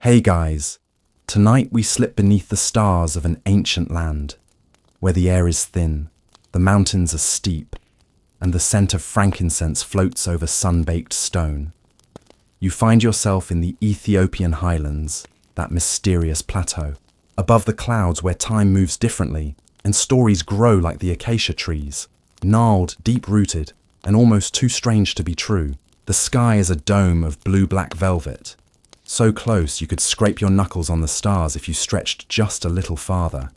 Hey guys, tonight we slip beneath the stars of an ancient land, where the air is thin, the mountains are steep, and the scent of frankincense floats over sun-baked stone. You find yourself in the Ethiopian highlands, that mysterious plateau, above the clouds where time moves differently and stories grow like the acacia trees, gnarled, deep-rooted, and almost too strange to be true. The sky is a dome of blue-black velvet, so close you could scrape your knuckles on the stars if you stretched just a little farther.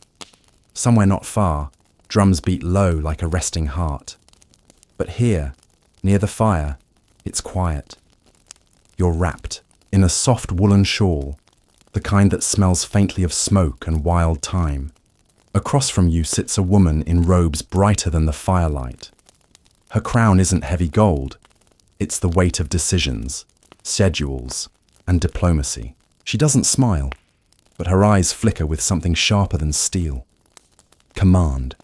Somewhere not far, drums beat low like a resting heart. But here, near the fire, it's quiet. You're wrapped in a soft woolen shawl, the kind that smells faintly of smoke and wild thyme. Across from you sits a woman in robes brighter than the firelight. Her crown isn't heavy gold, it's the weight of decisions, schedules, and diplomacy. She doesn't smile, but her eyes flicker with something sharper than steel. Command.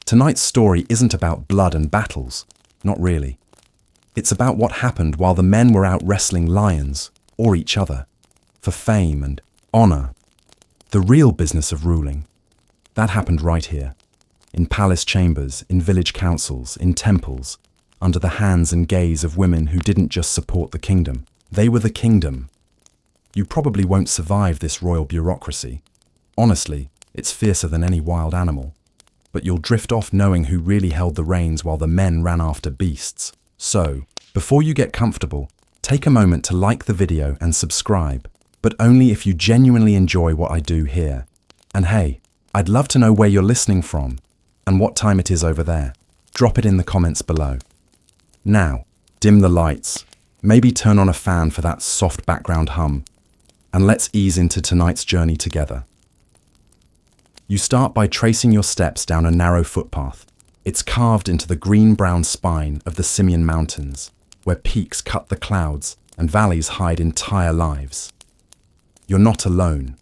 Tonight's story isn't about blood and battles, not really. It's about what happened while the men were out wrestling lions, or each other, for fame and honor. The real business of ruling. That happened right here, in palace chambers, in village councils, in temples, under the hands and gaze of women who didn't just support the kingdom. They were the kingdom. You probably won't survive this royal bureaucracy. Honestly, it's fiercer than any wild animal. But you'll drift off knowing who really held the reins while the men ran after beasts. So, before you get comfortable, take a moment to like the video and subscribe, but only if you genuinely enjoy what I do here. And hey, I'd love to know where you're listening from and what time it is over there. Drop it in the comments below. Now, dim the lights. Maybe turn on a fan for that soft background hum, and let's ease into tonight's journey together. You start by tracing your steps down a narrow footpath. It's carved into the green-brown spine of the Simian Mountains, where peaks cut the clouds and valleys hide entire lives. You're not alone.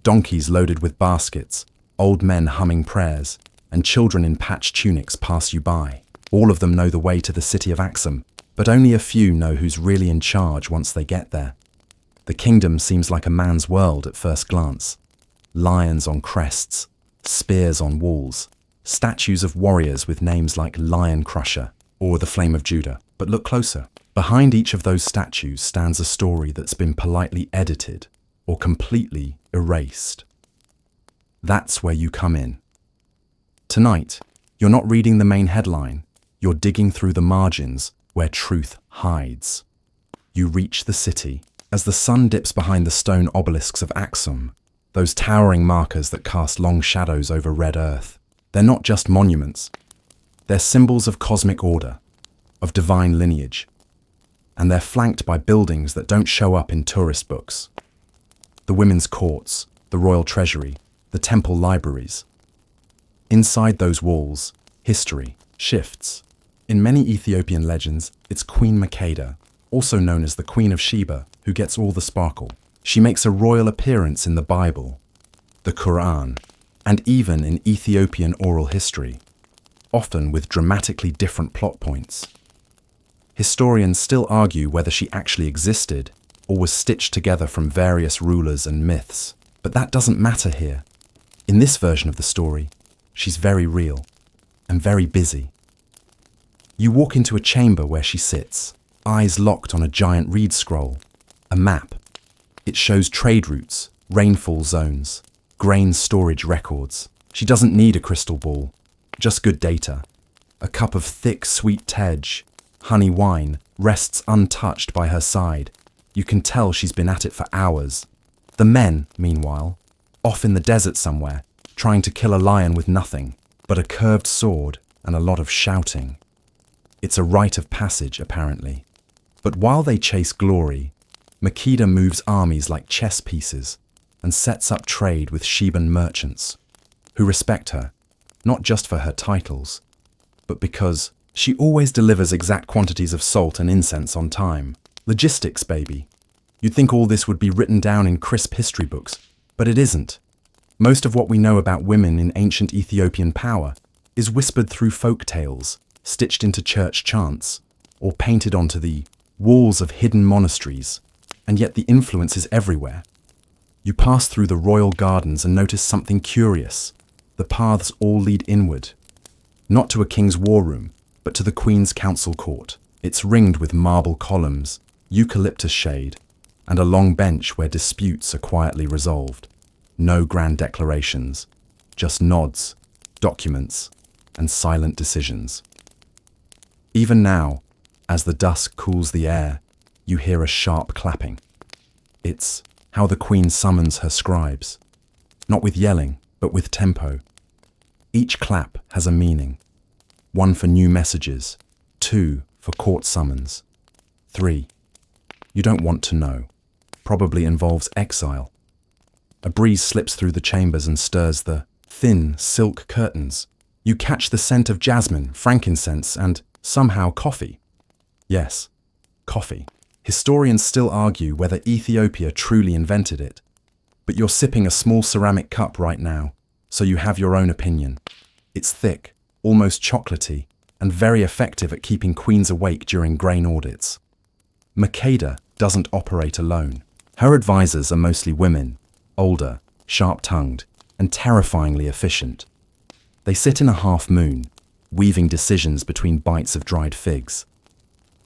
Donkeys loaded with baskets, old men humming prayers, and children in patched tunics pass you by. All of them know the way to the city of Axum, but only a few know who's really in charge once they get there. The kingdom seems like a man's world at first glance. Lions on crests, spears on walls, statues of warriors with names like Lion Crusher or the Flame of Judah. But look closer. Behind each of those statues stands a story that's been politely edited or completely erased. That's where you come in. Tonight, you're not reading the main headline, you're digging through the margins where truth hides. You reach the city. As the sun dips behind the stone obelisks of Axum, those towering markers that cast long shadows over red earth, they're not just monuments. They're symbols of cosmic order, of divine lineage, and they're flanked by buildings that don't show up in tourist books. The women's courts, the royal treasury, the temple libraries. Inside those walls, history shifts. In many Ethiopian legends, it's Queen Makeda, also known as the Queen of Sheba, who gets all the sparkle. She makes a royal appearance in the Bible, the Quran, and even in Ethiopian oral history, often with dramatically different plot points. Historians still argue whether she actually existed or was stitched together from various rulers and myths, but that doesn't matter here. In this version of the story, she's very real and very busy. You walk into a chamber where she sits, eyes locked on a giant reed scroll, a map. It shows trade routes, rainfall zones, grain storage records. She doesn't need a crystal ball, just good data. A cup of thick, sweet tej, honey wine, rests untouched by her side. You can tell she's been at it for hours. The men, meanwhile, off in the desert somewhere, trying to kill a lion with nothing but a curved sword and a lot of shouting. It's a rite of passage, apparently. But while they chase glory, Makeda moves armies like chess pieces and sets up trade with Sheban merchants, who respect her, not just for her titles, but because she always delivers exact quantities of salt and incense on time. Logistics, baby. You'd think all this would be written down in crisp history books, but it isn't. Most of what we know about women in ancient Ethiopian power is whispered through folk tales, stitched into church chants, or painted onto the walls of hidden monasteries. and yet the influence is everywhere. You pass through the royal gardens and notice something curious. The paths all lead inward, not to a king's war room, but to the queen's council court. It's ringed with marble columns, eucalyptus shade, and a long bench where disputes are quietly resolved. No grand declarations, just nods, documents, and silent decisions. Even now, as the dusk cools the air, you hear a sharp clapping. It's how the queen summons her scribes, not with yelling, but with tempo. Each clap has a meaning. 1 for new messages, 2 for court summons, 3. You don't want to know. Probably involves exile. A breeze slips through the chambers and stirs the thin silk curtains. You catch the scent of jasmine, frankincense, and somehow coffee. Yes, coffee. Historians still argue whether Ethiopia truly invented it. But you're sipping a small ceramic cup right now, so you have your own opinion. It's thick, almost chocolatey, and very effective at keeping queens awake during grain audits. Makeda doesn't operate alone. Her advisors are mostly women, older, sharp-tongued, and terrifyingly efficient. They sit in a half moon, weaving decisions between bites of dried figs.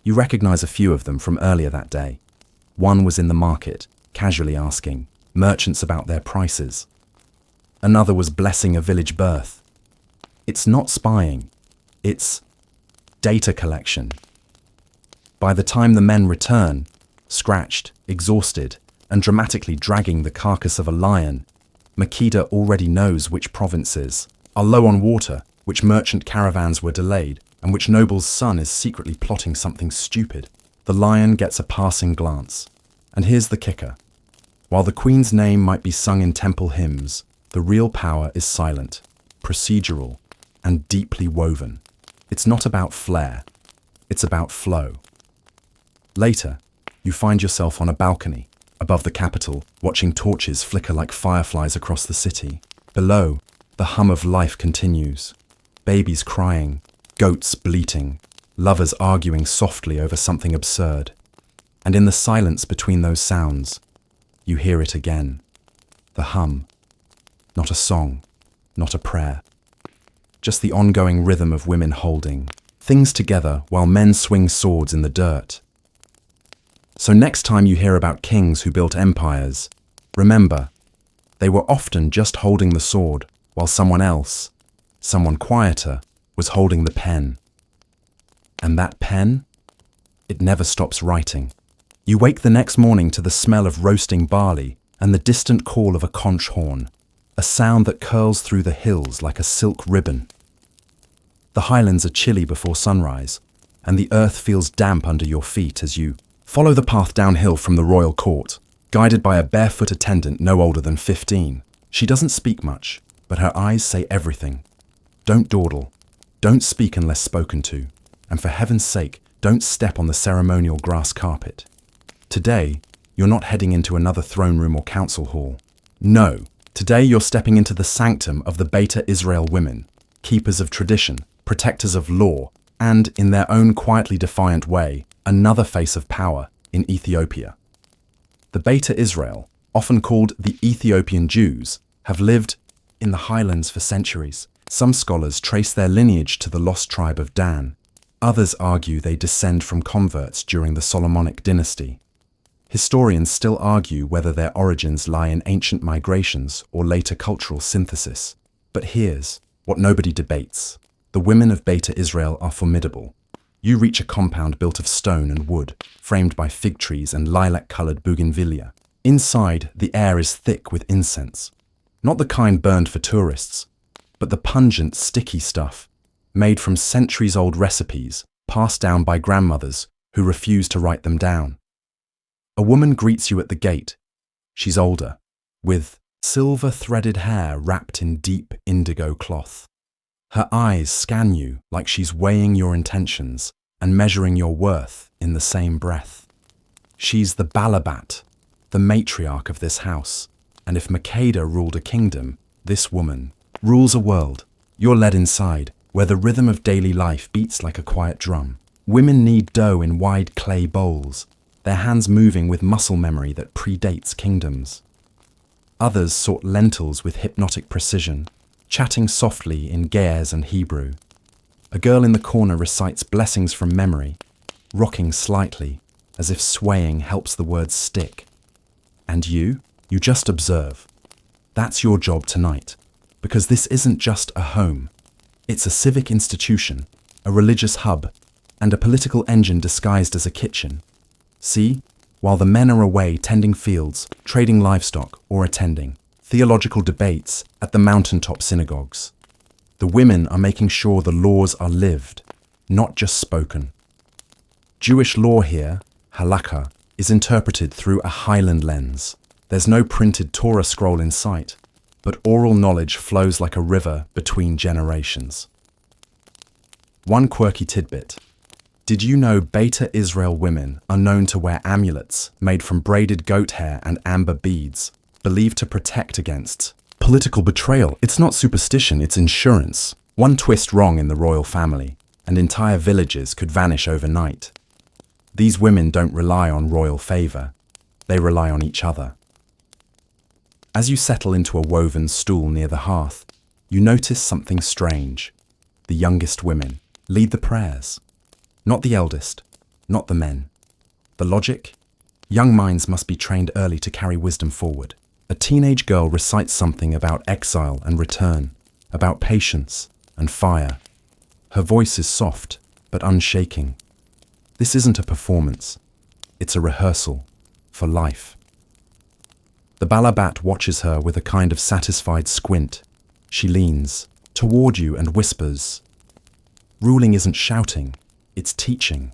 You recognize a few of them from earlier that day. One was in the market, casually asking merchants about their prices. Another was blessing a village birth. It's not spying, it's data collection. By the time the men return, scratched, exhausted, and dramatically dragging the carcass of a lion, Makeda already knows which provinces are low on water, which merchant caravans were delayed, and which noble's son is secretly plotting something stupid. The lion gets a passing glance. And here's the kicker. While the queen's name might be sung in temple hymns, the real power is silent, procedural, and deeply woven. It's not about flair, it's about flow. Later, you find yourself on a balcony, above the capital, watching torches flicker like fireflies across the city. Below, the hum of life continues. Babies crying, goats bleating, lovers arguing softly over something absurd. And in the silence between those sounds, you hear it again. The hum. Not a song, not a prayer. Just the ongoing rhythm of women holding things together while men swing swords in the dirt. So next time you hear about kings who built empires, remember, they were often just holding the sword while someone else, someone quieter, was holding the pen. And that pen? It never stops writing. You wake the next morning to the smell of roasting barley and the distant call of a conch horn, a sound that curls through the hills like a silk ribbon. The highlands are chilly before sunrise, and the earth feels damp under your feet as you follow the path downhill from the royal court, guided by a barefoot attendant no older than 15. She doesn't speak much, but her eyes say everything. Don't dawdle. Don't speak unless spoken to. And for heaven's sake, don't step on the ceremonial grass carpet. Today, you're not heading into another throne room or council hall. No, today you're stepping into the sanctum of the Beta Israel women, keepers of tradition, protectors of law, and, in their own quietly defiant way, another face of power in Ethiopia. The Beta Israel, often called the Ethiopian Jews, have lived in the highlands for centuries. Some scholars trace their lineage to the lost tribe of Dan. Others argue they descend from converts during the Solomonic dynasty. Historians still argue whether their origins lie in ancient migrations or later cultural synthesis. But here's what nobody debates. The women of Beta Israel are formidable. You reach a compound built of stone and wood, framed by fig trees and lilac-coloured bougainvillea. Inside, the air is thick with incense. Not the kind burned for tourists, but the pungent, sticky stuff, made from centuries-old recipes, passed down by grandmothers who refuse to write them down. A woman greets you at the gate. She's older, with silver-threaded hair wrapped in deep indigo cloth. Her eyes scan you like she's weighing your intentions and measuring your worth in the same breath. She's the Balabat, the matriarch of this house, and if Makeda ruled a kingdom, this woman rules a world. You're led inside, where the rhythm of daily life beats like a quiet drum. Women knead dough in wide clay bowls. their hands moving with muscle memory that predates kingdoms. Others sought lentils with hypnotic precision, chatting softly in Ge'ez and Hebrew. A girl in the corner recites blessings from memory, rocking slightly, as if swaying helps the words stick. And you just observe. That's your job tonight, because this isn't just a home. It's a civic institution, a religious hub, and a political engine disguised as a kitchen. See, while the men are away tending fields, trading livestock, or attending theological debates at the mountaintop synagogues, the women are making sure the laws are lived, not just spoken. Jewish law here, halakha, is interpreted through a highland lens. There's no printed Torah scroll in sight, but oral knowledge flows like a river between generations. One quirky tidbit. Did you know Beta Israel women are known to wear amulets made from braided goat hair and amber beads, believed to protect against political betrayal? It's not superstition, it's insurance. One twist wrong in the royal family, and entire villages could vanish overnight. These women don't rely on royal favor, they rely on each other. As you settle into a woven stool near the hearth, you notice something strange. The youngest women lead the prayers. Not the eldest, not the men. The logic? Young minds must be trained early to carry wisdom forward. A teenage girl recites something about exile and return, about patience and fire. Her voice is soft, but unshaking. This isn't a performance. It's a rehearsal for life. The Balabat watches her with a kind of satisfied squint. She leans toward you and whispers. Ruling isn't shouting, it's teaching.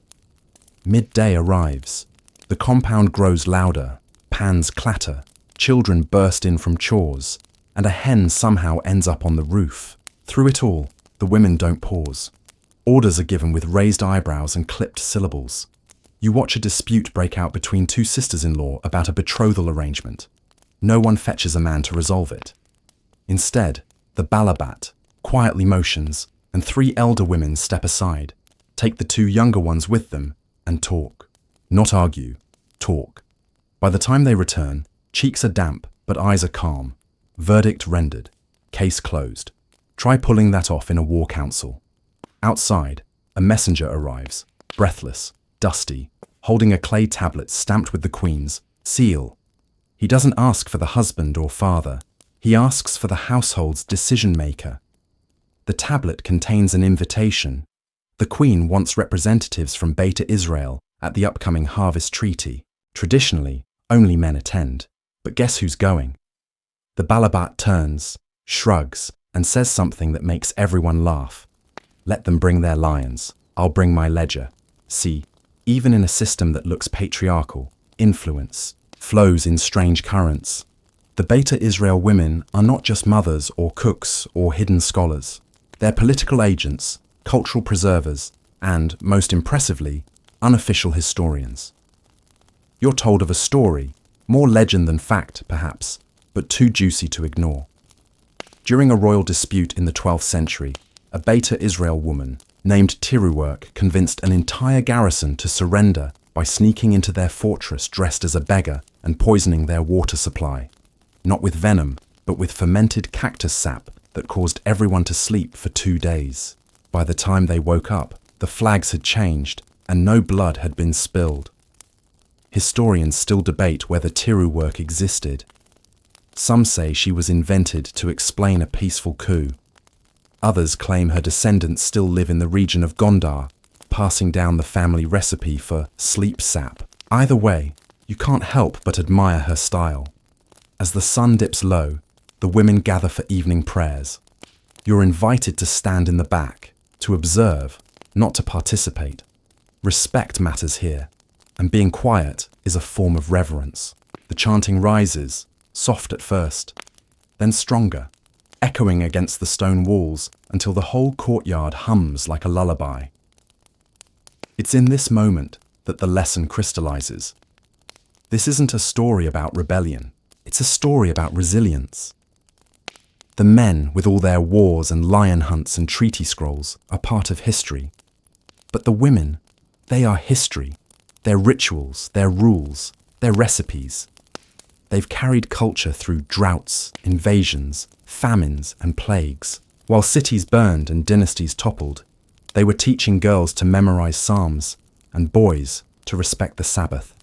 Midday arrives. The compound grows louder, pans clatter, children burst in from chores, and a hen somehow ends up on the roof. Through it all, the women don't pause. Orders are given with raised eyebrows and clipped syllables. You watch a dispute break out between two sisters-in-law about a betrothal arrangement. No one fetches a man to resolve it. Instead, the Balabat quietly motions, and 3 elder women step aside, take the 2 younger ones with them, and talk. Not argue, talk. By the time they return, cheeks are damp, but eyes are calm. Verdict rendered. Case closed. Try pulling that off in a war council. Outside, a messenger arrives, breathless, dusty, holding a clay tablet stamped with the Queen's seal. He doesn't ask for the husband or father. He asks for the household's decision-maker. The tablet contains an invitation. The Queen wants representatives from Beta Israel at the upcoming harvest treaty. Traditionally, only men attend. But guess who's going? The Balabat turns, shrugs, and says something that makes everyone laugh. Let them bring their lions. I'll bring my ledger. See, even in a system that looks patriarchal, influence flows in strange currents. The Beta Israel women are not just mothers or cooks or hidden scholars. They're political agents, cultural preservers, and, most impressively, unofficial historians. You're told of a story, more legend than fact, perhaps, but too juicy to ignore. During a royal dispute in the 12th century, a Beta Israel woman named Tiruwork convinced an entire garrison to surrender by sneaking into their fortress dressed as a beggar and poisoning their water supply. Not with venom, but with fermented cactus sap that caused everyone to sleep for 2 days. By the time they woke up, the flags had changed and no blood had been spilled. Historians still debate whether Tiruwork existed. Some say she was invented to explain a peaceful coup. Others claim her descendants still live in the region of Gondar, passing down the family recipe for sleep sap. Either way, you can't help but admire her style. As the sun dips low, the women gather for evening prayers. You're invited to stand in the back, to observe, not to participate. Respect matters here, and being quiet is a form of reverence. The chanting rises, soft at first, then stronger, echoing against the stone walls until the whole courtyard hums like a lullaby. It's in this moment that the lesson crystallizes. This isn't a story about rebellion, it's a story about resilience. The men, with all their wars and lion hunts and treaty scrolls, are part of history. But the women, they are history. their rituals, their rules, their recipes. They've carried culture through droughts, invasions, famines, and plagues. While cities burned and dynasties toppled, they were teaching girls to memorize psalms and boys to respect the Sabbath.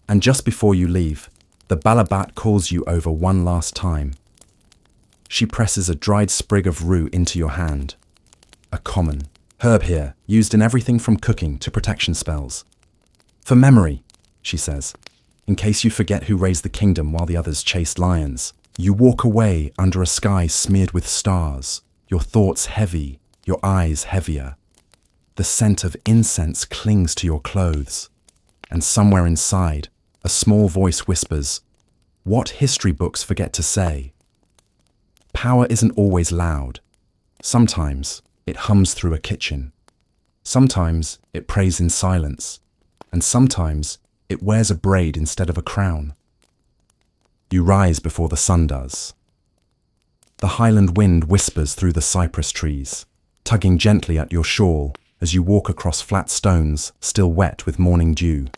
And just before you leave, the Balabat calls you over one last time. She presses a dried sprig of rue into your hand. A common herb here, used in everything from cooking to protection spells. For memory, she says, in case you forget who raised the kingdom while the others chased lions. You walk away under a sky smeared with stars, your thoughts heavy, your eyes heavier. The scent of incense clings to your clothes, and somewhere inside, a small voice whispers, "What history books forget to say?" Power isn't always loud. Sometimes it hums through a kitchen. Sometimes it prays in silence, and sometimes it wears a braid instead of a crown. You rise before the sun does. The highland wind whispers through the cypress trees, tugging gently at your shawl as you walk across flat stones still wet with morning dew.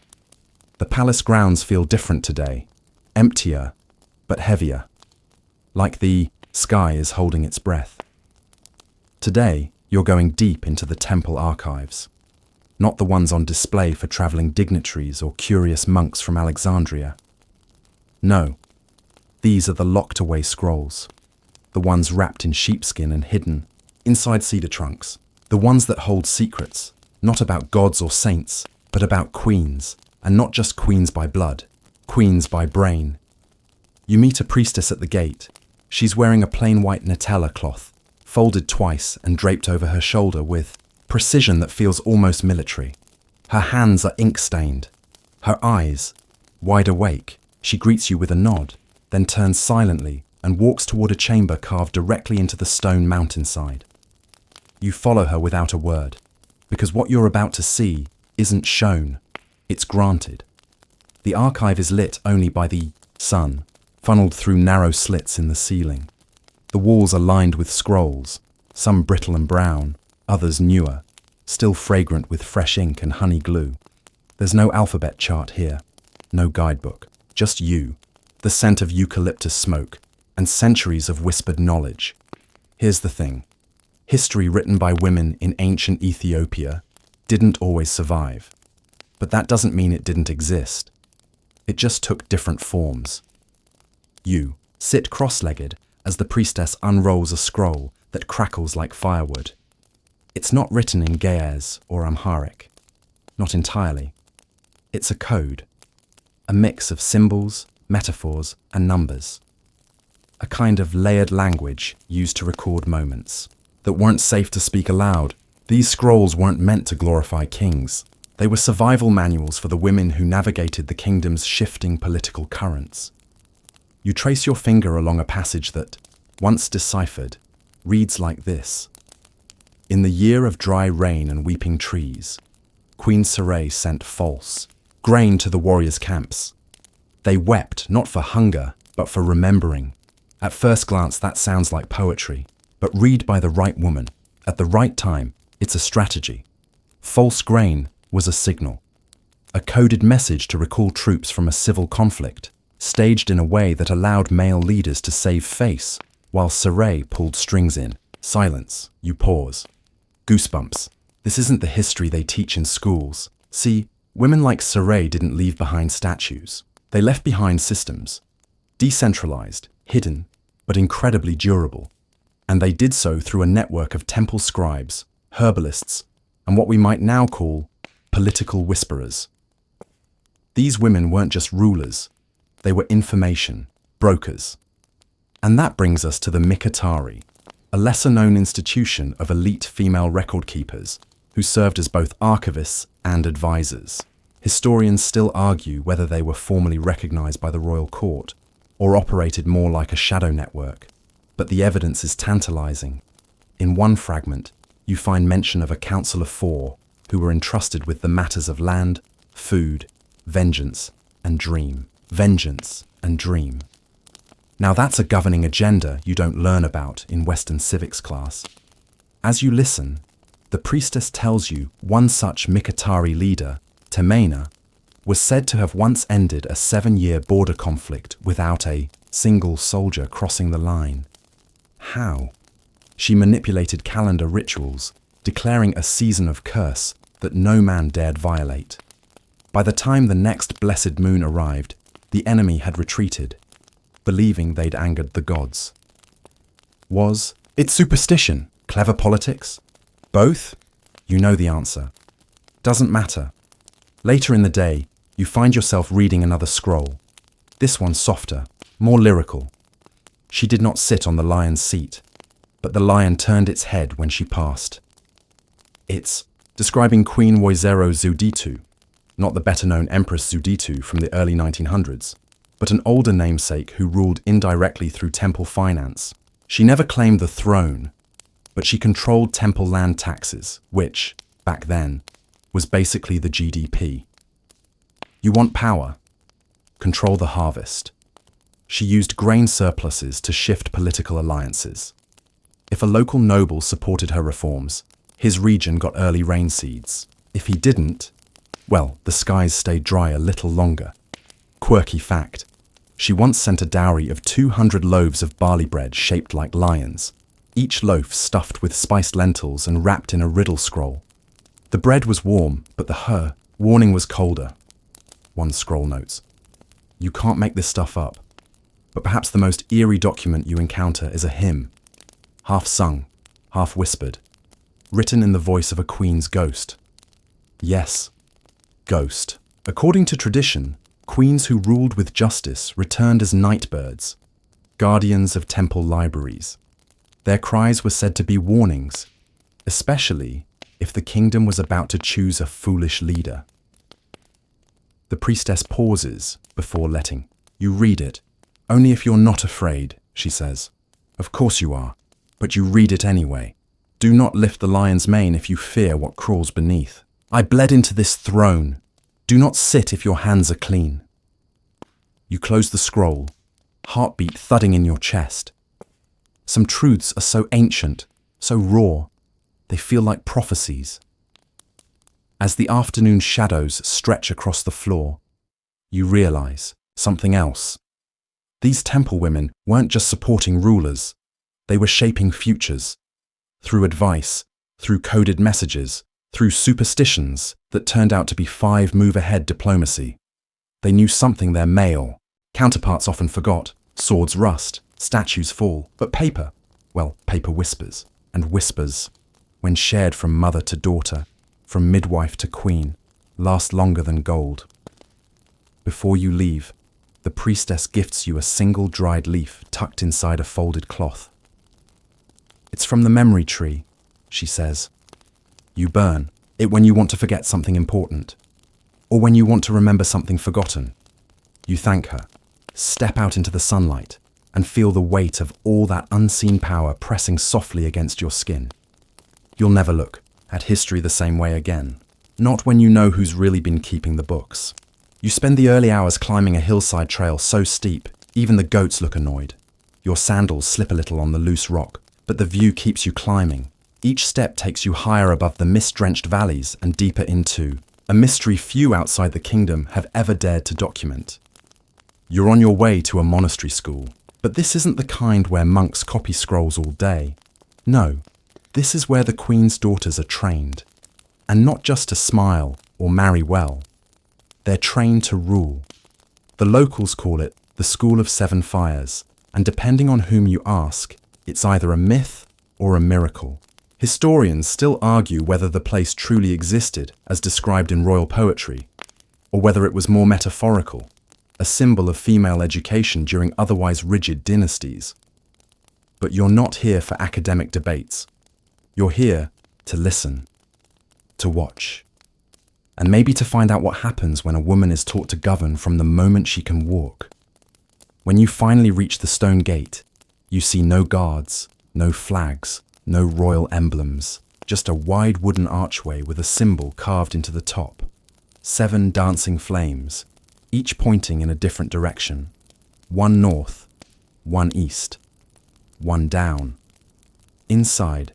The palace grounds feel different today, emptier but heavier, like the sky is holding its breath. Today, you're going deep into the temple archives, not the ones on display for traveling dignitaries or curious monks from Alexandria. No, these are the locked-away scrolls, the ones wrapped in sheepskin and hidden inside cedar trunks, the ones that hold secrets, not about gods or saints, but about queens, and not just queens by blood, queens by brain. You meet a priestess at the gate. She's wearing a plain white Nutella cloth, folded twice and draped over her shoulder with precision that feels almost military. Her hands are ink-stained. Her eyes, wide awake, she greets you with a nod, then turns silently and walks toward a chamber carved directly into the stone mountainside. You follow her without a word, because what you're about to see isn't shown, it's granted. The archive is lit only by the sun, funneled through narrow slits in the ceiling. The walls are lined with scrolls, some brittle and brown, others newer, still fragrant with fresh ink and honey glue. There's no alphabet chart here, no guidebook, just you, the scent of eucalyptus smoke, and centuries of whispered knowledge. Here's the thing. History written by women in ancient Ethiopia didn't always survive. But that doesn't mean it didn't exist. It just took different forms. You sit cross-legged as the priestess unrolls a scroll that crackles like firewood. It's not written in Ge'ez or Amharic. Not entirely. It's a code. A mix of symbols, metaphors, and numbers. A kind of layered language used to record moments that weren't safe to speak aloud. These scrolls weren't meant to glorify kings. They were survival manuals for the women who navigated the kingdom's shifting political currents. You trace your finger along a passage that, once deciphered, reads like this. In the year of dry rain and weeping trees, Queen Sarai sent false grain to the warriors' camps. They wept not for hunger, but for remembering. At first glance, that sounds like poetry, but read by the right woman, at the right time, it's a strategy. False grain was a signal, a coded message to recall troops from a civil conflict, staged in a way that allowed male leaders to save face, while Sarai pulled strings in. Silence, you pause. Goosebumps. This isn't the history they teach in schools. See, women like Sarai didn't leave behind statues. They left behind systems, decentralized, hidden, but incredibly durable. And they did so through a network of temple scribes, herbalists, and what we might now call political whisperers. These women weren't just rulers, they were information brokers. And that brings us to the Mikatari, a lesser-known institution of elite female record keepers who served as both archivists and advisors. Historians still argue whether they were formally recognized by the royal court or operated more like a shadow network, but the evidence is tantalizing. In one fragment, you find mention of a council of 4 who were entrusted with the matters of land, food, vengeance, and dream. Vengeance and dream. Now that's a governing agenda you don't learn about in Western civics class. As you listen, the priestess tells you one such Mikatari leader Temena, was said to have once ended a 7-year border conflict without a single soldier crossing the line. How? She manipulated calendar rituals, declaring a season of curse that no man dared violate. By the time the next blessed moon arrived, the enemy had retreated, believing they'd angered the gods. Was it superstition? Clever politics? Both? You know the answer. Doesn't matter. Later in the day, you find yourself reading another scroll. This one softer, more lyrical. She did not sit on the lion's seat, but the lion turned its head when she passed. It's describing Queen Woizero Zuditu, not the better-known Empress Zuditu from the early 1900s, but an older namesake who ruled indirectly through temple finance. She never claimed the throne, but she controlled temple land taxes, which, back then, was basically the GDP. You want power? Control the harvest. She used grain surpluses to shift political alliances. If a local noble supported her reforms, his region got early rain seeds. If he didn't, well, the skies stayed dry a little longer. Quirky fact, she once sent a dowry of 200 loaves of barley bread shaped like lions, each loaf stuffed with spiced lentils and wrapped in a riddle scroll. The bread was warm, but the warning was colder. One scroll notes, "You can't make this stuff up." But perhaps the most eerie document you encounter is a hymn, half sung, half whispered, written in the voice of a queen's ghost. Yes, ghost. According to tradition, queens who ruled with justice returned as night birds, guardians of temple libraries. Their cries were said to be warnings, especially if the kingdom was about to choose a foolish leader. The priestess pauses before letting you read it. "Only if you're not afraid," she says. "Of course you are, but you read it anyway. Do not lift the lion's mane if you fear what crawls beneath. I bled into this throne. Do not sit if your hands are clean." You close the scroll, heartbeat thudding in your chest. Some truths are so ancient, so raw, they feel like prophecies. As the afternoon shadows stretch across the floor, you realize something else. These temple women weren't just supporting rulers, they were shaping futures. Through advice, through coded messages, through superstitions that turned out to be 5-move-ahead diplomacy. They knew something their male counterparts often forgot. Swords rust, statues fall, but paper, well, paper whispers, and whispers, when shared from mother to daughter, from midwife to queen, last longer than gold. Before you leave, the priestess gifts you a single dried leaf tucked inside a folded cloth. "It's from the memory tree," she says. You burn it when you want to forget something important, or when you want to remember something forgotten. You thank her, step out into the sunlight, and feel the weight of all that unseen power pressing softly against your skin. You'll never look at history the same way again, not when you know who's really been keeping the books. You spend the early hours climbing a hillside trail so steep, even the goats look annoyed. Your sandals slip a little on the loose rock, but the view keeps you climbing. Each step takes you higher above the mist-drenched valleys and deeper into a mystery few outside the kingdom have ever dared to document. You're on your way to a monastery school, but this isn't the kind where monks copy scrolls all day. No, this is where the queen's daughters are trained. And not just to smile or marry well. They're trained to rule. The locals call it the School of Seven Fires, and depending on whom you ask, it's either a myth or a miracle. Historians still argue whether the place truly existed as described in royal poetry, or whether it was more metaphorical, a symbol of female education during otherwise rigid dynasties. But you're not here for academic debates. You're here to listen, to watch, and maybe to find out what happens when a woman is taught to govern from the moment she can walk. When you finally reach the stone gate, you see no guards, no flags, no royal emblems, just a wide wooden archway with a symbol carved into the top. 7 dancing flames, each pointing in a different direction. 1 north, 1 east, 1 down. Inside,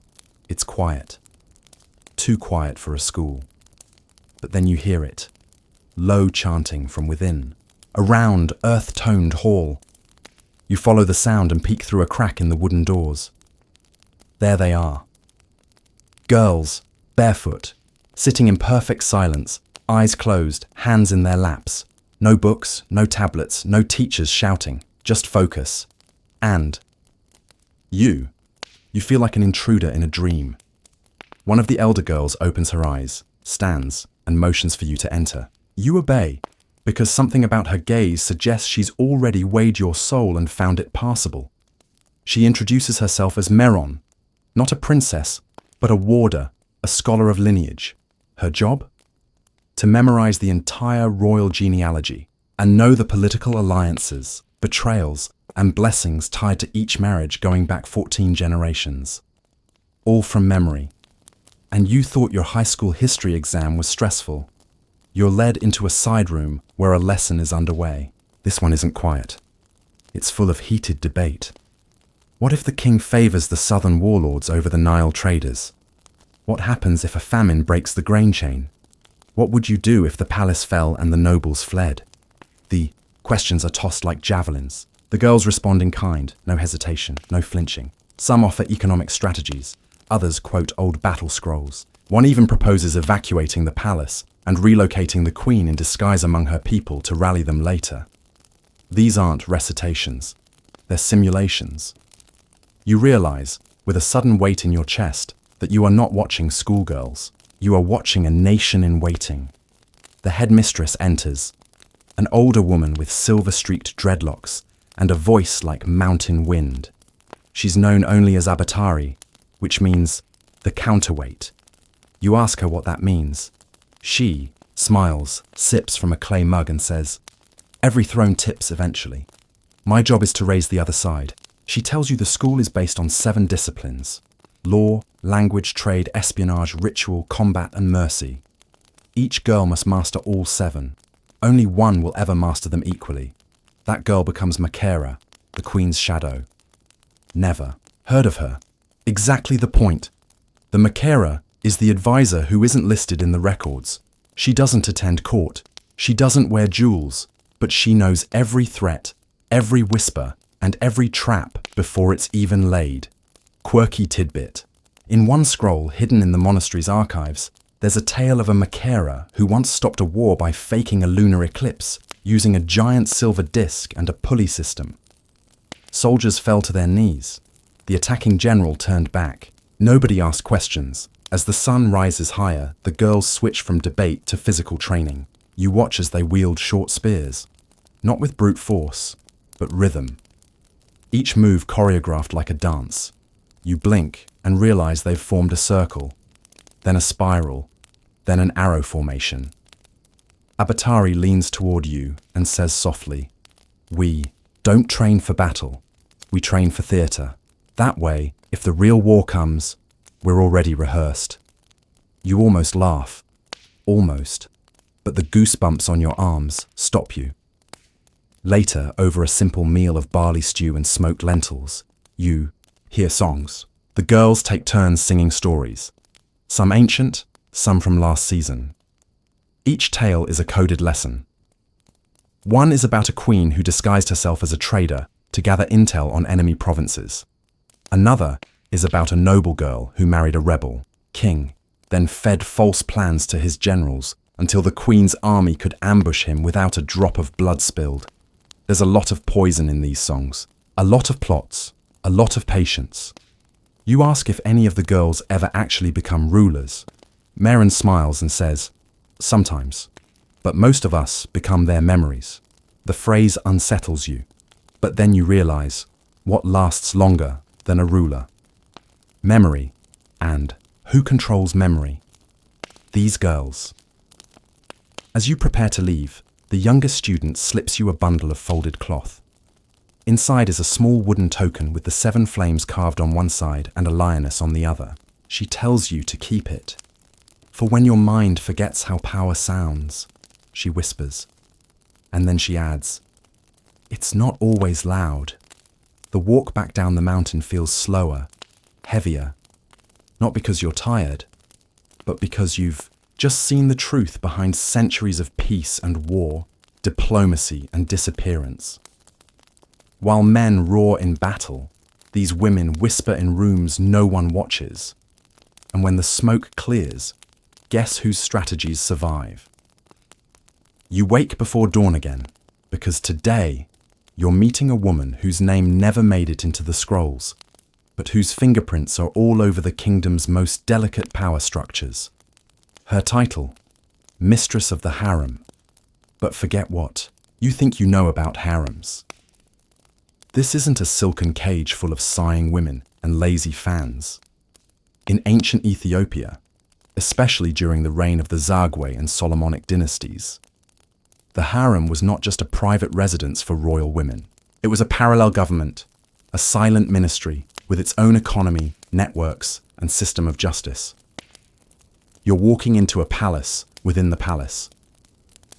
it's quiet. Too quiet for a school. But then you hear it. low chanting from within. A round, earth-toned hall. You follow the sound and peek through a crack in the wooden doors. There they are. Girls, barefoot, sitting in perfect silence, eyes closed, hands in their laps. No books, no tablets, no teachers shouting, just focus. And you feel like an intruder in a dream. One of the elder girls opens her eyes, stands, and motions for you to enter. You obey, because something about her gaze suggests she's already weighed your soul and found it passable. She introduces herself as Meron, not a princess, but a warder, a scholar of lineage. Her job? To memorize the entire royal genealogy and know the political alliances, betrayals, and blessings tied to each marriage going back 14 generations. All from memory. And you thought your high school history exam was stressful. You're led into a side room where a lesson is underway. This one isn't quiet. It's full of heated debate. What if the king favors the southern warlords over the Nile traders? What happens if a famine breaks the grain chain? What would you do if the palace fell and the nobles fled? The questions are tossed like javelins. The girls respond in kind, no hesitation, no flinching. Some offer economic strategies. Others quote old battle scrolls. One even proposes evacuating the palace and relocating the queen in disguise among her people to rally them later. These aren't recitations. They're simulations. You realize, with a sudden weight in your chest, that you are not watching schoolgirls. You are watching a nation in waiting. The headmistress enters, an older woman with silver-streaked dreadlocks and a voice like mountain wind. She's known only as Abatari, which means the counterweight. You ask her what that means. She smiles, sips from a clay mug and says, "Every throne tips eventually. My job is to raise the other side." She tells you the school is based on 7 disciplines: law, language, trade, espionage, ritual, combat, and mercy. Each girl must master all 7. Only one will ever master them equally. That girl becomes Makera, the queen's shadow. Never heard of her. Exactly the point. The Makera is the advisor who isn't listed in the records. She doesn't attend court. She doesn't wear jewels, but she knows every threat, every whisper, and every trap before it's even laid. Quirky tidbit. In one scroll hidden in the monastery's archives, there's a tale of a Makera who once stopped a war by faking a lunar eclipse, using a giant silver disc and a pulley system. Soldiers fell to their knees. The attacking general turned back. Nobody asked questions. As the sun rises higher, the girls switch from debate to physical training. You watch as they wield short spears. Not with brute force, but rhythm. Each move choreographed like a dance. You blink and realize they've formed a circle, then a spiral, then an arrow formation. Abatari leans toward you and says softly, "We don't train for battle. We train for theatre. That way, if the real war comes, we're already rehearsed." You almost laugh. Almost. But the goosebumps on your arms stop you. Later, over a simple meal of barley stew and smoked lentils, you hear songs. The girls take turns singing stories. Some ancient, some from last season. Each tale is a coded lesson. One is about a queen who disguised herself as a trader to gather intel on enemy provinces. Another is about a noble girl who married a rebel, king, then fed false plans to his generals until the queen's army could ambush him without a drop of blood spilled. There's a lot of poison in these songs, a lot of plots, a lot of patience. You ask if any of the girls ever actually become rulers. Maren smiles and says, "Sometimes, but most of us become their memories." The phrase unsettles you, but then you realize what lasts longer than a ruler. Memory, and who controls memory? These girls. As you prepare to leave, the youngest student slips you a bundle of folded cloth. Inside is a small wooden token with the 7 flames carved on one side and a lioness on the other. She tells you to keep it. "For when your mind forgets how power sounds," she whispers. And then she adds, "It's not always loud." The walk back down the mountain feels slower, heavier. Not because you're tired, but because you've just seen the truth behind centuries of peace and war, diplomacy and disappearance. While men roar in battle, these women whisper in rooms no one watches. And when the smoke clears, guess whose strategies survive? You wake before dawn again, because today you're meeting a woman whose name never made it into the scrolls, but whose fingerprints are all over the kingdom's most delicate power structures. Her title, Mistress of the Harem. But forget what, you think you know about harems. This isn't a silken cage full of sighing women and lazy fans. In ancient Ethiopia, especially during the reign of the Zagwe and Solomonic dynasties, the harem was not just a private residence for royal women. It was a parallel government, a silent ministry with its own economy, networks, and system of justice. You're walking into a palace within the palace.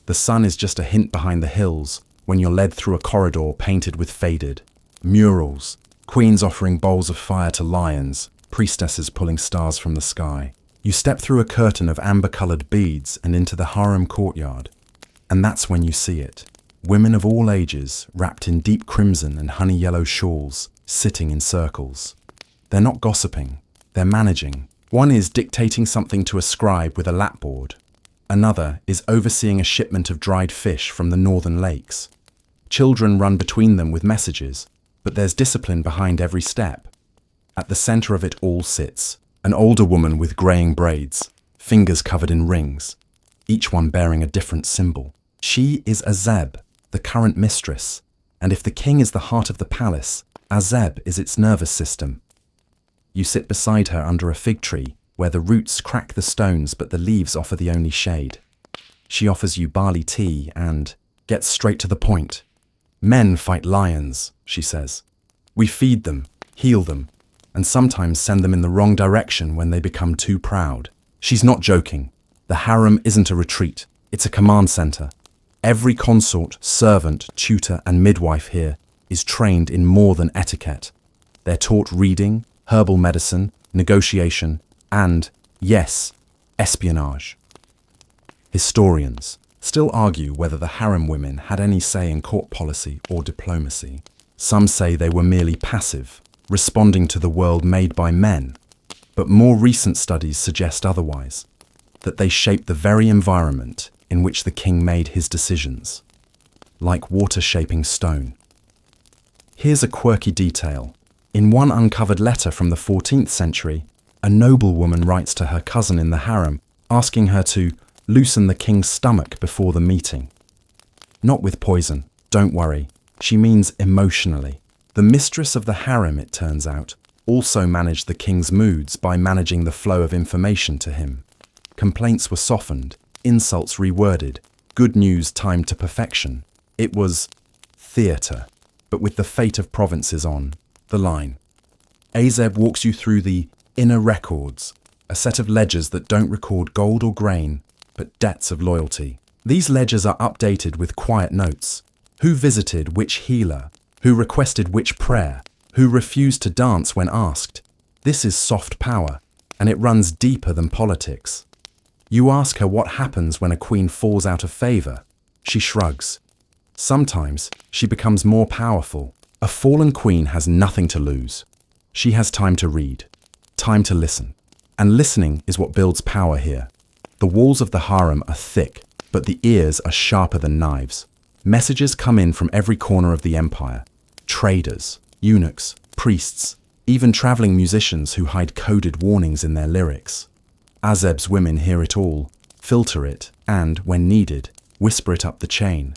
The sun is just a hint behind the hills when you're led through a corridor painted with faded murals, queens offering bowls of fire to lions, priestesses pulling stars from the sky. You step through a curtain of amber-colored beads and into the harem courtyard. And that's when you see it. Women of all ages, wrapped in deep crimson and honey-yellow shawls, sitting in circles. They're not gossiping, they're managing. One is dictating something to a scribe with a lapboard. Another is overseeing a shipment of dried fish from the northern lakes. Children run between them with messages, but there's discipline behind every step. At the center of it all sits an older woman with graying braids, fingers covered in rings, each one bearing a different symbol. She is Azeb, the current mistress, and if the king is the heart of the palace, Azeb is its nervous system. You sit beside her under a fig tree, where the roots crack the stones but the leaves offer the only shade. She offers you barley tea and gets straight to the point. Men fight lions, she says. We feed them, heal them, and sometimes send them in the wrong direction when they become too proud. She's not joking. The harem isn't a retreat, it's a command center. Every consort, servant, tutor, and midwife here is trained in more than etiquette. They're taught reading, herbal medicine, negotiation, and, yes, espionage. Historians still argue whether the harem women had any say in court policy or diplomacy. Some say they were merely passive, responding to the world made by men, but more recent studies suggest otherwise, that they shaped the very environment in which the king made his decisions, like water shaping stone. Here's a quirky detail. In one uncovered letter from the 14th century, a noblewoman writes to her cousin in the harem, asking her to loosen the king's stomach before the meeting. Not with poison, don't worry, she means emotionally. The mistress of the harem, it turns out, also managed the king's moods by managing the flow of information to him. Complaints were softened, insults reworded, good news timed to perfection. It was theatre, but with the fate of provinces on the line. Azeb walks you through the inner records, a set of ledgers that don't record gold or grain, but debts of loyalty. These ledgers are updated with quiet notes. Who visited which healer? Who requested which prayer? Who refused to dance when asked? This is soft power, and it runs deeper than politics. You ask her what happens when a queen falls out of favor. She shrugs. Sometimes she becomes more powerful. A fallen queen has nothing to lose. She has time to read, time to listen. And listening is what builds power here. The walls of the harem are thick, but the ears are sharper than knives. Messages come in from every corner of the empire. Traders, eunuchs, priests, even traveling musicians who hide coded warnings in their lyrics. Azeb's women hear it all, filter it, and, when needed, whisper it up the chain.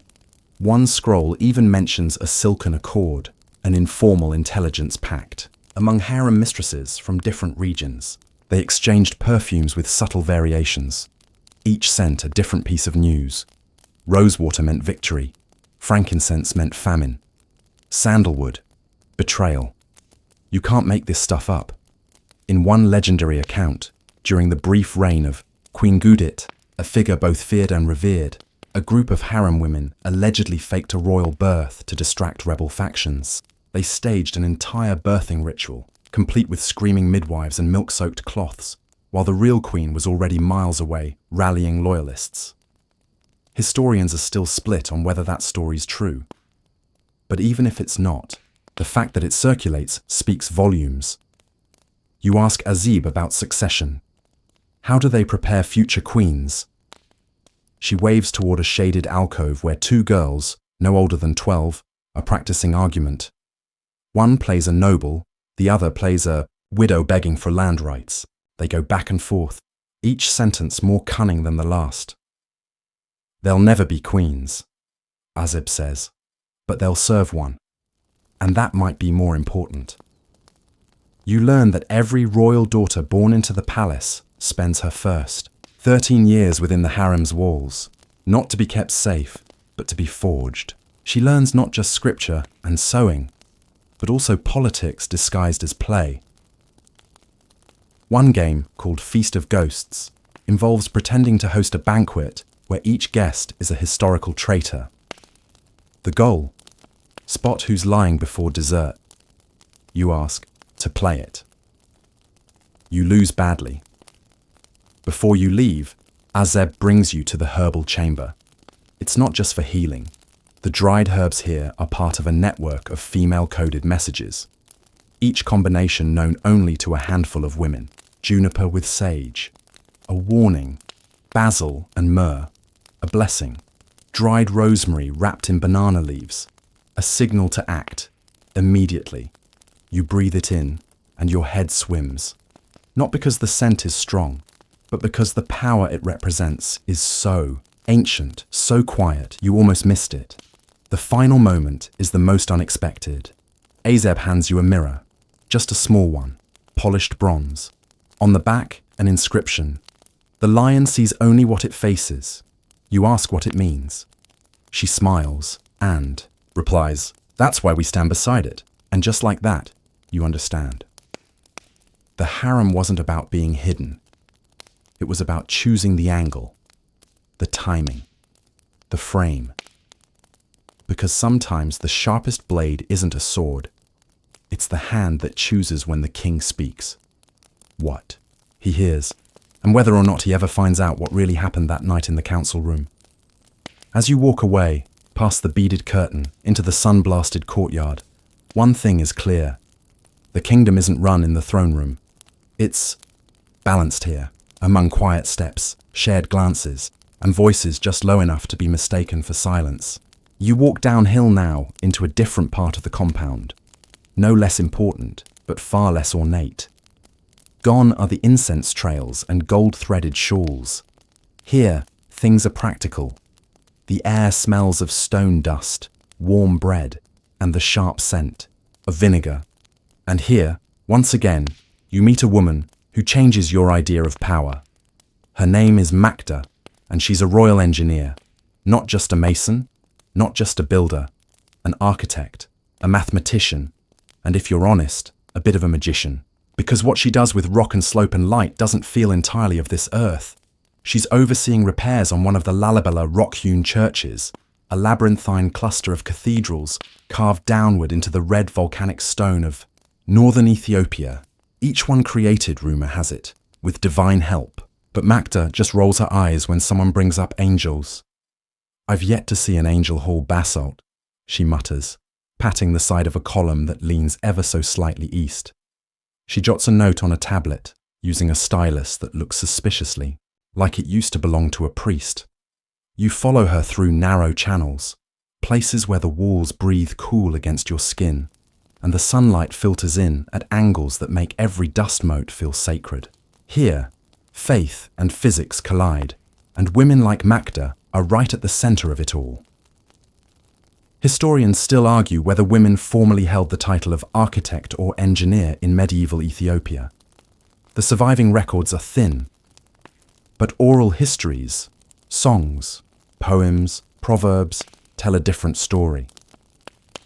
One scroll even mentions a silken accord, an informal intelligence pact. Among harem mistresses from different regions, they exchanged perfumes with subtle variations. Each scent a different piece of news. Rosewater meant victory. Frankincense meant famine. Sandalwood, betrayal. You can't make this stuff up. In one legendary account, during the brief reign of Queen Gudit, a figure both feared and revered, a group of harem women allegedly faked a royal birth to distract rebel factions. They staged an entire birthing ritual, complete with screaming midwives and milk-soaked cloths. while the real queen was already miles away, rallying loyalists. Historians are still split on whether that story's true. But even if it's not, the fact that it circulates speaks volumes. You ask Azib about succession. How do they prepare future queens? She waves toward a shaded alcove where two girls, no older than 12, are practicing argument. One plays a noble, the other plays a widow begging for land rights. They go back and forth, each sentence more cunning than the last. They'll never be queens, Azib says, but they'll serve one. And that might be more important. You learn that every royal daughter born into the palace spends her first 13 years within the harem's walls, not to be kept safe, but to be forged. She learns not just scripture and sewing, but also politics disguised as play. One game, called Feast of Ghosts, involves pretending to host a banquet where each guest is a historical traitor. The goal? Spot who's lying before dessert. You ask to play it. You lose badly. Before you leave, Azeb brings you to the herbal chamber. It's not just for healing. The dried herbs here are part of a network of female-coded messages, each combination known only to a handful of women. Juniper with sage, a warning, basil and myrrh, a blessing, dried rosemary wrapped in banana leaves, a signal to act, immediately. You breathe it in, and your head swims. Not because the scent is strong, but because the power it represents is so ancient, so quiet, you almost missed it. The final moment is the most unexpected. Azeb hands you a mirror, just a small one, polished bronze. On the back, an inscription. The lion sees only what it faces. You ask what it means. She smiles and replies, "That's why we stand beside it." And just like that, you understand. The harem wasn't about being hidden. It was about choosing the angle, the timing, the frame. Because sometimes the sharpest blade isn't a sword. It's the hand that chooses when the king speaks. What he hears, and whether or not he ever finds out what really happened that night in the council room. As you walk away, past the beaded curtain, into the sun-blasted courtyard, one thing is clear. The kingdom isn't run in the throne room. It's balanced here, among quiet steps, shared glances, and voices just low enough to be mistaken for silence. You walk downhill now into a different part of the compound, no less important, but far less ornate. Gone are the incense trails and gold-threaded shawls. Here, things are practical. The air smells of stone dust, warm bread, and the sharp scent of vinegar. And here, once again, you meet a woman who changes your idea of power. Her name is Makda, and she's a royal engineer, not just a mason, not just a builder, an architect, a mathematician, and if you're honest, a bit of a magician. Because what she does with rock and slope and light doesn't feel entirely of this earth. She's overseeing repairs on one of the Lalibela rock-hewn churches, a labyrinthine cluster of cathedrals carved downward into the red volcanic stone of northern Ethiopia. Each one created, rumor has it, with divine help. But Makda just rolls her eyes when someone brings up angels. "I've yet to see an angel haul basalt," she mutters, patting the side of a column that leans ever so slightly east. She jots a note on a tablet, using a stylus that looks suspiciously like it used to belong to a priest. You follow her through narrow channels, places where the walls breathe cool against your skin, and the sunlight filters in at angles that make every dust mote feel sacred. Here, faith and physics collide, and women like Makda are right at the center of it all. Historians still argue whether women formally held the title of architect or engineer in medieval Ethiopia. The surviving records are thin, but oral histories, songs, poems, proverbs tell a different story.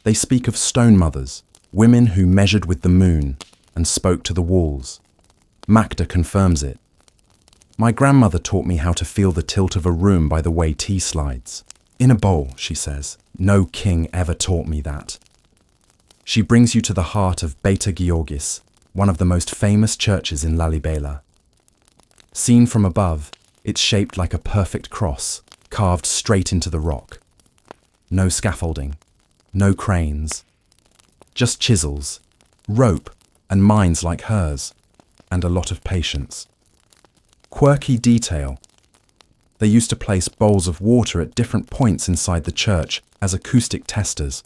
They speak of stone mothers, women who measured with the moon and spoke to the walls. Makda confirms it. "My grandmother taught me how to feel the tilt of a room by the way tea slides. In a bowl," she says. "No king ever taught me that." She brings you to the heart of Beta Georgis, one of the most famous churches in Lalibela. Seen from above, it's shaped like a perfect cross, carved straight into the rock. No scaffolding, no cranes, just chisels, rope, and minds like hers, and a lot of patience. Quirky detail. They used to place bowls of water at different points inside the church as acoustic testers.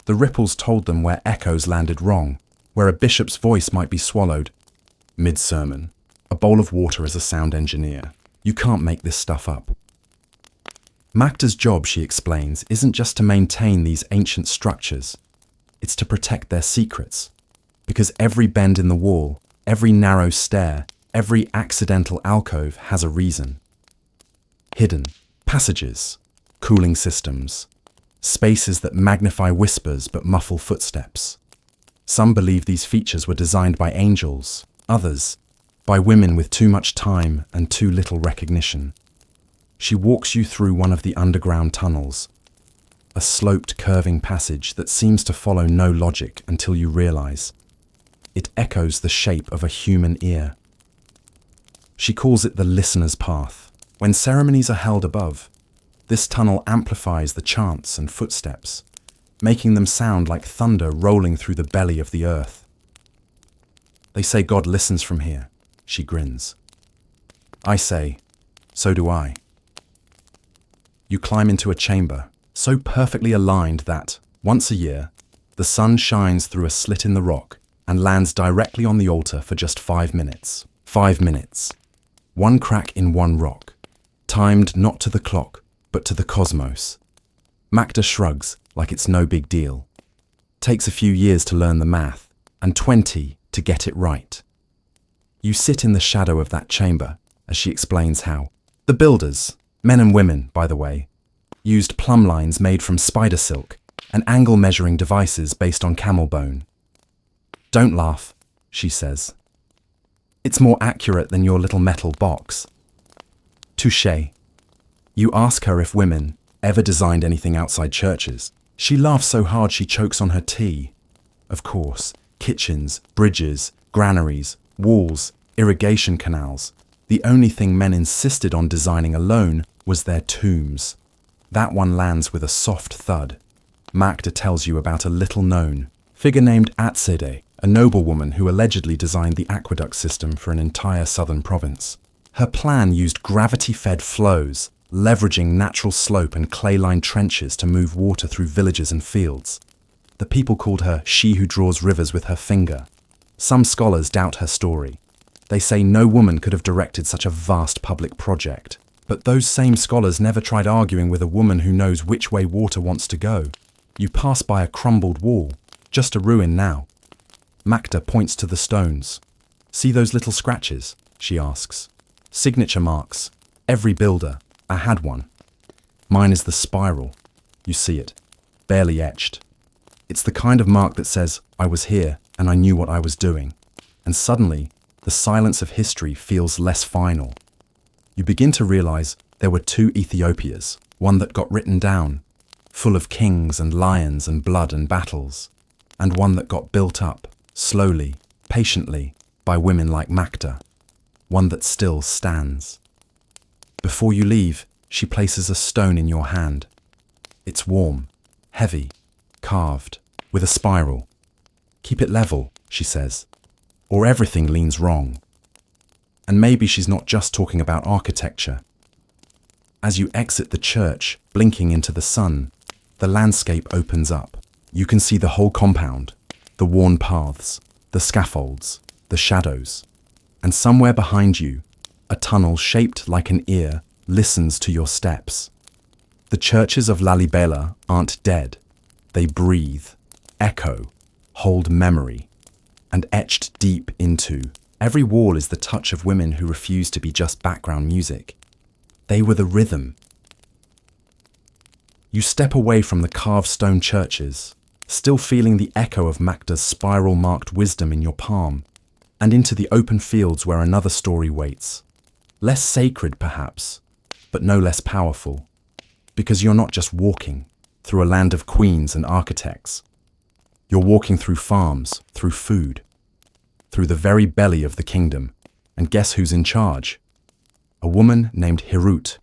The ripples told them where echoes landed wrong, where a bishop's voice might be swallowed. Mid-sermon, a bowl of water as a sound engineer. You can't make this stuff up. Magda's job, she explains, isn't just to maintain these ancient structures. It's to protect their secrets. Because every bend in the wall, every narrow stair, every accidental alcove has a reason. Hidden passages, cooling systems, spaces that magnify whispers but muffle footsteps. Some believe these features were designed by angels, others by women with too much time and too little recognition. She walks you through one of the underground tunnels, a sloped, curving passage that seems to follow no logic until you realize it echoes the shape of a human ear. She calls it the listener's path. When ceremonies are held above, this tunnel amplifies the chants and footsteps, making them sound like thunder rolling through the belly of the earth. They say God listens from here, she grins. I say, so do I. You climb into a chamber, so perfectly aligned that, once a year, the sun shines through a slit in the rock and lands directly on the altar for just 5 minutes. 5 minutes. One crack in one rock, timed not to the clock, but to the cosmos. Magda shrugs like it's no big deal. Takes a few years to learn the math, and 20 to get it right. You sit in the shadow of that chamber as she explains how the builders, men and women, by the way, used plumb lines made from spider silk and angle measuring devices based on camel bone. Don't laugh, she says. It's more accurate than your little metal box. Touché. You ask her if women ever designed anything outside churches. She laughs so hard she chokes on her tea. Of course, kitchens, bridges, granaries, walls, irrigation canals. The only thing men insisted on designing alone was their tombs. That one lands with a soft thud. Magda tells you about a little-known figure named Atsede, a noblewoman who allegedly designed the aqueduct system for an entire southern province. Her plan used gravity-fed flows, leveraging natural slope and clay-lined trenches to move water through villages and fields. The people called her she who draws rivers with her finger. Some scholars doubt her story. They say no woman could have directed such a vast public project. But those same scholars never tried arguing with a woman who knows which way water wants to go. You pass by a crumbled wall, just a ruin now. Magda points to the stones. See those little scratches? She asks. Signature marks. Every builder. I had one. Mine is the spiral. You see it. Barely etched. It's the kind of mark that says, I was here and I knew what I was doing. And suddenly, the silence of history feels less final. You begin to realize there were 2 Ethiopias, one that got written down, full of kings and lions and blood and battles, and one that got built up, slowly, patiently, by women like Magda, one that still stands. Before you leave, she places a stone in your hand. It's warm, heavy, carved, with a spiral. Keep it level, she says, or everything leans wrong. And maybe she's not just talking about architecture. As you exit the church, blinking into the sun, the landscape opens up. You can see the whole compound, the worn paths, the scaffolds, the shadows. And somewhere behind you, a tunnel shaped like an ear listens to your steps. The churches of Lalibela aren't dead. They breathe, echo, hold memory, and etched deep into every wall is the touch of women who refuse to be just background music. They were the rhythm. You step away from the carved stone churches, still feeling the echo of Magda's spiral-marked wisdom in your palm, and into the open fields where another story waits. Less sacred, perhaps, but no less powerful. Because you're not just walking through a land of queens and architects. You're walking through farms, through food, through the very belly of the kingdom. And guess who's in charge? A woman named Hirut,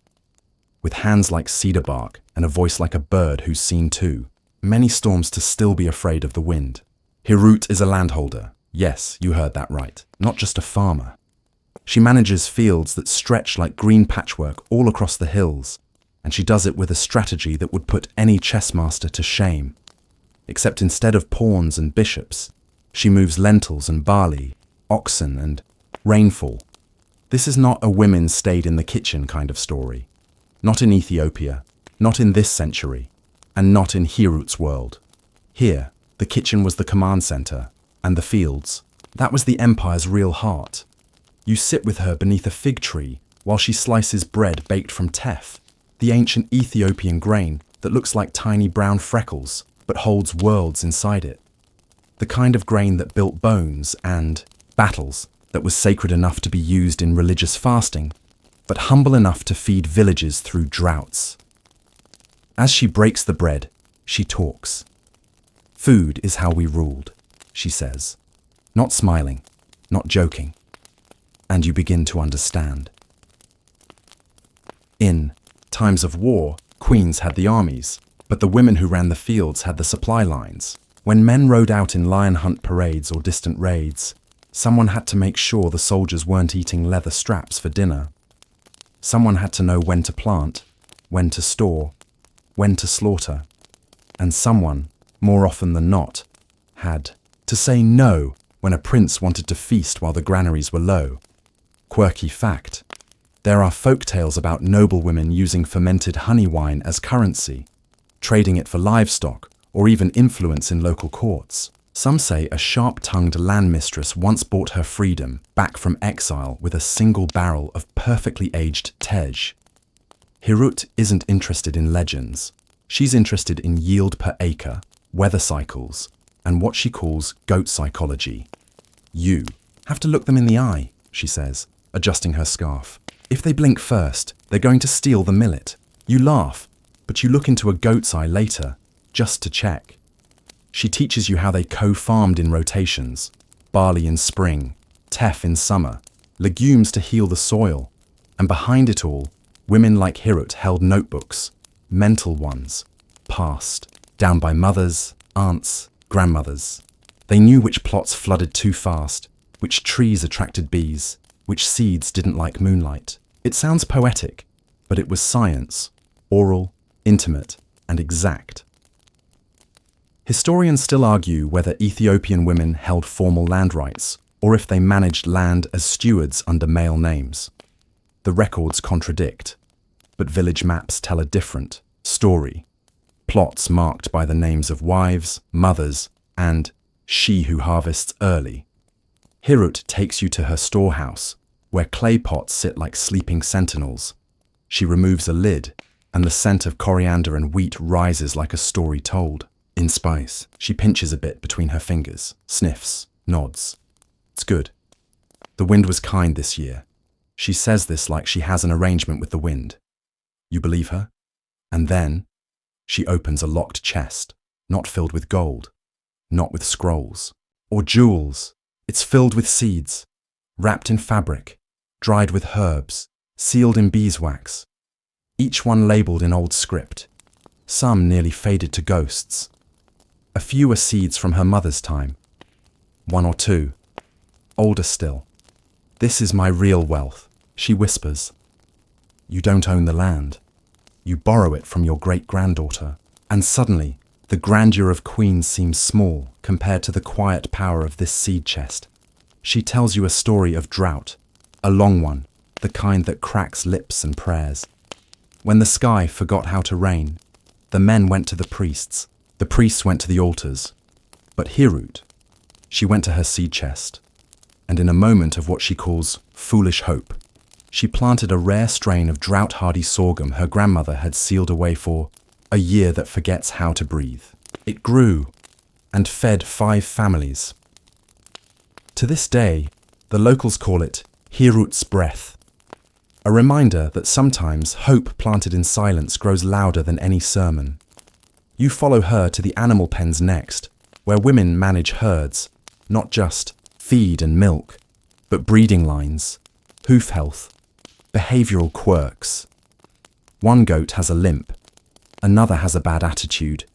with hands like cedar bark and a voice like a bird who's seen too many storms to still be afraid of the wind. Hirut is a landholder. Yes, you heard that right. Not just a farmer. She manages fields that stretch like green patchwork all across the hills, and she does it with a strategy that would put any chess master to shame. Except instead of pawns and bishops, she moves lentils and barley, oxen and rainfall. This is not a women stayed in the kitchen kind of story. Not in Ethiopia, not in this century, and not in Hirut's world. Here, the kitchen was the command center, and the fields, that was the empire's real heart. You sit with her beneath a fig tree while she slices bread baked from teff, the ancient Ethiopian grain that looks like tiny brown freckles but holds worlds inside it. The kind of grain that built bones and battles, that was sacred enough to be used in religious fasting, but humble enough to feed villages through droughts. As she breaks the bread, she talks. Food is how we ruled, she says, not smiling, not joking. And you begin to understand. In times of war, queens had the armies, but the women who ran the fields had the supply lines. When men rode out in lion hunt parades or distant raids, someone had to make sure the soldiers weren't eating leather straps for dinner. Someone had to know when to plant, when to store, when to slaughter. And someone, more often than not, had to say no when a prince wanted to feast while the granaries were low. Quirky fact: there are folk tales about noble women using fermented honey wine as currency, trading it for livestock, or even influence in local courts. Some say a sharp-tongued land mistress once bought her freedom back from exile with a single barrel of perfectly aged tej. Hirut isn't interested in legends. She's interested in yield per acre, weather cycles, and what she calls goat psychology. You have to look them in the eye, she says, adjusting her scarf. If they blink first, they're going to steal the millet. You laugh, but you look into a goat's eye later, just to check. She teaches you how they co-farmed in rotations, barley in spring, teff in summer, legumes to heal the soil, and behind it all, women like Hirut held notebooks, mental ones, passed down by mothers, aunts, grandmothers. They knew which plots flooded too fast, which trees attracted bees, which seeds didn't like moonlight. It sounds poetic, but it was science, oral, intimate, and exact. Historians still argue whether Ethiopian women held formal land rights, or if they managed land as stewards under male names. The records contradict, but village maps tell a different story. Plots marked by the names of wives, mothers, and she who harvests early. Hirut takes you to her storehouse, where clay pots sit like sleeping sentinels. She removes a lid, and the scent of coriander and wheat rises like a story told. In spice, she pinches a bit between her fingers, sniffs, nods. It's good. The wind was kind this year. She says this like she has an arrangement with the wind. You believe her? And then she opens a locked chest, not filled with gold, not with scrolls or jewels. It's filled with seeds, wrapped in fabric, dried with herbs, sealed in beeswax, each one labeled in old script, some nearly faded to ghosts. A few are seeds from her mother's time, one or two, older still. This is my real wealth, she whispers. You don't own the land. You borrow it from your great-granddaughter. And suddenly, the grandeur of queens seems small compared to the quiet power of this seed chest. She tells you a story of drought, a long one, the kind that cracks lips and prayers. When the sky forgot how to rain, the men went to the priests. The priests went to the altars. But Hirut, she went to her seed chest, and in a moment of what she calls foolish hope, she planted a rare strain of drought-hardy sorghum her grandmother had sealed away for a year that forgets how to breathe. It grew and fed 5 families. To this day, the locals call it Hirut's breath, a reminder that sometimes hope planted in silence grows louder than any sermon. You follow her to the animal pens next, where women manage herds, not just feed and milk, but breeding lines, hoof health, Behavioral quirks. One goat has a limp. Another has a bad attitude.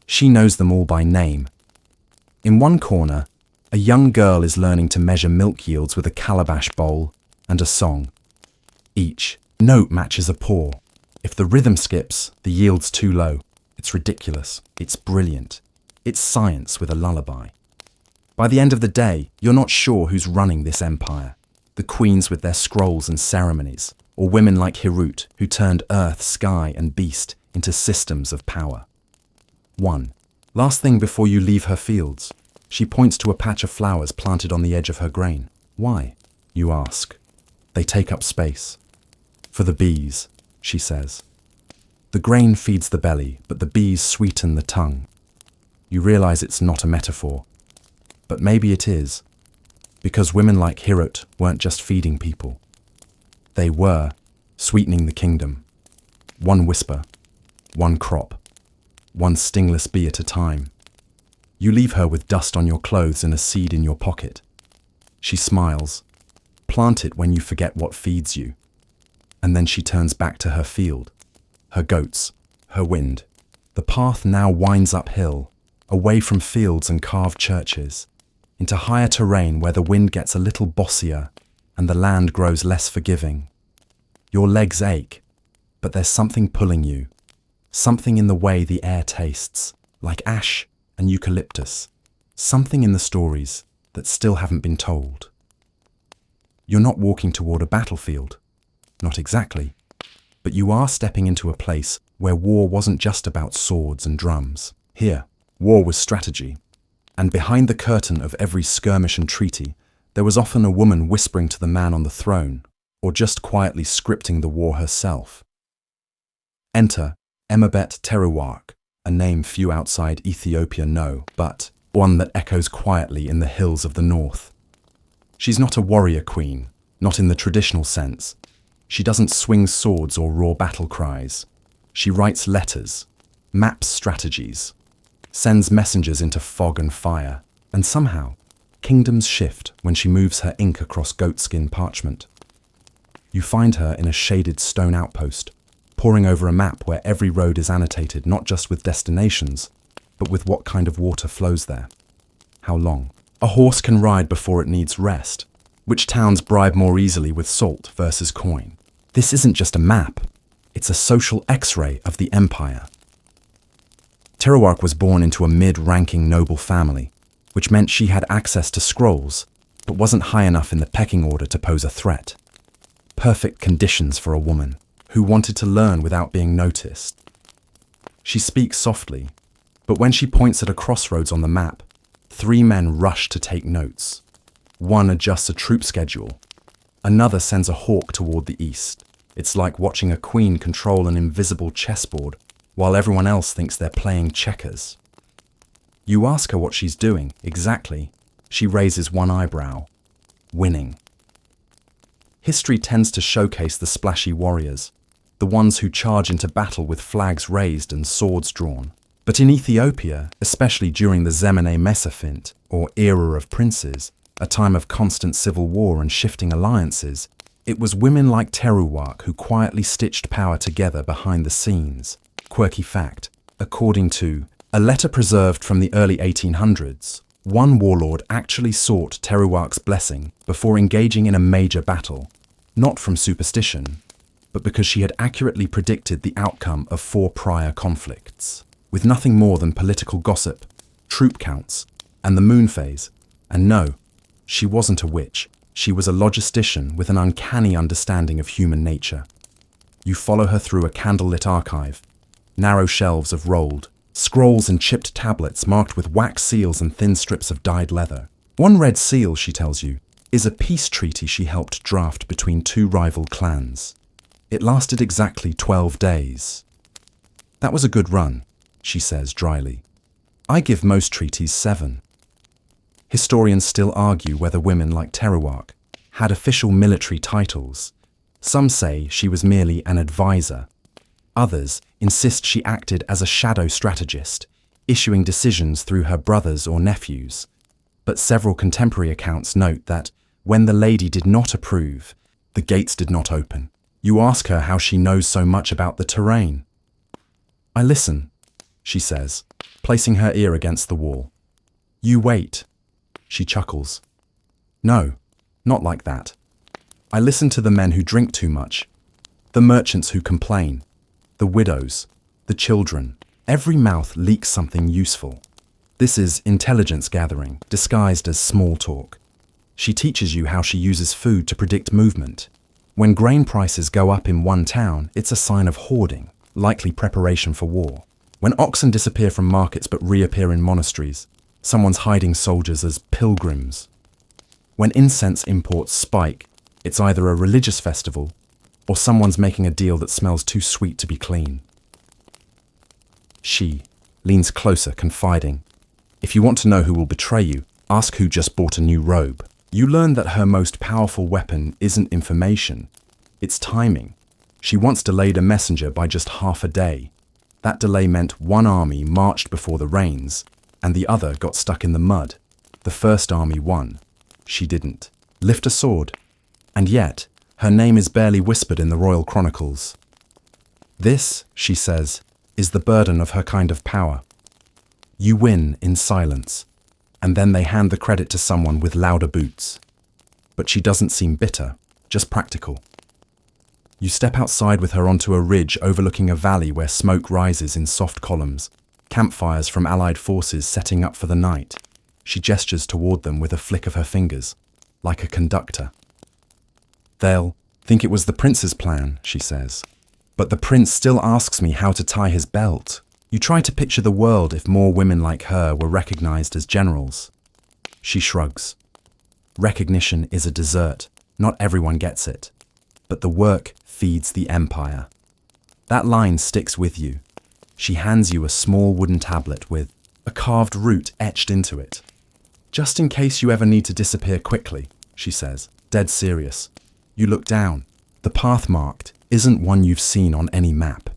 She knows them all by name. In one corner, a young girl is learning to measure milk yields with a calabash bowl and a song. Each note matches a paw. If the rhythm skips, the yield's too low. It's ridiculous. It's brilliant. It's science with a lullaby. By the end of the day, you're not sure who's running this empire. The queens with their scrolls and ceremonies, or women like Hirut, who turned earth, sky, and beast into systems of power. 1. Last thing before you leave her fields, she points to a patch of flowers planted on the edge of her grain. Why? You ask. They take up space. For the bees, she says. The grain feeds the belly, but the bees sweeten the tongue. You realize it's not a metaphor. But maybe it is, because women like Hirut weren't just feeding people. They were sweetening the kingdom. One whisper, one crop, one stingless bee at a time. You leave her with dust on your clothes and a seed in your pocket. She smiles. Plant it when you forget what feeds you. And then she turns back to her field, her goats, her wind. The path now winds uphill, away from fields and carved churches, into higher terrain where the wind gets a little bossier and the land grows less forgiving. Your legs ache, but there's something pulling you, something in the way the air tastes, like ash and eucalyptus, something in the stories that still haven't been told. You're not walking toward a battlefield, not exactly, but you are stepping into a place where war wasn't just about swords and drums. Here, war was strategy. And behind the curtain of every skirmish and treaty, there was often a woman whispering to the man on the throne, or just quietly scripting the war herself. Enter Emabet Teruwark, a name few outside Ethiopia know, but one that echoes quietly in the hills of the north. She's not a warrior queen, not in the traditional sense. She doesn't swing swords or roar battle cries. She writes letters, maps strategies, sends messengers into fog and fire, and somehow, kingdoms shift when she moves her ink across goatskin parchment. You find her in a shaded stone outpost, poring over a map where every road is annotated not just with destinations, but with what kind of water flows there. How long a horse can ride before it needs rest. Which towns bribe more easily with salt versus coin. This isn't just a map, it's a social X-ray of the empire. Teruwark was born into a mid-ranking noble family, which meant she had access to scrolls, but wasn't high enough in the pecking order to pose a threat. Perfect conditions for a woman who wanted to learn without being noticed. She speaks softly, but when she points at a crossroads on the map, 3 men rush to take notes. One adjusts a troop schedule. Another sends a hawk toward the east. It's like watching a queen control an invisible chessboard while everyone else thinks they're playing checkers. You ask her what she's doing, exactly. She raises one eyebrow. Winning. History tends to showcase the splashy warriors, the ones who charge into battle with flags raised and swords drawn. But in Ethiopia, especially during the Zemene Mesafint, or era of princes, a time of constant civil war and shifting alliances, it was women like Teruwark who quietly stitched power together behind the scenes. Quirky fact, according to a letter preserved from the early 1800s, one warlord actually sought Teruwark's blessing before engaging in a major battle, not from superstition, but because she had accurately predicted the outcome of 4 prior conflicts. With nothing more than political gossip, troop counts, and the moon phase. And no, she wasn't a witch. She was a logistician with an uncanny understanding of human nature. You follow her through a candlelit archive, narrow shelves of rolled scrolls and chipped tablets marked with wax seals and thin strips of dyed leather. One red seal, she tells you, is a peace treaty she helped draft between 2 rival clans. It lasted exactly 12 days. That was a good run, she says dryly. I give most treaties 7. Historians still argue whether women like Teruwark had official military titles. Some say she was merely an advisor. Others insist she acted as a shadow strategist, issuing decisions through her brothers or nephews. But several contemporary accounts note that when the lady did not approve, the gates did not open. You ask her how she knows so much about the terrain. I listen, she says, placing her ear against the wall. You wait, she chuckles. No, not like that. I listen to the men who drink too much, the merchants who complain, the widows, the children. Every mouth leaks something useful. This is intelligence gathering, disguised as small talk. She teaches you how she uses food to predict movement. When grain prices go up in one town, it's a sign of hoarding, likely preparation for war. When oxen disappear from markets but reappear in monasteries, someone's hiding soldiers as pilgrims. When incense imports spike, it's either a religious festival or someone's making a deal that smells too sweet to be clean. She leans closer, confiding. If you want to know who will betray you, ask who just bought a new robe. You learn that her most powerful weapon isn't information, it's timing. She once delayed a messenger by just half a day. That delay meant one army marched before the rains, and the other got stuck in the mud. The first army won. She didn't. Lift a sword. And yet, her name is barely whispered in the royal chronicles. This, she says, is the burden of her kind of power. You win in silence, and then they hand the credit to someone with louder boots. But she doesn't seem bitter, just practical. You step outside with her onto a ridge overlooking a valley where smoke rises in soft columns, campfires from Allied forces setting up for the night. She gestures toward them with a flick of her fingers, like a conductor. They'll think it was the prince's plan, she says. But the prince still asks me how to tie his belt. You try to picture the world if more women like her were recognized as generals. She shrugs. Recognition is a dessert. Not everyone gets it. But the work feeds the empire. That line sticks with you. She hands you a small wooden tablet with a carved root etched into it. Just in case you ever need to disappear quickly, she says, dead serious. You look down. The path marked isn't one you've seen on any map.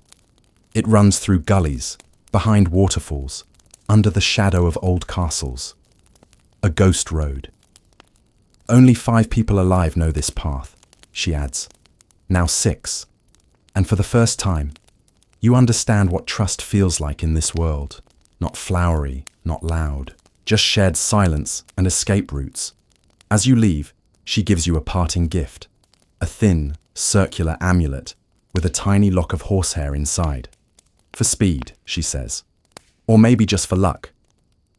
It runs through gullies, behind waterfalls, under the shadow of old castles. A ghost road. Only 5 people alive know this path, she adds. Now 6. And for the first time, you understand what trust feels like in this world. Not flowery, not loud, just shared silence and escape routes. As you leave, she gives you a parting gift. A thin, circular amulet with a tiny lock of horsehair inside. For speed, she says. Or maybe just for luck.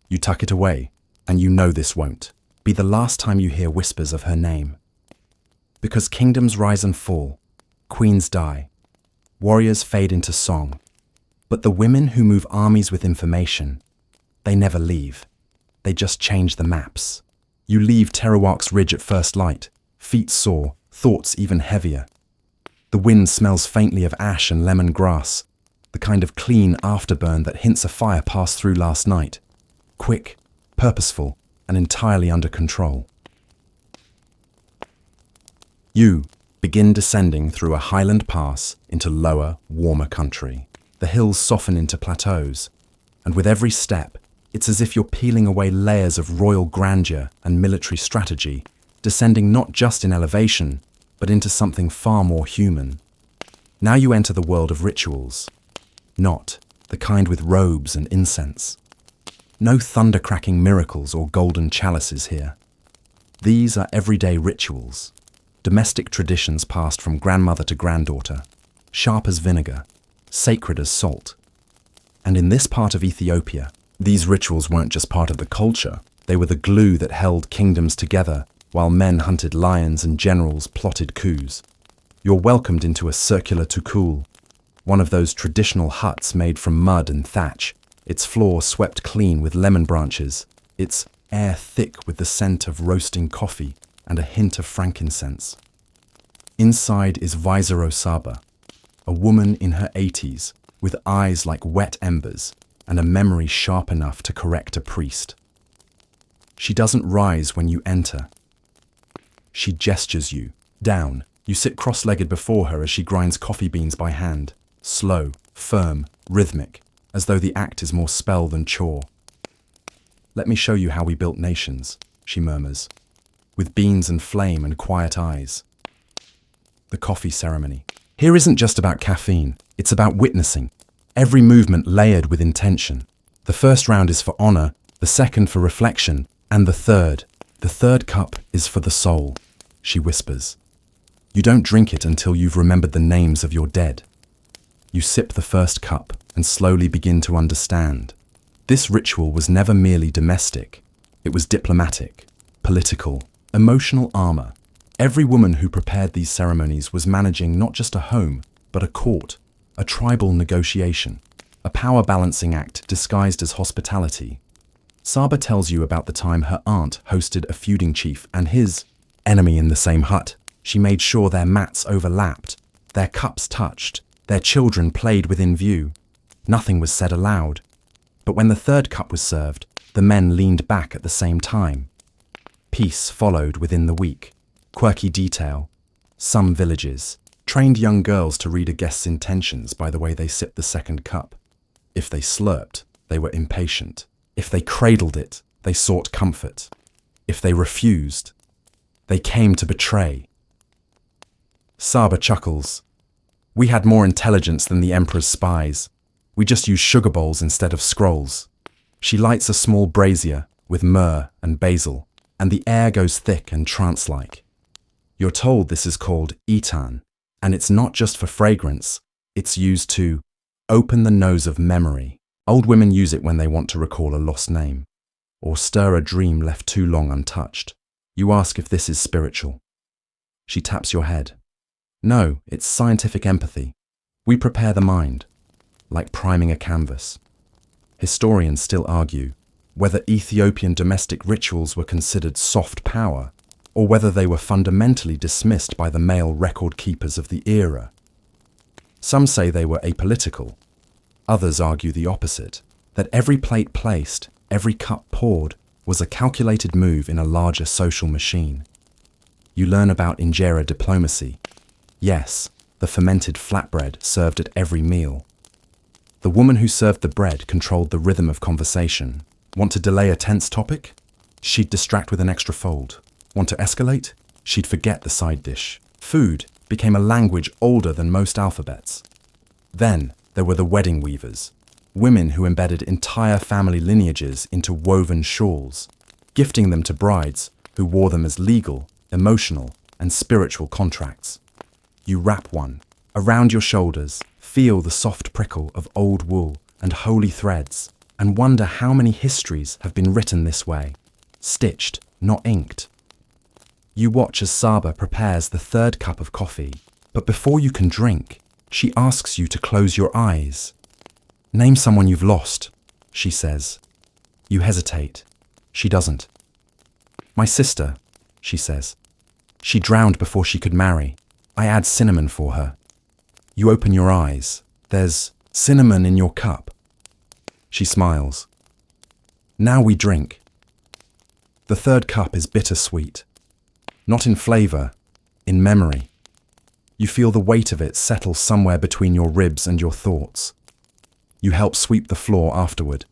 You tuck it away, and you know this won't be the last time you hear whispers of her name. Because kingdoms rise and fall, queens die, warriors fade into song. But the women who move armies with information, they never leave. They just change the maps. You leave Terawak's ridge at first light, feet sore, thoughts even heavier. The wind smells faintly of ash and lemon grass, the kind of clean afterburn that hints a fire passed through last night. Quick, purposeful, and entirely under control. You begin descending through a highland pass into lower, warmer country. The hills soften into plateaus, and with every step, it's as if you're peeling away layers of royal grandeur and military strategy, descending not just in elevation, but into something far more human. Now you enter the world of rituals. Not the kind with robes and incense. No thunder-cracking miracles or golden chalices here. These are everyday rituals, domestic traditions passed from grandmother to granddaughter, sharp as vinegar, sacred as salt. And in this part of Ethiopia, these rituals weren't just part of the culture, they were the glue that held kingdoms together while men hunted lions and generals plotted coups. You're welcomed into a circular tukul, one of those traditional huts made from mud and thatch, its floor swept clean with lemon branches, its air thick with the scent of roasting coffee and a hint of frankincense. Inside is Vaisaro Saba, a woman in her 80s with eyes like wet embers and a memory sharp enough to correct a priest. She doesn't rise when you enter. She gestures you down. You sit cross-legged before her as she grinds coffee beans by hand, slow, firm, rhythmic, as though the act is more spell than chore. "Let me show you how we built nations," she murmurs, with beans and flame and quiet eyes. The coffee ceremony. Here isn't just about caffeine, it's about witnessing. Every movement layered with intention. The first round is for honor, the second for reflection, and the third cup is for the soul, she whispers. You don't drink it until you've remembered the names of your dead. You sip the first cup and slowly begin to understand. This ritual was never merely domestic. It was diplomatic, political, emotional armor. Every woman who prepared these ceremonies was managing not just a home, but a court, a tribal negotiation, a power-balancing act disguised as hospitality. Saba tells you about the time her aunt hosted a feuding chief and his enemy in the same hut. She made sure their mats overlapped, their cups touched, their children played within view. Nothing was said aloud. But when the third cup was served, the men leaned back at the same time. Peace followed within the week. Quirky detail. Some villages trained young girls to read a guest's intentions by the way they sipped the second cup. If they slurped, they were impatient. If they cradled it, they sought comfort. If they refused, they came to betray. Saba chuckles. We had more intelligence than the emperor's spies. We just used sugar bowls instead of scrolls. She lights a small brazier with myrrh and basil, and the air goes thick and trance-like. You're told this is called etan, and it's not just for fragrance, it's used to open the nose of memory. Old women use it when they want to recall a lost name, or stir a dream left too long untouched. You ask if this is spiritual. She taps your head. No, it's scientific empathy. We prepare the mind, like priming a canvas. Historians still argue whether Ethiopian domestic rituals were considered soft power, or whether they were fundamentally dismissed by the male record keepers of the era. Some say they were apolitical. Others argue the opposite, that every plate placed, every cup poured, was a calculated move in a larger social machine. You learn about injera diplomacy. Yes, the fermented flatbread served at every meal. The woman who served the bread controlled the rhythm of conversation. Want to delay a tense topic? She'd distract with an extra fold. Want to escalate? She'd forget the side dish. Food became a language older than most alphabets. Then there were the wedding weavers, women who embedded entire family lineages into woven shawls, gifting them to brides who wore them as legal, emotional, and spiritual contracts. You wrap one around your shoulders, feel the soft prickle of old wool and holy threads, and wonder how many histories have been written this way, stitched, not inked. You watch as Saba prepares the third cup of coffee, but before you can drink, she asks you to close your eyes. Name someone you've lost, she says. You hesitate. She doesn't. My sister, she says. She drowned before she could marry. I add cinnamon for her. You open your eyes. There's cinnamon in your cup. She smiles. Now we drink. The third cup is bittersweet. Not in flavor, in memory. You feel the weight of it settle somewhere between your ribs and your thoughts. You help sweep the floor afterward.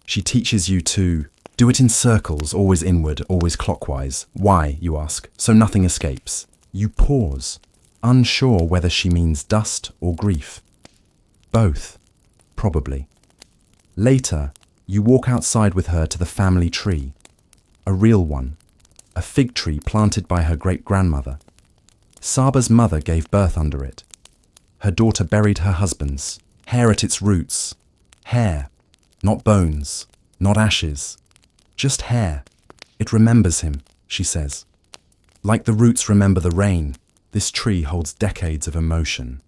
She teaches you to do it in circles, always inward, always clockwise. Why, you ask, so nothing escapes. You pause, unsure whether she means dust or grief. Both, probably. Later, you walk outside with her to the family tree. A real one. A fig tree planted by her great-grandmother. Saba's mother gave birth under it. Her daughter buried her husband's, hair at its roots. Hair, not bones, not ashes. Just hair. It remembers him, she says. Like the roots remember the rain, this tree holds decades of emotion.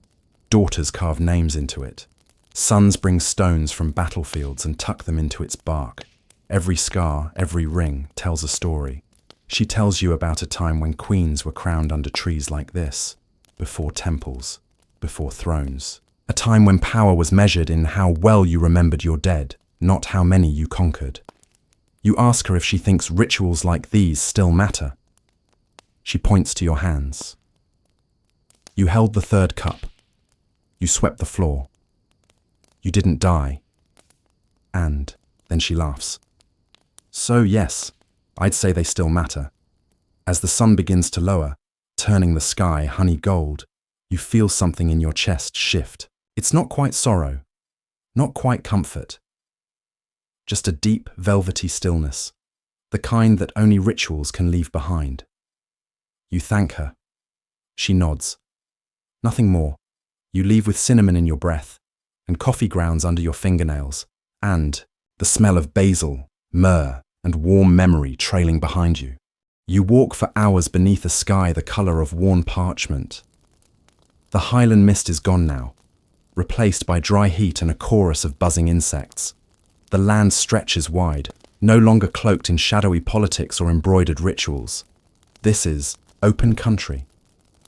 Daughters carve names into it. Sons bring stones from battlefields and tuck them into its bark. Every scar, every ring tells a story. She tells you about a time when queens were crowned under trees like this, before temples, before thrones. A time when power was measured in how well you remembered your dead, not how many you conquered. You ask her if she thinks rituals like these still matter. She points to your hands. You held the third cup. You swept the floor. You didn't die. And then she laughs. So yes, I'd say they still matter. As the sun begins to lower, turning the sky honey gold, You feel something in your chest shift. It's not quite sorrow, not quite comfort, just a deep, velvety stillness, the kind that only rituals can leave behind. You thank her. She nods. Nothing more. You leave with cinnamon in your breath, and coffee grounds under your fingernails, and the smell of basil, myrrh, and warm memory trailing behind you. You walk for hours beneath a sky the color of worn parchment. The highland mist is gone now, replaced by dry heat and a chorus of buzzing insects. The land stretches wide, no longer cloaked in shadowy politics or embroidered rituals. This is open country,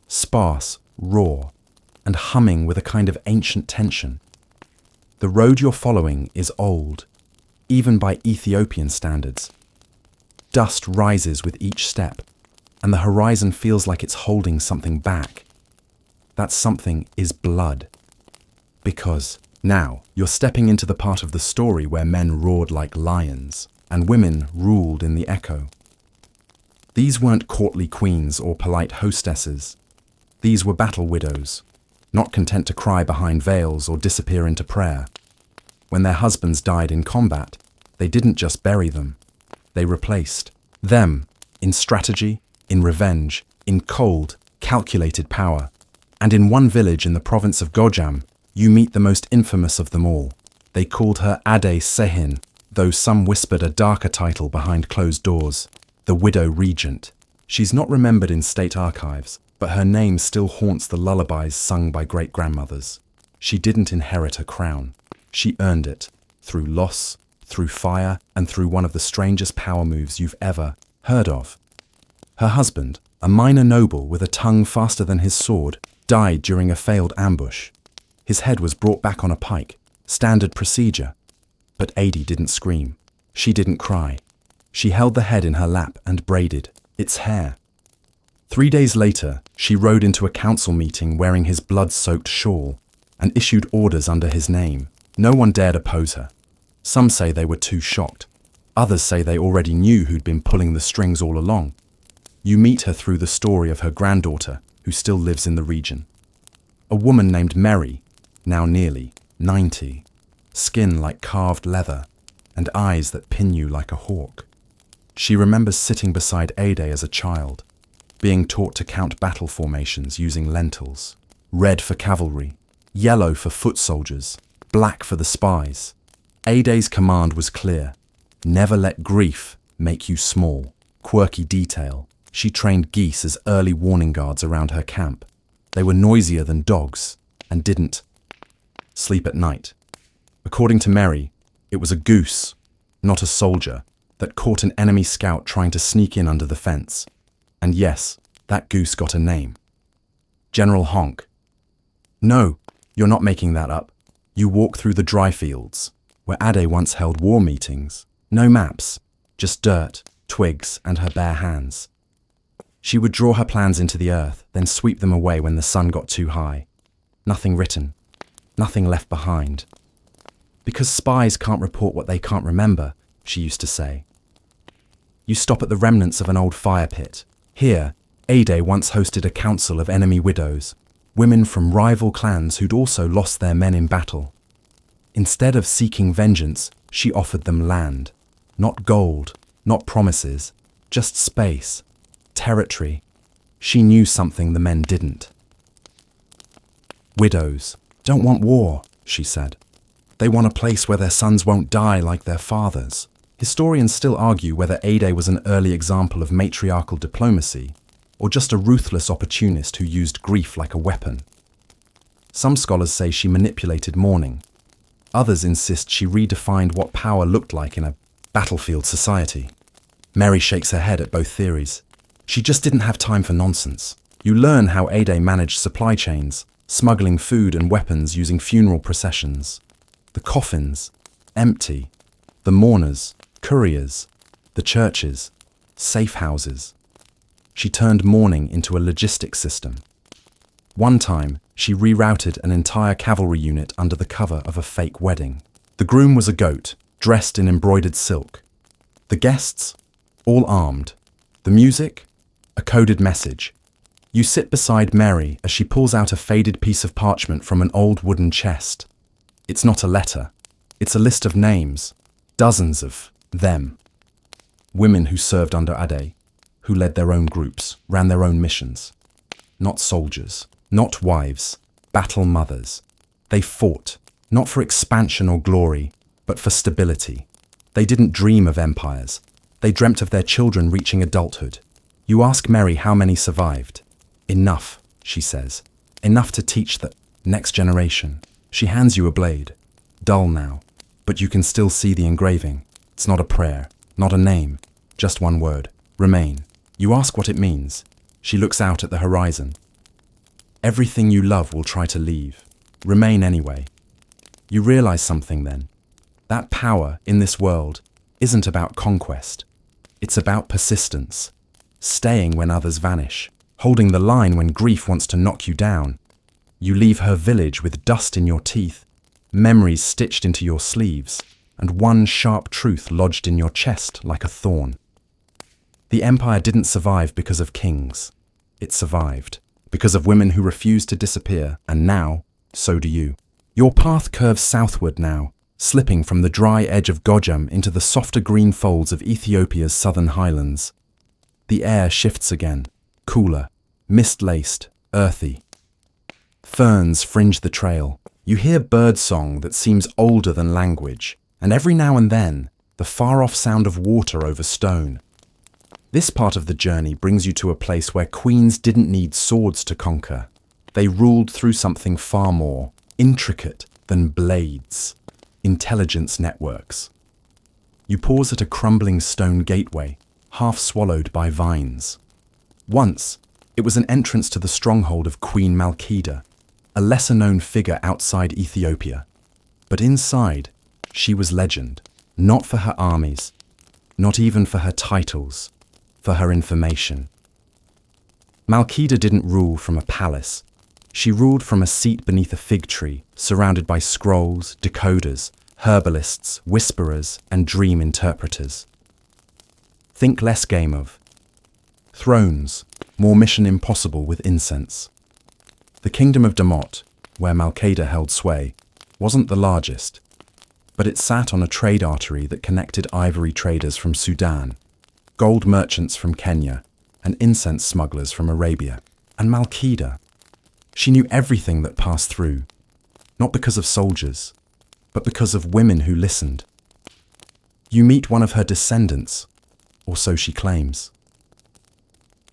sparse, raw, and humming with a kind of ancient tension. The road you're following is old, even by Ethiopian standards. Dust rises with each step, and the horizon feels like it's holding something back. That something is blood. Because now you're stepping into the part of the story where men roared like lions and women ruled in the echo. These weren't courtly queens or polite hostesses. These were battle widows, not content to cry behind veils or disappear into prayer. When their husbands died in combat, they didn't just bury them. They replaced them in strategy, in revenge, in cold, calculated power. And in one village in the province of Gojam, you meet the most infamous of them all. They called her Ade Sehin, though some whispered a darker title behind closed doors, the Widow Regent. She's not remembered in state archives, but her name still haunts the lullabies sung by great-grandmothers. She didn't inherit a crown. She earned it, through loss, through fire, and through one of the strangest power moves you've ever heard of. Her husband, a minor noble with a tongue faster than his sword, died during a failed ambush. His head was brought back on a pike, standard procedure. But Adi didn't scream. She didn't cry. She held the head in her lap and braided its hair. 3 days later, she rode into a council meeting wearing his blood-soaked shawl and issued orders under his name. No one dared oppose her. Some say they were too shocked. Others say they already knew who'd been pulling the strings all along. You meet her through the story of her granddaughter, who still lives in the region. A woman named Mary, now nearly 90, skin like carved leather, and eyes that pin you like a hawk. She remembers sitting beside Ade as a child, being taught to count battle formations using lentils, red for cavalry, yellow for foot soldiers, black for the spies. Ade's command was clear: never let grief make you small. Quirky detail: she trained geese as early warning guards around her camp. They were noisier than dogs and didn't sleep at night. According to Mary, it was a goose, not a soldier, that caught an enemy scout trying to sneak in under the fence. And yes, that goose got a name. General Honk. No, you're not making that up. You walk through the dry fields, where Ade once held war meetings. No maps, just dirt, twigs, and her bare hands. She would draw her plans into the earth, then sweep them away when the sun got too high. Nothing written, nothing left behind. Because spies can't report what they can't remember, she used to say. You stop at the remnants of an old fire pit. Here, Ade once hosted a council of enemy widows, women from rival clans who'd also lost their men in battle. Instead of seeking vengeance, she offered them land. Not gold, not promises, just space, territory. She knew something the men didn't. Widows don't want war, she said. They want a place where their sons won't die like their fathers. Historians still argue whether Ade was an early example of matriarchal diplomacy, or just a ruthless opportunist who used grief like a weapon. Some scholars say she manipulated mourning. Others insist she redefined what power looked like in a battlefield society. Mary shakes her head at both theories. She just didn't have time for nonsense. You learn how Ade managed supply chains, smuggling food and weapons using funeral processions. The coffins, empty. The mourners, couriers. The churches, safe houses. She turned mourning into a logistics system. One time, she rerouted an entire cavalry unit under the cover of a fake wedding. The groom was a goat, dressed in embroidered silk. The guests, all armed. The music, a coded message. You sit beside Mary as she pulls out a faded piece of parchment from an old wooden chest. It's not a letter. It's a list of names. Dozens of them. Women who served under Ade, who led their own groups, ran their own missions. Not soldiers, not wives, battle mothers. They fought, not for expansion or glory, but for stability. They didn't dream of empires. They dreamt of their children reaching adulthood. You ask Mary how many survived. Enough, she says. Enough to teach the next generation. She hands you a blade. Dull now, but you can still see the engraving. It's not a prayer, not a name, just one word. Remain. You ask what it means. She looks out at the horizon. Everything you love will try to leave. Remain anyway. You realize something then. That power in this world isn't about conquest. It's about persistence. Staying when others vanish. Holding the line when grief wants to knock you down. You leave her village with dust in your teeth, memories stitched into your sleeves, and one sharp truth lodged in your chest like a thorn. The empire didn't survive because of kings. It survived because of women who refused to disappear, and now, so do you. Your path curves southward now, slipping from the dry edge of Gojam into the softer green folds of Ethiopia's southern highlands. The air shifts again, cooler, mist-laced, earthy. Ferns fringe the trail. You hear birdsong that seems older than language, and every now and then, the far-off sound of water over stone. This part of the journey brings you to a place where queens didn't need swords to conquer. They ruled through something far more intricate than blades. Intelligence networks. You pause at a crumbling stone gateway, half swallowed by vines. Once, it was an entrance to the stronghold of Queen Malkida, a lesser-known figure outside Ethiopia. But inside, she was legend, not for her armies, not even for her titles, for her information. Malkida didn't rule from a palace. She ruled from a seat beneath a fig tree, surrounded by scrolls, decoders, herbalists, whisperers, and dream interpreters. Think less Game of Thrones, more Mission Impossible with incense. The kingdom of Damot, where Malkida held sway, wasn't the largest, but it sat on a trade artery that connected ivory traders from Sudan, gold merchants from Kenya, and incense smugglers from Arabia. And Malkida, she knew everything that passed through, not because of soldiers, but because of women who listened. You meet one of her descendants, or so she claims.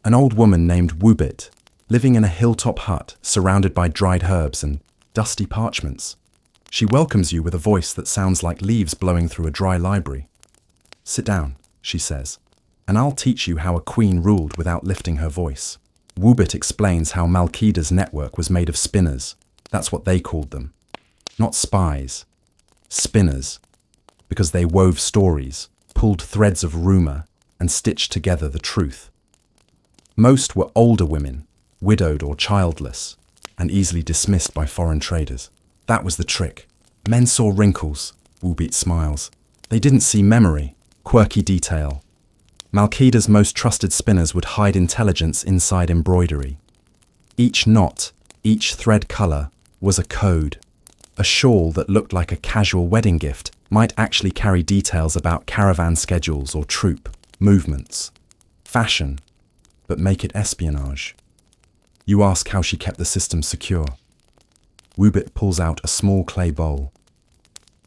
An old woman named Wubit, living in a hilltop hut surrounded by dried herbs and dusty parchments. She welcomes you with a voice that sounds like leaves blowing through a dry library. Sit down, she says, and I'll teach you how a queen ruled without lifting her voice. Wubit explains how Malkida's network was made of spinners. That's what they called them. Not spies. Spinners. Because they wove stories, pulled threads of rumor, and stitched together the truth. Most were older women, widowed or childless, and easily dismissed by foreign traders. That was the trick. Men saw wrinkles, Wubit smiles. They didn't see memory, quirky detail. Malkida's most trusted spinners would hide intelligence inside embroidery. Each knot, each thread color, was a code. A shawl that looked like a casual wedding gift might actually carry details about caravan schedules or troop, movements. Fashion, but make it espionage. You ask how she kept the system secure. Wubit pulls out a small clay bowl.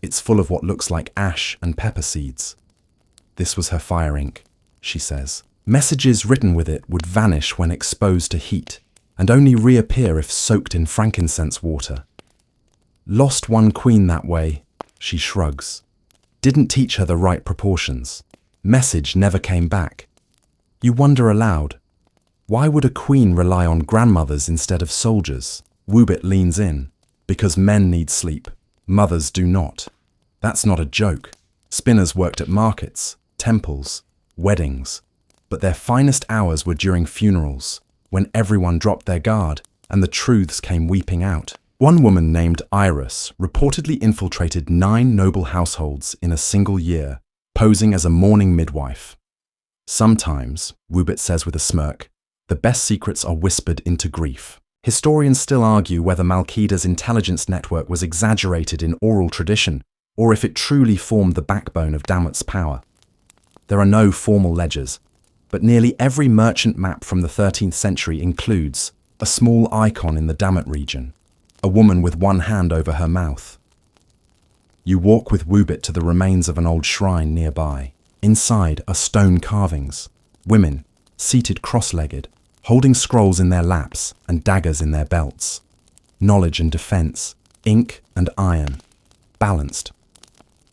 It's full of what looks like ash and pepper seeds. This was her fire ink, she says. Messages written with it would vanish when exposed to heat, and only reappear if soaked in frankincense water. Lost one queen that way, she shrugs. Didn't teach her the right proportions. Message never came back. You wonder aloud, why would a queen rely on grandmothers instead of soldiers? Wubit leans in. Because men need sleep, mothers do not. That's not a joke. Spinners worked at markets, temples, weddings, but their finest hours were during funerals, when everyone dropped their guard and the truths came weeping out. One woman named Iris reportedly infiltrated 9 noble households in a single year, posing as a mourning midwife. Sometimes, Wubit says with a smirk, The best secrets are whispered into grief. Historians still argue whether Malkida's intelligence network was exaggerated in oral tradition, or if it truly formed the backbone of Damut's power. There are no formal ledgers, but nearly every merchant map from the 13th century includes a small icon in the Damut region, a woman with one hand over her mouth. You walk with Wubit to the remains of an old shrine nearby. Inside are stone carvings, women, seated cross-legged, holding scrolls in their laps and daggers in their belts. Knowledge and defense, ink and iron, balanced.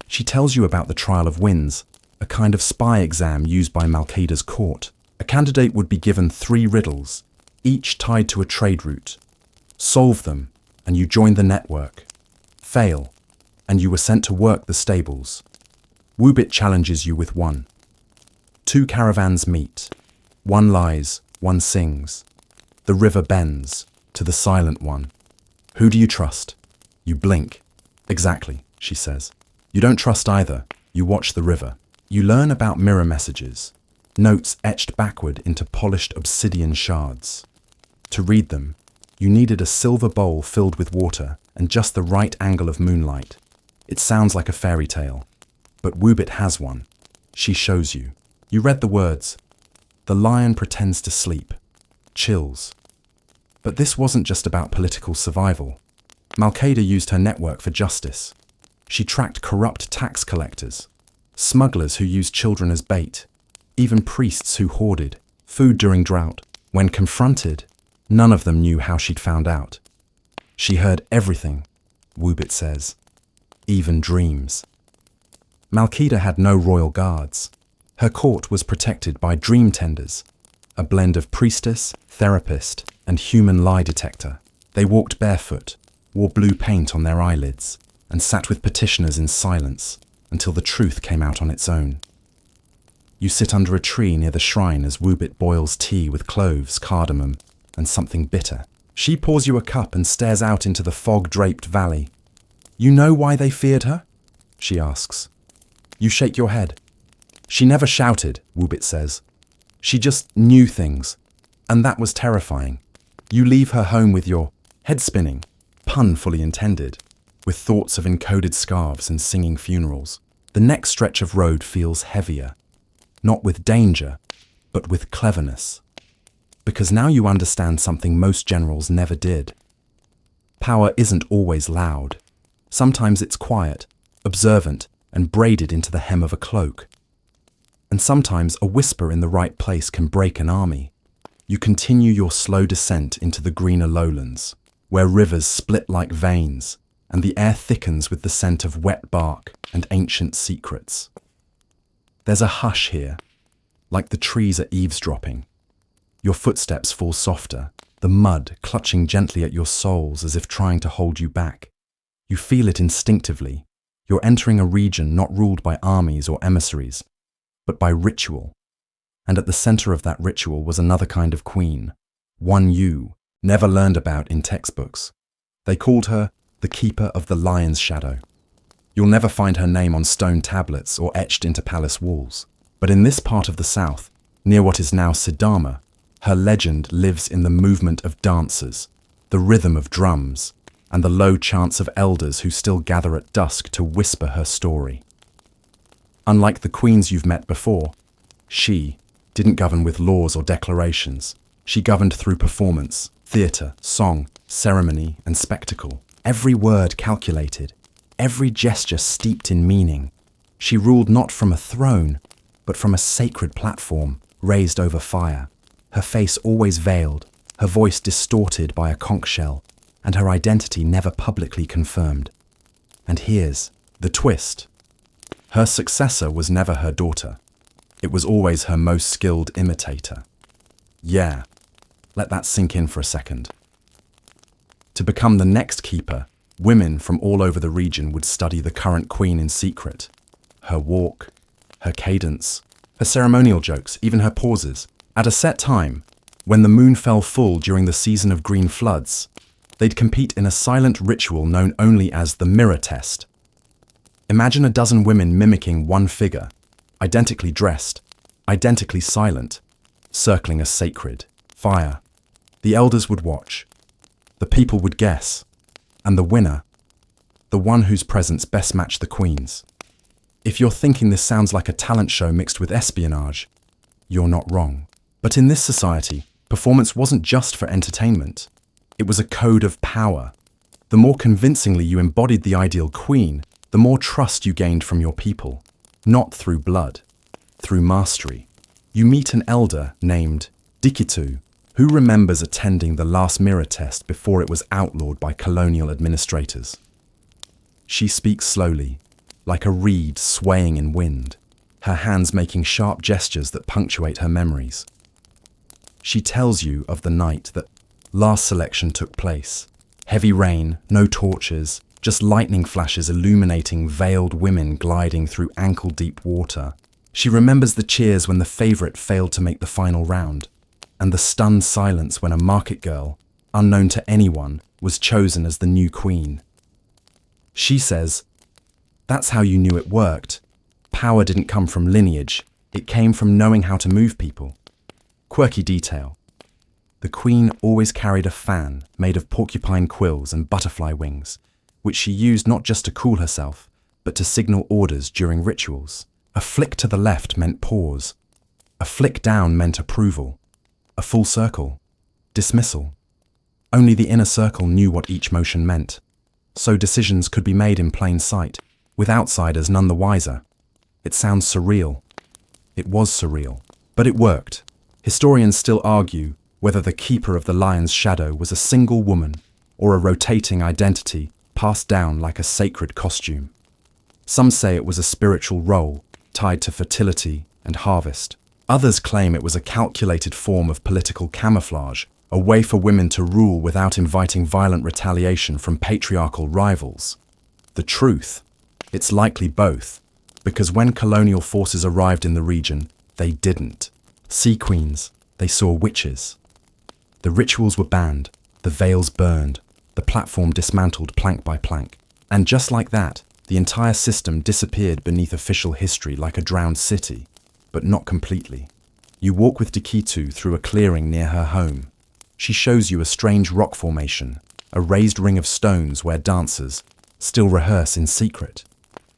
She tells you about the Trial of Winds, a kind of spy exam used by Malkida's court. A candidate would be given 3 riddles, each tied to a trade route. Solve them, and you join the network. Fail, and you were sent to work the stables. Wubit challenges you with one. 2 caravans meet. One lies, one sings. The river bends to the silent one. Who do you trust? You blink. Exactly, she says. You don't trust either. You watch the river. You learn about mirror messages, notes etched backward into polished obsidian shards. To read them, you needed a silver bowl filled with water and just the right angle of moonlight. It sounds like a fairy tale, but Wubit has one. She shows you. You read the words. The lion pretends to sleep. Chills. But this wasn't just about political survival. Malkida used her network for justice. She tracked corrupt tax collectors, smugglers who used children as bait, even priests who hoarded food during drought. When confronted, none of them knew how she'd found out. She heard everything, Wubit says, even dreams. Malkida had no royal guards. Her court was protected by dream tenders, a blend of priestess, therapist, and human lie detector. They walked barefoot, wore blue paint on their eyelids, and sat with petitioners in silence until the truth came out on its own. You sit under a tree near the shrine as Wubit boils tea with cloves, cardamom, and something bitter. She pours you a cup and stares out into the fog-draped valley. You know why they feared her? She asks. You shake your head. She never shouted, Wubit says. She just knew things, and that was terrifying. You leave her home with your head spinning, pun fully intended, with thoughts of encoded scarves and singing funerals. The next stretch of road feels heavier, not with danger, but with cleverness. Because now you understand something most generals never did. Power isn't always loud. Sometimes it's quiet, observant, and braided into the hem of a cloak. And sometimes a whisper in the right place can break an army. You continue your slow descent into the greener lowlands, where rivers split like veins, and the air thickens with the scent of wet bark and ancient secrets. There's a hush here, like the trees are eavesdropping. Your footsteps fall softer, the mud clutching gently at your soles as if trying to hold you back. You feel it instinctively. You're entering a region not ruled by armies or emissaries, but by ritual. And at the center of that ritual was another kind of queen, one you never learned about in textbooks. They called her the Keeper of the Lion's Shadow. You'll never find her name on stone tablets or etched into palace walls. But in this part of the south, near what is now Sidama, her legend lives in the movement of dancers, the rhythm of drums, and the low chants of elders who still gather at dusk to whisper her story. Unlike the queens you've met before, she didn't govern with laws or declarations. She governed through performance, theatre, song, ceremony, and spectacle. Every word calculated, every gesture steeped in meaning. She ruled not from a throne, but from a sacred platform raised over fire. Her face always veiled, her voice distorted by a conch shell, and her identity never publicly confirmed. And here's the twist. Her successor was never her daughter. It was always her most skilled imitator. Yeah, let that sink in for a second. To become the next keeper, women from all over the region would study the current queen in secret. Her walk, her cadence, her ceremonial jokes, even her pauses. At a set time, when the moon fell full during the season of green floods, they'd compete in a silent ritual known only as the mirror test. Imagine a dozen women mimicking one figure, identically dressed, identically silent, circling a sacred, Fire. The elders would watch. The people would guess. And the winner, the one whose presence best matched the queen's. If you're thinking this sounds like a talent show mixed with espionage, you're not wrong. But in this society, performance wasn't just for entertainment. It was a code of power. The more convincingly you embodied the ideal queen, the more trust you gained from your people. Not through blood, through mastery. You meet an elder named Dikitu, who remembers attending the last mirror test before it was outlawed by colonial administrators. She speaks slowly, like a reed swaying in wind, her hands making sharp gestures that punctuate her memories. She tells you of the night that last selection took place. Heavy rain, no torches, just lightning flashes illuminating veiled women gliding through ankle-deep water. She remembers the cheers when the favourite failed to make the final round, and the stunned silence when a market girl, unknown to anyone, was chosen as the new queen. She says, "That's how you knew it worked. Power didn't come from lineage, it came from knowing how to move people." Quirky detail. The queen always carried a fan made of porcupine quills and butterfly wings, which she used not just to cool herself, but to signal orders during rituals. A flick to the left meant pause. A flick down meant approval. A full circle, dismissal. Only the inner circle knew what each motion meant, so decisions could be made in plain sight, with outsiders none the wiser. It sounds surreal. It was surreal, but it worked. Historians still argue whether the keeper of the lion's shadow was a single woman or a rotating identity passed down like a sacred costume. Some say it was a spiritual role tied to fertility and harvest. Others claim it was a calculated form of political camouflage, a way for women to rule without inviting violent retaliation from patriarchal rivals. The truth? It's likely both, because when colonial forces arrived in the region, they didn't. Sea queens, they saw witches. The rituals were banned, the veils burned, the platform dismantled plank by plank. And just like that, the entire system disappeared beneath official history like a drowned city, but not completely. You walk with Dikitu through a clearing near her home. She shows you a strange rock formation, a raised ring of stones where dancers still rehearse in secret.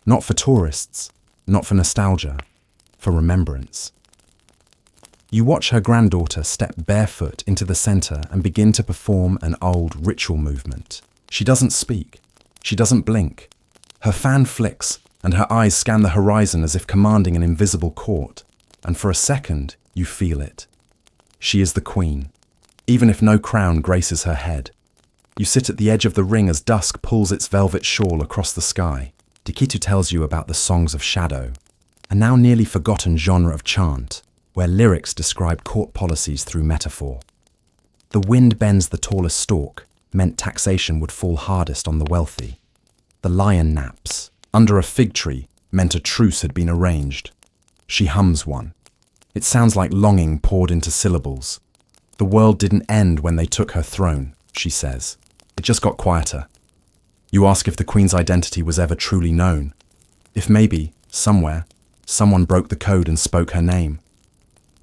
Not for tourists, not for nostalgia, for remembrance. You watch her granddaughter step barefoot into the center and begin to perform an old ritual movement. She doesn't speak. She doesn't blink. Her fan flicks, and her eyes scan the horizon as if commanding an invisible court. And for a second, you feel it. She is the queen, even if no crown graces her head. You sit at the edge of the ring as dusk pulls its velvet shawl across the sky. Dikitu tells you about the songs of shadow, a now nearly forgotten genre of chant, where lyrics describe court policies through metaphor. The wind bends the tallest stalk, meant taxation would fall hardest on the wealthy. The lion naps under a fig tree, meant a truce had been arranged. She hums one. It sounds like longing poured into syllables. The world didn't end when they took her throne, she says. It just got quieter. You ask if the queen's identity was ever truly known. If maybe, somewhere, someone broke the code and spoke her name.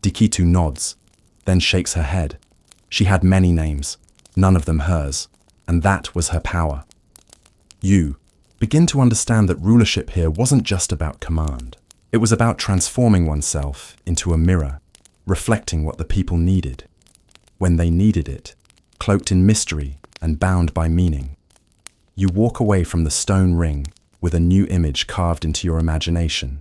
Dikitu nods, then shakes her head. She had many names, none of them hers, and that was her power. You begin to understand that rulership here wasn't just about command. It was about transforming oneself into a mirror, reflecting what the people needed, when they needed it, cloaked in mystery and bound by meaning. You walk away from the stone ring with a new image carved into your imagination.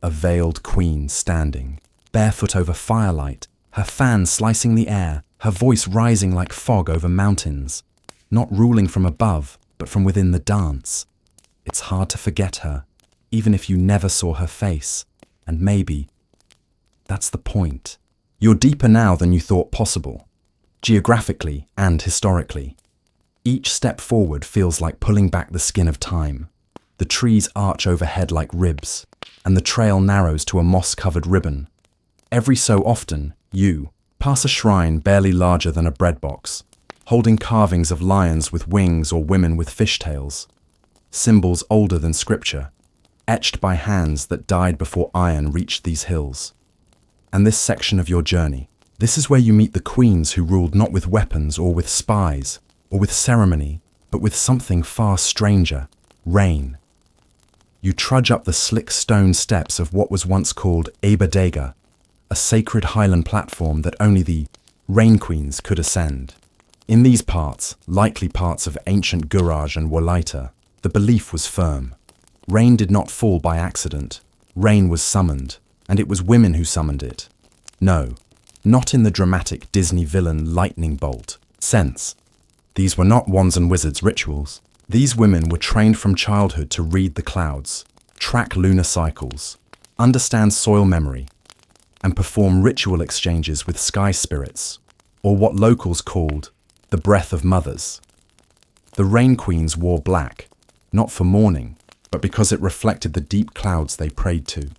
A veiled queen standing, barefoot over firelight, her fan slicing the air, her voice rising like fog over mountains, not ruling from above, but from within the dance. It's hard to forget her, even if you never saw her face, and maybe that's the point. You're deeper now than you thought possible, geographically and historically. Each step forward feels like pulling back the skin of time. The trees arch overhead like ribs, and the trail narrows to a moss-covered ribbon. Every so often, you pass a shrine barely larger than a bread box, holding carvings of lions with wings or women with fishtails, symbols older than scripture, etched by hands that died before iron reached these hills. And this section of your journey, This is where you meet the queens who ruled not with weapons or with spies or with ceremony, but with something far stranger, rain. You trudge up the slick stone steps of what was once called Abadega, a sacred highland platform that only the rain queens could ascend. In these parts, likely parts of ancient Guraj and Wolaita, the belief was firm. Rain did not fall by accident. Rain was summoned, and it was women who summoned it. No, not in the dramatic Disney villain lightning bolt sense. These were not wands and wizards rituals. These women were trained from childhood to read the clouds, track lunar cycles, understand soil memory, and perform ritual exchanges with sky spirits, or what locals called the breath of mothers. The rain queens wore black, not for mourning, but because it reflected the deep clouds they prayed to.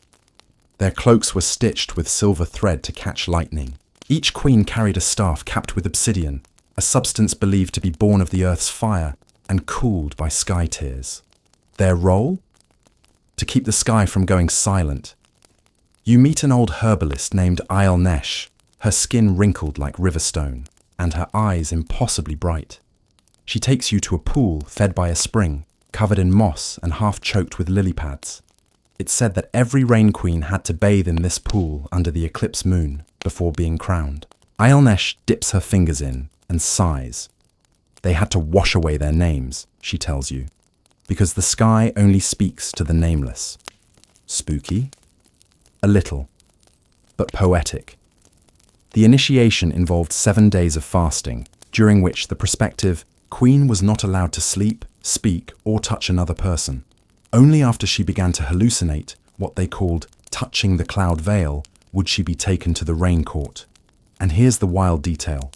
Their cloaks were stitched with silver thread to catch lightning. Each queen carried a staff capped with obsidian, a substance believed to be born of the earth's fire and cooled by sky tears. Their role? To keep the sky from going silent. You meet an old herbalist named Isle Nesh, her skin wrinkled like river stone, and her eyes impossibly bright. She takes you to a pool fed by a spring, covered in moss and half choked with lily pads. It's said that every rain queen had to bathe in this pool under the eclipse moon before being crowned. Isle Nesh dips her fingers in and sighs. They had to wash away their names, she tells you, because the sky only speaks to the nameless. Spooky? A little, but poetic. The initiation involved 7 days of fasting, during which the prospective queen was not allowed to sleep, speak, or touch another person. Only after she began to hallucinate, what they called touching the cloud veil, would she be taken to the rain court. And here's the wild detail.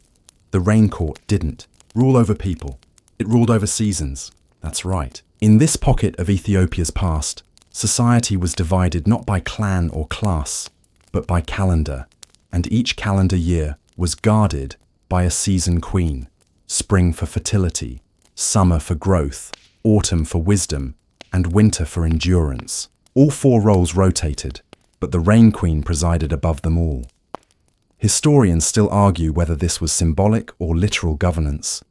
The rain court didn't rule over people. It ruled over seasons. That's right. In this pocket of Ethiopia's past, society was divided not by clan or class, but by calendar, and each calendar year was guarded by a season queen. Spring for fertility, summer for growth, autumn for wisdom, and winter for endurance. All 4 roles rotated, but the rain queen presided above them all. Historians still argue whether this was symbolic or literal governance.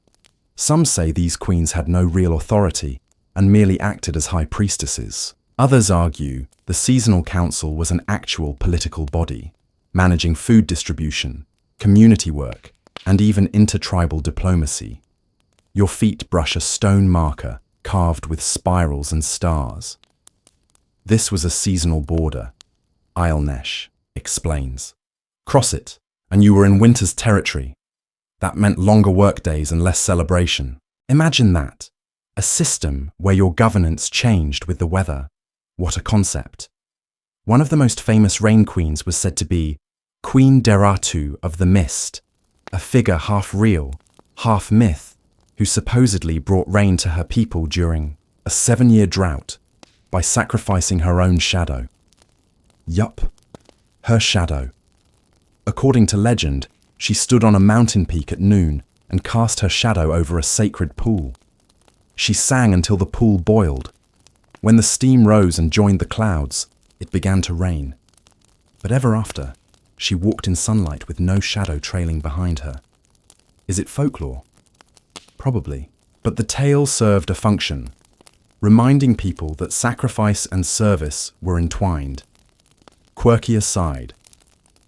Some say these queens had no real authority and merely acted as high priestesses. Others argue the seasonal council was an actual political body, managing food distribution, community work, and even intertribal diplomacy. Your feet brush a stone marker carved with spirals and stars. This was a seasonal border, Isle Nesh explains. Cross it, and you were in winter's territory. That meant longer workdays and less celebration. Imagine that. A system where your governance changed with the weather. What a concept. One of the most famous rain queens was said to be Queen Deratu of the Mist, a figure half real, half myth, who supposedly brought rain to her people during a 7-year drought by sacrificing her own shadow. Yup, her shadow. According to legend, she stood on a mountain peak at noon and cast her shadow over a sacred pool. She sang until the pool boiled. When the steam rose and joined the clouds, it began to rain. But ever after, she walked in sunlight with no shadow trailing behind her. Is it folklore? Probably. But the tale served a function, reminding people that sacrifice and service were entwined. Quirky aside,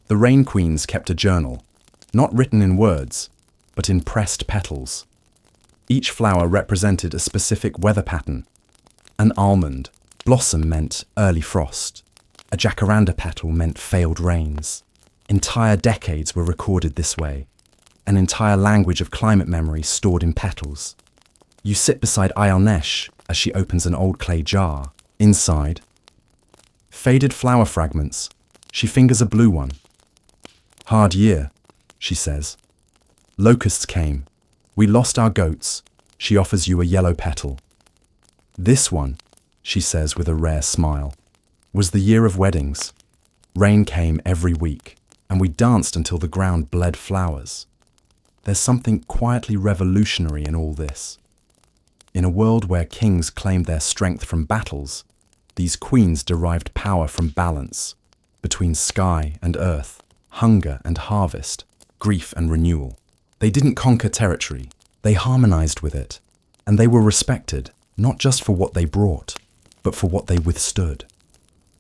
the rain queens kept a journal, not written in words, but in pressed petals. Each flower represented a specific weather pattern. An almond blossom meant early frost. A jacaranda petal meant failed rains. Entire decades were recorded this way. An entire language of climate memory stored in petals. You sit beside Isle Nesh as she opens an old clay jar. Inside, faded flower fragments. She fingers a blue one. Hard year, she says. Locusts came. We lost our goats. She offers you a yellow petal. This one, she says with a rare smile, was the year of weddings. Rain came every week, and we danced until the ground bled flowers. There's something quietly revolutionary in all this. In a world where kings claimed their strength from battles, these queens derived power from balance between sky and earth, hunger and harvest, grief and renewal. They didn't conquer territory, they harmonized with it, and they were respected, not just for what they brought, but for what they withstood.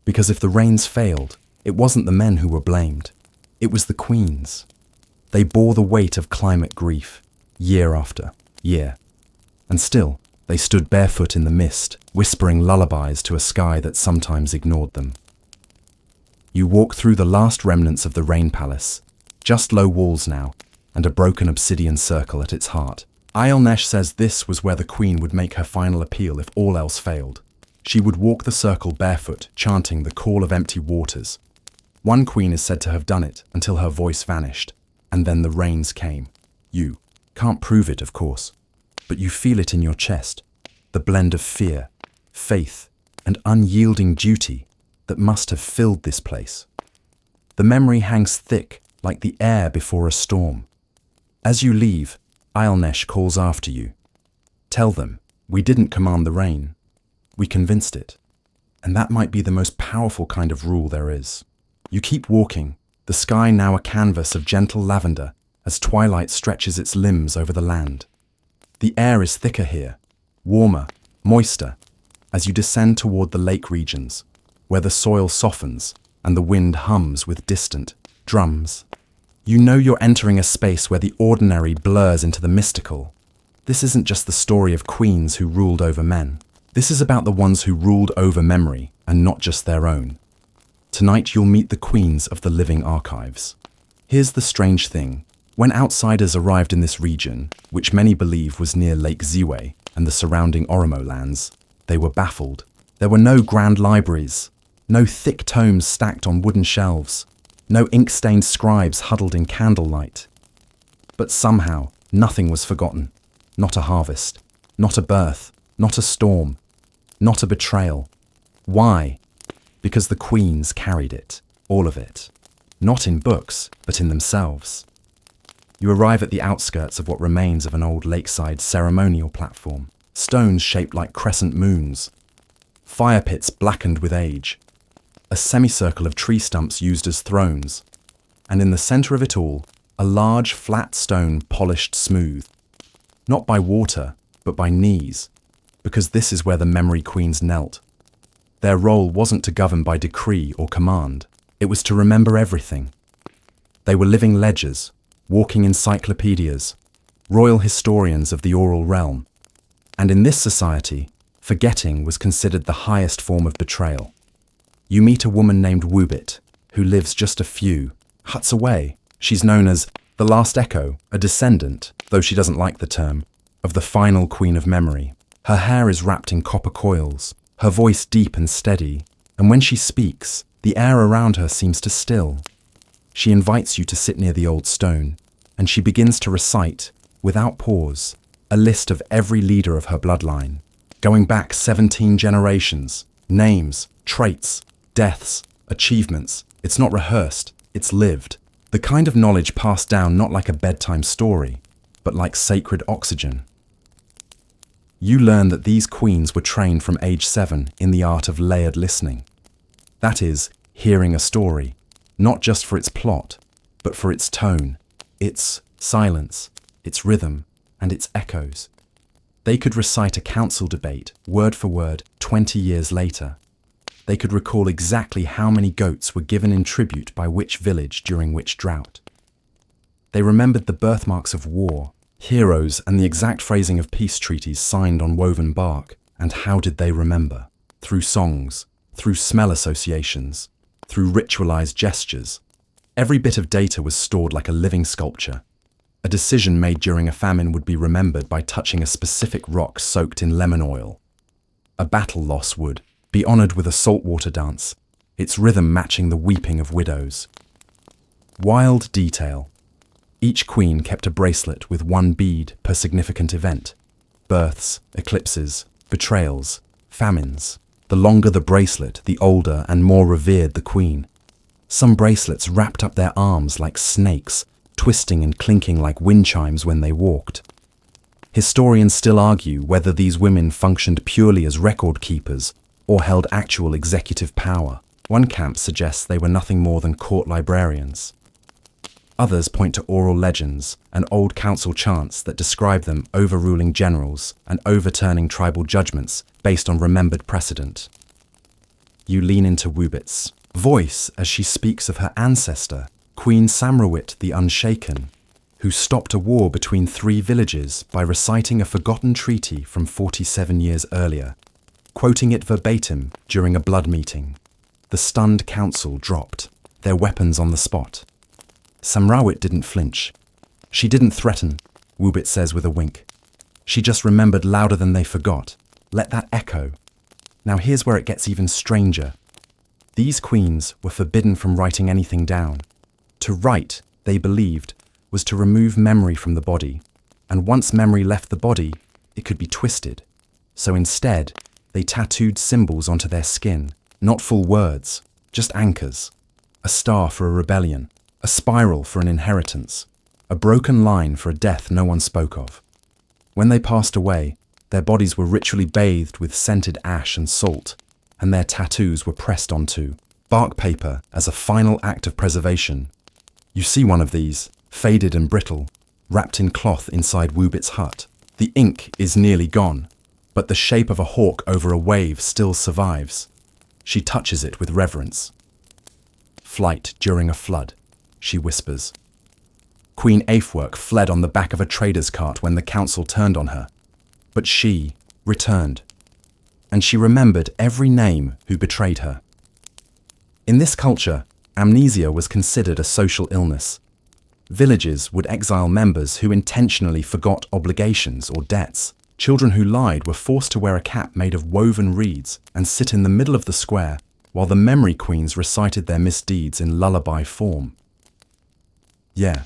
Because if the rains failed, it wasn't the men who were blamed, it was the queens. They bore the weight of climate grief, year after year. And still, they stood barefoot in the mist, whispering lullabies to a sky that sometimes ignored them. You walk through the last remnants of the Rain Palace, just low walls now, and a broken obsidian circle at its heart. Eilnesh says this was where the queen would make her final appeal if all else failed. She would walk the circle barefoot, chanting the call of empty waters. One queen is said to have done it until her voice vanished, and then the rains came. You can't prove it, of course, but you feel it in your chest, the blend of fear, faith, and unyielding duty that must have filled this place. The memory hangs thick like the air before a storm. As you leave, Eilnesh calls after you. Tell them, we didn't command the rain, we convinced it. And that might be the most powerful kind of rule there is. You keep walking, the sky now a canvas of gentle lavender as twilight stretches its limbs over the land. The air is thicker here, warmer, moister, as you descend toward the lake regions, where the soil softens and the wind hums with distant drums. You know you're entering a space where the ordinary blurs into the mystical. This isn't just the story of queens who ruled over men. This is about the ones who ruled over memory and not just their own. Tonight you'll meet the queens of the living archives. Here's the strange thing. When outsiders arrived in this region, which many believe was near Lake Ziwe and the surrounding Oromo lands, they were baffled. There were no grand libraries, no thick tomes stacked on wooden shelves, no ink-stained scribes huddled in candlelight. But somehow, nothing was forgotten. Not a harvest, not a birth, not a storm, not a betrayal. Why? Because the queens carried it, all of it. Not in books, but in themselves. You arrive at the outskirts of what remains of an old lakeside ceremonial platform, stones shaped like crescent moons, fire pits blackened with age, a semicircle of tree stumps used as thrones, and in the center of it all, a large flat stone polished smooth. Not by water, but by knees, because this is where the memory queens knelt. Their role wasn't to govern by decree or command, it was to remember everything. They were living ledgers, walking encyclopedias, royal historians of the oral realm. And in this society, forgetting was considered the highest form of betrayal. You meet a woman named Wubit, who lives just a few huts away. She's known as the last echo, a descendant, though she doesn't like the term, of the final queen of memory. Her hair is wrapped in copper coils, her voice deep and steady, and when she speaks, the air around her seems to still. She invites you to sit near the old stone, and she begins to recite, without pause, a list of every leader of her bloodline, going back 17 generations, names, traits, deaths, achievements. It's not rehearsed, it's lived. The kind of knowledge passed down not like a bedtime story, but like sacred oxygen. You learn that these queens were trained from age 7 in the art of layered listening. That is, hearing a story, not just for its plot, but for its tone, its silence, its rhythm, and its echoes. They could recite a council debate, word for word, 20 years later. They could recall exactly how many goats were given in tribute by which village during which drought. They remembered the birthmarks of war, heroes, and the exact phrasing of peace treaties signed on woven bark. And how did they remember? Through songs, through smell associations, through ritualized gestures. Every bit of data was stored like a living sculpture. A decision made during a famine would be remembered by touching a specific rock soaked in lemon oil. A battle loss would be honored with a saltwater dance, its rhythm matching the weeping of widows. Wild detail. Each queen kept a bracelet with one bead per significant event. Births, eclipses, betrayals, famines. The longer the bracelet, the older and more revered the queen. Some bracelets wrapped up their arms like snakes, twisting and clinking like wind chimes when they walked. Historians still argue whether these women functioned purely as record keepers or held actual executive power. One camp suggests they were nothing more than court librarians. Others point to oral legends and old council chants that describe them overruling generals and overturning tribal judgments based on remembered precedent. You lean into Wubit's voice as she speaks of her ancestor, Queen Samrawit the Unshaken, who stopped a war between 3 villages by reciting a forgotten treaty from 47 years earlier, quoting it verbatim during a blood meeting. The stunned council dropped, their weapons on the spot. Samrawit didn't flinch. She didn't threaten, Wubit says with a wink. She just remembered louder than they forgot. Let that echo. Now here's where it gets even stranger. These queens were forbidden from writing anything down. To write, they believed, was to remove memory from the body, and once memory left the body, it could be twisted. So instead, they tattooed symbols onto their skin, not full words, just anchors. A star for a rebellion, a spiral for an inheritance, a broken line for a death no one spoke of. When they passed away, their bodies were ritually bathed with scented ash and salt, and their tattoos were pressed onto bark paper as a final act of preservation. You see one of these, faded and brittle, wrapped in cloth inside Wubit's hut. The ink is nearly gone, but the shape of a hawk over a wave still survives. She touches it with reverence. Flight during a flood, she whispers. Queen Aifwerk fled on the back of a trader's cart when the council turned on her, but she returned, and she remembered every name who betrayed her. In this culture, amnesia was considered a social illness. Villages would exile members who intentionally forgot obligations or debts. Children who lied were forced to wear a cap made of woven reeds and sit in the middle of the square while the memory queens recited their misdeeds in lullaby form. Yeah,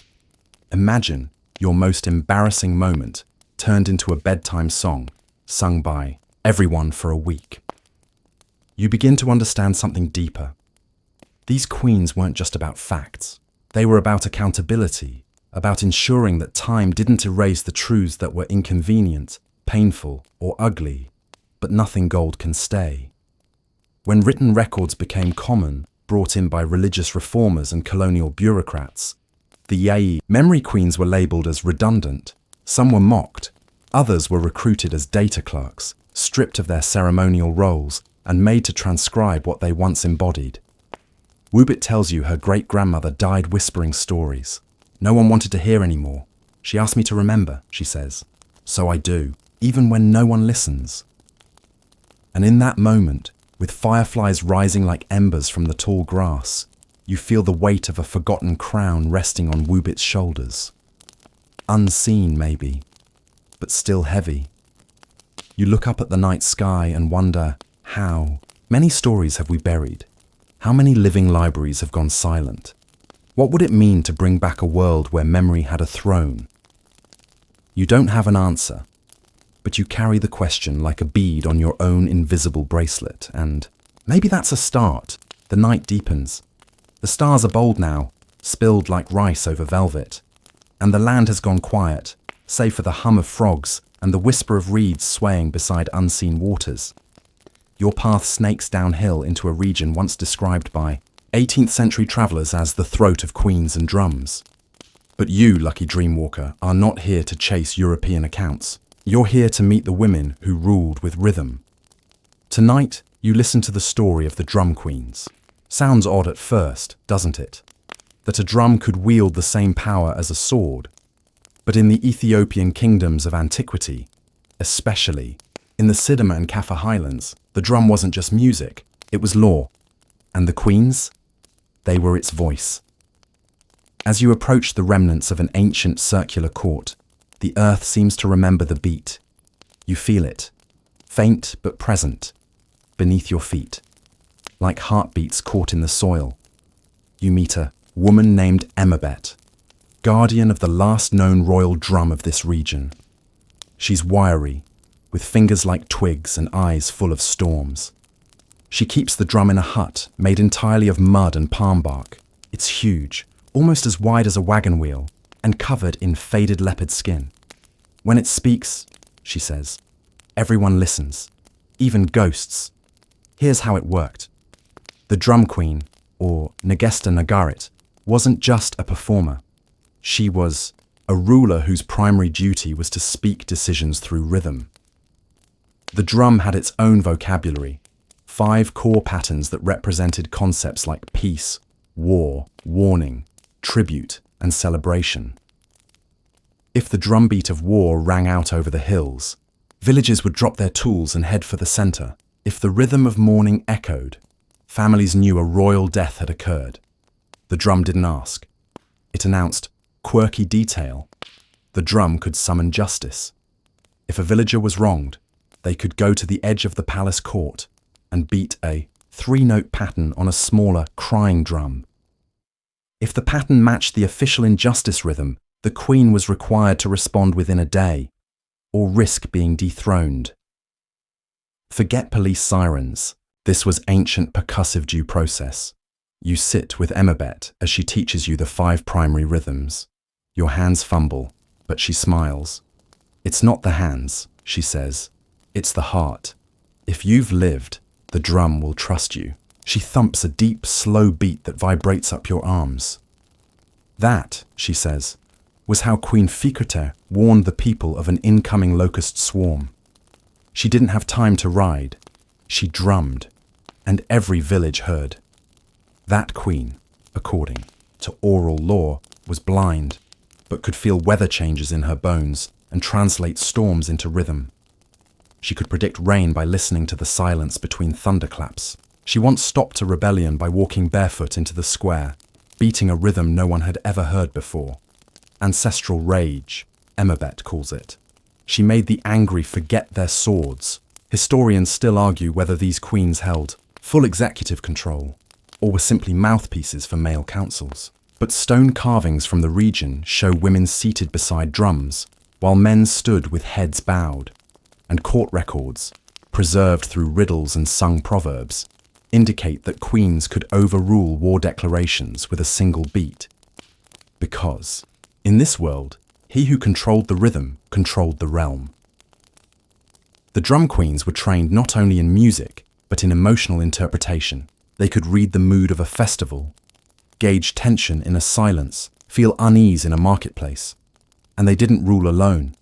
imagine your most embarrassing moment turned into a bedtime song, sung by everyone for a week. You begin to understand something deeper. These queens weren't just about facts. They were about accountability, about ensuring that time didn't erase the truths that were inconvenient, painful, or ugly, but nothing gold can stay. When written records became common, brought in by religious reformers and colonial bureaucrats, the Yai memory queens were labelled as redundant. Some were mocked, others were recruited as data clerks, stripped of their ceremonial roles and made to transcribe what they once embodied. Wubit tells you her great-grandmother died whispering stories. No one wanted to hear anymore. She asked me to remember, she says. So I do, even when no one listens. And in that moment, with fireflies rising like embers from the tall grass, you feel the weight of a forgotten crown resting on Wubit's shoulders. Unseen, maybe, but still heavy. You look up at the night sky and wonder, how many stories have we buried? How many living libraries have gone silent? What would it mean to bring back a world where memory had a throne? You don't have an answer, but you carry the question like a bead on your own invisible bracelet, and maybe that's a start. The night deepens. The stars are bold now, spilled like rice over velvet, and the land has gone quiet, save for the hum of frogs and the whisper of reeds swaying beside unseen waters. Your path snakes downhill into a region once described by 18th century travellers as the throat of queens and drums. But you, lucky dreamwalker, are not here to chase European accounts. You're here to meet the women who ruled with rhythm. Tonight, you listen to the story of the drum queens. Sounds odd at first, doesn't it? That a drum could wield the same power as a sword. But in the Ethiopian kingdoms of antiquity, especially in the Sidama and Kaffa highlands, the drum wasn't just music, it was law. And the queens? They were its voice. As you approach the remnants of an ancient circular court, the earth seems to remember the beat. You feel it, faint but present, beneath your feet, like heartbeats caught in the soil. You meet a woman named Emabet, guardian of the last known royal drum of this region. She's wiry, with fingers like twigs and eyes full of storms. She keeps the drum in a hut made entirely of mud and palm bark. It's huge, almost as wide as a wagon wheel, and covered in faded leopard skin. When it speaks, she says, everyone listens, even ghosts. Here's how it worked. The drum queen, or Negesta Nagarit, wasn't just a performer. She was a ruler whose primary duty was to speak decisions through rhythm. The drum had its own vocabulary, 5 core patterns that represented concepts like peace, war, warning, tribute, and celebration. If the drumbeat of war rang out over the hills, villages would drop their tools and head for the center. If the rhythm of mourning echoed, families knew a royal death had occurred. The drum didn't ask. It announced quirky detail. The drum could summon justice. If a villager was wronged, they could go to the edge of the palace court and beat a 3-note pattern on a smaller, crying drum. If the pattern matched the official injustice rhythm, the queen was required to respond within a day, or risk being dethroned. Forget police sirens. This was ancient percussive due process. You sit with Emabet as she teaches you the 5 primary rhythms. Your hands fumble, but she smiles. It's not the hands, she says. It's the heart. If you've lived, the drum will trust you. She thumps a deep, slow beat that vibrates up your arms. That, she says, was how Queen Fikerte warned the people of an incoming locust swarm. She didn't have time to ride. She drummed, and every village heard. That queen, according to oral lore, was blind, but could feel weather changes in her bones and translate storms into rhythm. She could predict rain by listening to the silence between thunderclaps. She once stopped a rebellion by walking barefoot into the square, beating a rhythm no one had ever heard before. Ancestral rage, Emabet calls it. She made the angry forget their swords. Historians still argue whether these queens held full executive control or were simply mouthpieces for male councils. But stone carvings from the region show women seated beside drums, while men stood with heads bowed, and court records, preserved through riddles and sung proverbs, indicate that queens could overrule war declarations with a single beat. Because, in this world, he who controlled the rhythm controlled the realm. The drum queens were trained not only in music, but in emotional interpretation. They could read the mood of a festival, gauge tension in a silence, feel unease in a marketplace. And they didn't rule alone.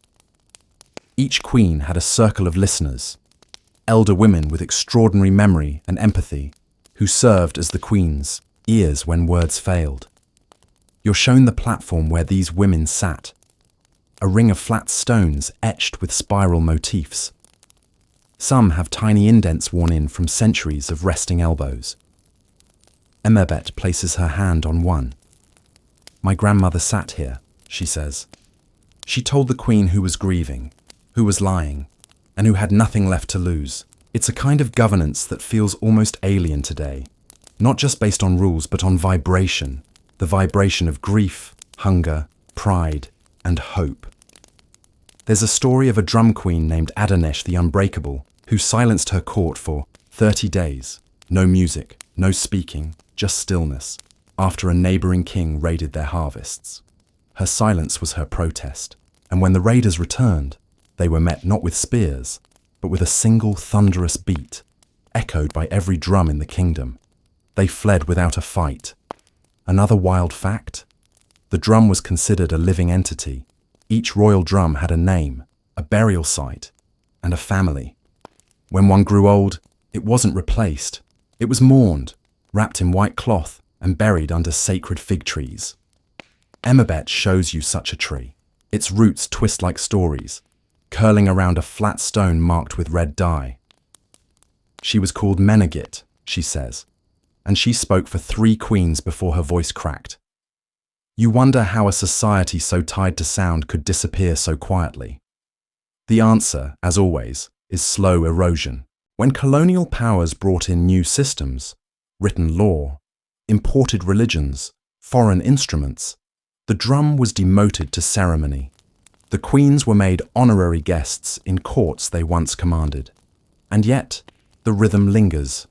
Each queen had a circle of listeners, elder women with extraordinary memory and empathy, who served as the queen's ears when words failed. You're shown the platform where these women sat, a ring of flat stones etched with spiral motifs. Some have tiny indents worn in from centuries of resting elbows. Emabet places her hand on one. My grandmother sat here, she says. She told the queen who was grieving, who was lying, and who had nothing left to lose. It's a kind of governance that feels almost alien today, not just based on rules but on vibration, the vibration of grief, hunger, pride, and hope. There's a story of a drum queen named Adanesh the Unbreakable, who silenced her court for 30 days. No music, no speaking, just stillness, after a neighboring king raided their harvests. Her silence was her protest, and when the raiders returned, they were met not with spears, but with a single thunderous beat, echoed by every drum in the kingdom. They fled without a fight. Another wild fact? The drum was considered a living entity. Each royal drum had a name, a burial site, and a family. When one grew old, it wasn't replaced. It was mourned, wrapped in white cloth, and buried under sacred fig trees. Emabet shows you such a tree. Its roots twist like stories, curling around a flat stone marked with red dye. She was called Menegit, she says, and she spoke for 3 queens before her voice cracked. You wonder how a society so tied to sound could disappear so quietly. The answer, as always, is slow erosion. When colonial powers brought in new systems, written law, imported religions, foreign instruments, the drum was demoted to ceremony. The queens were made honorary guests in courts they once commanded. And yet, the rhythm lingers.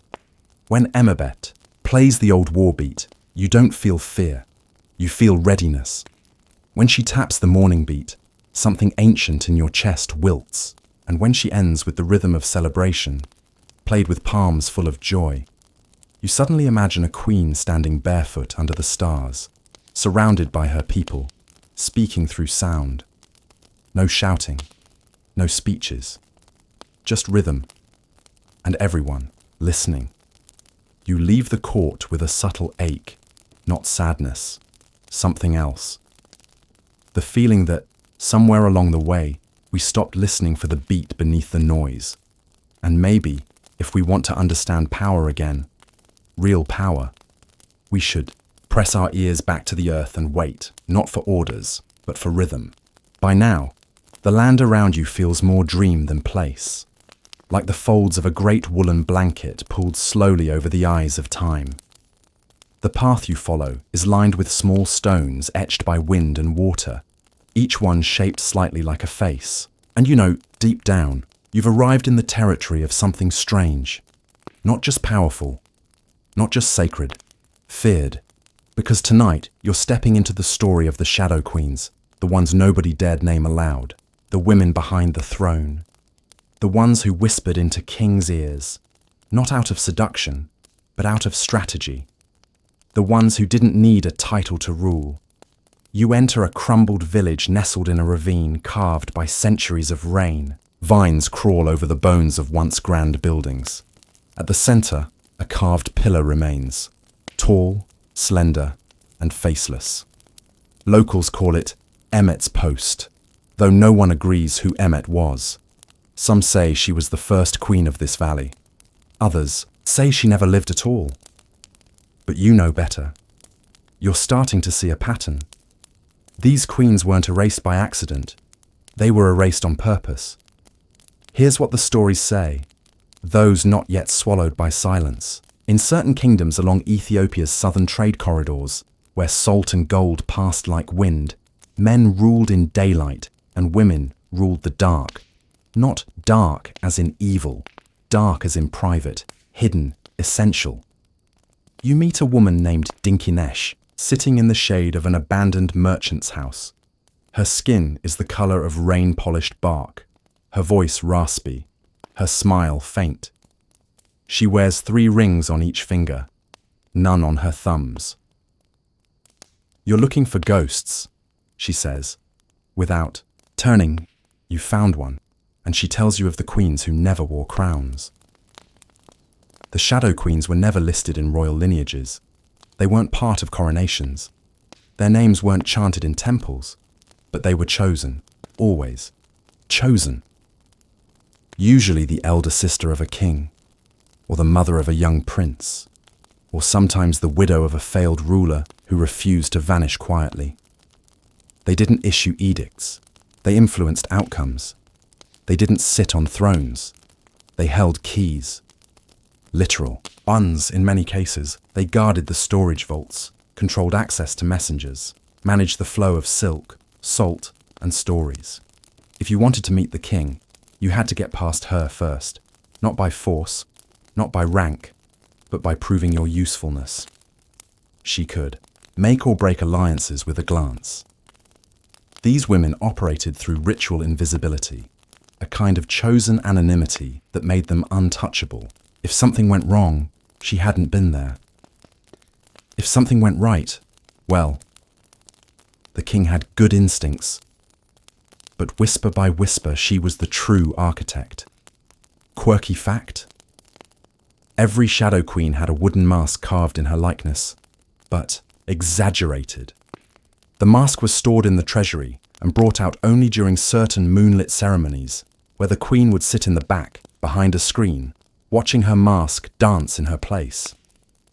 When Emabet plays the old war beat, you don't feel fear. You feel readiness. When she taps the morning beat, something ancient in your chest wilts. And when she ends with the rhythm of celebration, played with palms full of joy, you suddenly imagine a queen standing barefoot under the stars, surrounded by her people, speaking through sound. No shouting, no speeches, just rhythm, and everyone listening. You leave the court with a subtle ache, not sadness, something else. The feeling that, somewhere along the way, we stopped listening for the beat beneath the noise. And maybe, if we want to understand power again, real power, we should press our ears back to the earth and wait, not for orders, but for rhythm. By now, the land around you feels more dream than place, like the folds of a great woolen blanket pulled slowly over the eyes of time. The path you follow is lined with small stones etched by wind and water, each one shaped slightly like a face. And you know, deep down, you've arrived in the territory of something strange, not just powerful, not just sacred, feared. Because tonight, you're stepping into the story of the Shadow Queens, the ones nobody dared name aloud, the women behind the throne, the ones who whispered into kings' ears, not out of seduction, but out of strategy, the ones who didn't need a title to rule. You enter a crumbled village nestled in a ravine carved by centuries of rain. Vines crawl over the bones of once grand buildings. At the center, a carved pillar remains, tall, slender, and faceless. Locals call it Emmet's Post, though no one agrees who Emmet was. Some say she was the first queen of this valley. Others say she never lived at all. But you know better. You're starting to see a pattern. These queens weren't erased by accident. They were erased on purpose. Here's what the stories say, those not yet swallowed by silence. In certain kingdoms along Ethiopia's southern trade corridors, where salt and gold passed like wind, men ruled in daylight and women ruled the dark. Not dark as in evil, dark as in private, hidden, essential. You meet a woman named Dinkinesh, sitting in the shade of an abandoned merchant's house. Her skin is the color of rain-polished bark, her voice raspy, her smile faint. She wears 3 rings on each finger, none on her thumbs. You're looking for ghosts, she says. Without turning, you found one, and she tells you of the queens who never wore crowns. The Shadow Queens were never listed in royal lineages. They weren't part of coronations. Their names weren't chanted in temples, but they were chosen, always. Chosen. Usually the elder sister of a king, or the mother of a young prince, or sometimes the widow of a failed ruler who refused to vanish quietly. They didn't issue edicts. They influenced outcomes. They didn't sit on thrones. They held keys. Literal. Buns, in many cases. They guarded the storage vaults, controlled access to messengers, managed the flow of silk, salt, and stories. If you wanted to meet the king, you had to get past her first, not by force, not by rank, but by proving your usefulness. She could make or break alliances with a glance. These women operated through ritual invisibility, a kind of chosen anonymity that made them untouchable. If something went wrong, she hadn't been there. If something went right, well, the king had good instincts. But whisper by whisper, she was the true architect. Quirky fact? Every Shadow Queen had a wooden mask carved in her likeness, but exaggerated. The mask was stored in the treasury and brought out only during certain moonlit ceremonies, where the queen would sit in the back, behind a screen, watching her mask dance in her place.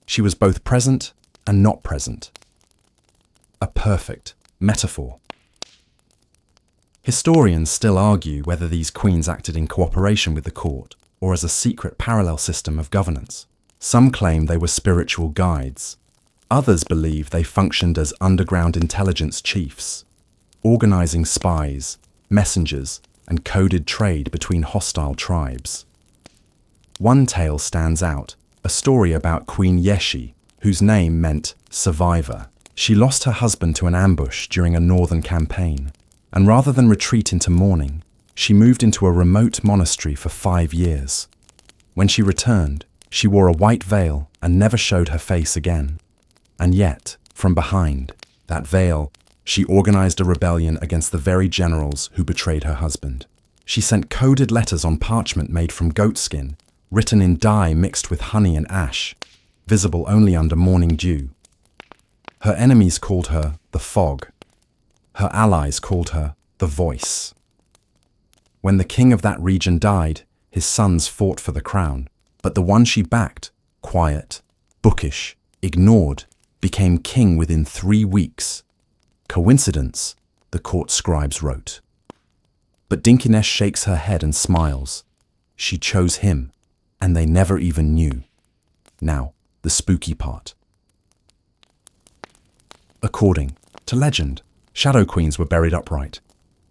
She was both present and not present. A perfect metaphor. Historians still argue whether these queens acted in cooperation with the court or as a secret parallel system of governance. Some claim they were spiritual guides. Others believe they functioned as underground intelligence chiefs, organizing spies, messengers, and coded trade between hostile tribes. One tale stands out, a story about Queen Yeshi, whose name meant survivor. She lost her husband to an ambush during a northern campaign, and rather than retreat into mourning, she moved into a remote monastery for 5 years. When she returned, she wore a white veil and never showed her face again. And yet, from behind, that veil She organized a rebellion against the very generals who betrayed her husband. She sent coded letters on parchment made from goatskin, written in dye mixed with honey and ash, visible only under morning dew. Her enemies called her the fog. Her allies called her the voice. When the king of that region died, his sons fought for the crown, but the one she backed, quiet, bookish, ignored, became king within 3 weeks. Coincidence, the court scribes wrote. But Dinkinesh shakes her head and smiles. She chose him, and they never even knew. Now, the spooky part. According to legend, shadow queens were buried upright,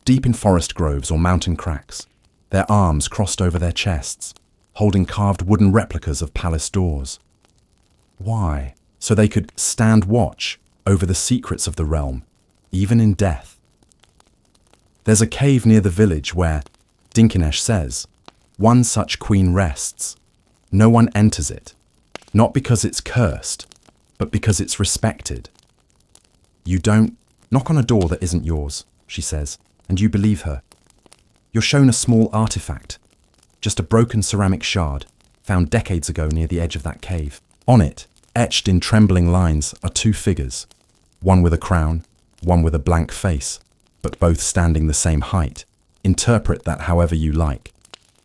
deep in forest groves or mountain cracks, their arms crossed over their chests, holding carved wooden replicas of palace doors. Why? So they could stand watch over the secrets of the realm, even in death. There's a cave near the village where, Dinkinesh says, one such queen rests. No one enters it, not because it's cursed, but because it's respected. You don't knock on a door that isn't yours, she says, and you believe her. You're shown a small artifact, just a broken ceramic shard, found decades ago near the edge of that cave. On it, etched in trembling lines, are 2 figures, one with a crown, one with a blank face, but both standing the same height. Interpret that however you like.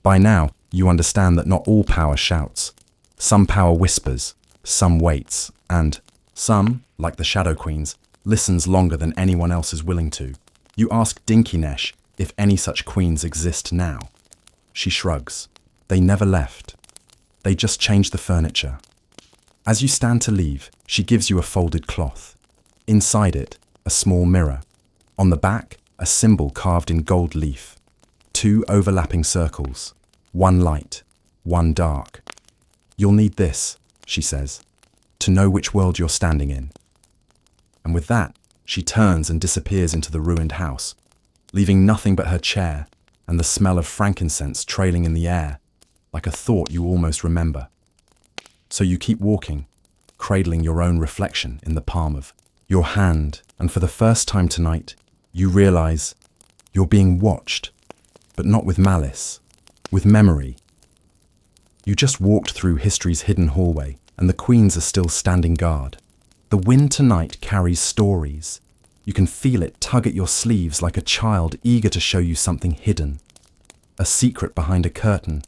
By now, you understand that not all power shouts. Some power whispers, some waits, and some, like the Shadow Queens, listens longer than anyone else is willing to. You ask Dinkinesh if any such queens exist now. She shrugs. They never left. They just changed the furniture. As you stand to leave, she gives you a folded cloth. Inside it, a small mirror. On the back, a symbol carved in gold leaf. 2 overlapping circles. One light, one dark. You'll need this, she says, to know which world you're standing in. And with that, she turns and disappears into the ruined house, leaving nothing but her chair and the smell of frankincense trailing in the air, like a thought you almost remember. So you keep walking, cradling your own reflection in the palm of your hand, and for the first time tonight, you realize you're being watched, but not with malice, with memory. You just walked through history's hidden hallway, and the queens are still standing guard. The wind tonight carries stories. You can feel it tug at your sleeves like a child eager to show you something hidden. A secret behind a curtain,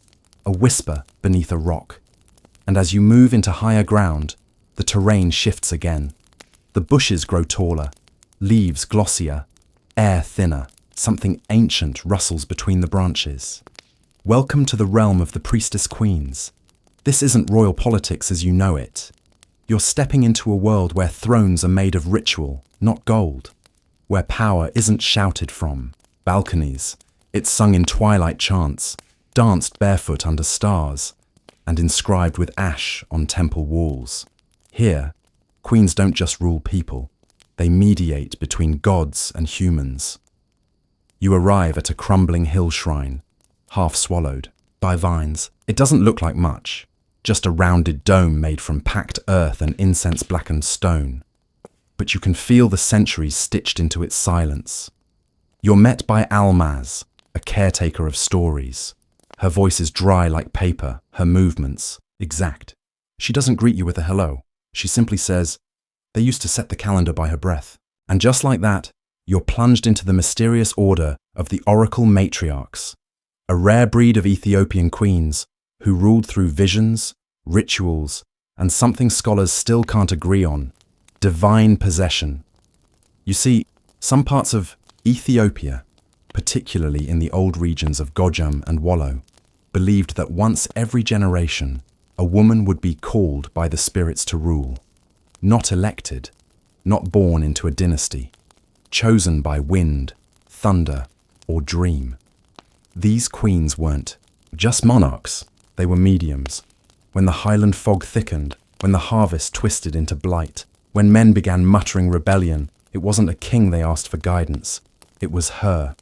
a whisper beneath a rock. And as you move into higher ground, the terrain shifts again. The bushes grow taller, leaves glossier, air thinner. Something ancient rustles between the branches. Welcome to the realm of the priestess queens. This isn't royal politics as you know it. You're stepping into a world where thrones are made of ritual, not gold. Where power isn't shouted from balconies. It's sung in twilight chants, danced barefoot under stars, and inscribed with ash on temple walls. Here, queens don't just rule people. They mediate between gods and humans. You arrive at a crumbling hill shrine, half swallowed by vines. It doesn't look like much, just a rounded dome made from packed earth and incense-blackened stone. But you can feel the centuries stitched into its silence. You're met by Almaz, a caretaker of stories. Her voice is dry like paper, her movements exact. She doesn't greet you with a hello. She simply says, "They used to set the calendar by her breath." And just like that, you're plunged into the mysterious order of the Oracle Matriarchs, a rare breed of Ethiopian queens who ruled through visions, rituals, and something scholars still can't agree on, divine possession. You see, some parts of Ethiopia, particularly in the old regions of Gojam and Wollo, believed that once every generation, a woman would be called by the spirits to rule, not elected, not born into a dynasty, chosen by wind, thunder, or dream. These queens weren't just monarchs, they were mediums. When the highland fog thickened, when the harvest twisted into blight, when men began muttering rebellion, it wasn't a king they asked for guidance, it was her.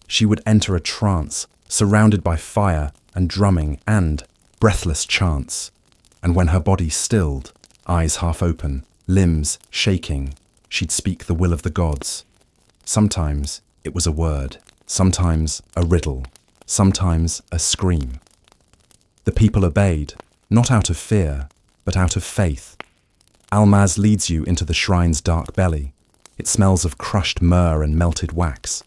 She would enter a trance, surrounded by fire and drumming and breathless chants. And when her body stilled, eyes half open, limbs shaking, she'd speak the will of the gods. Sometimes it was a word, sometimes a riddle, sometimes a scream. The people obeyed, not out of fear, but out of faith. Almaz leads you into the shrine's dark belly. It smells of crushed myrrh and melted wax.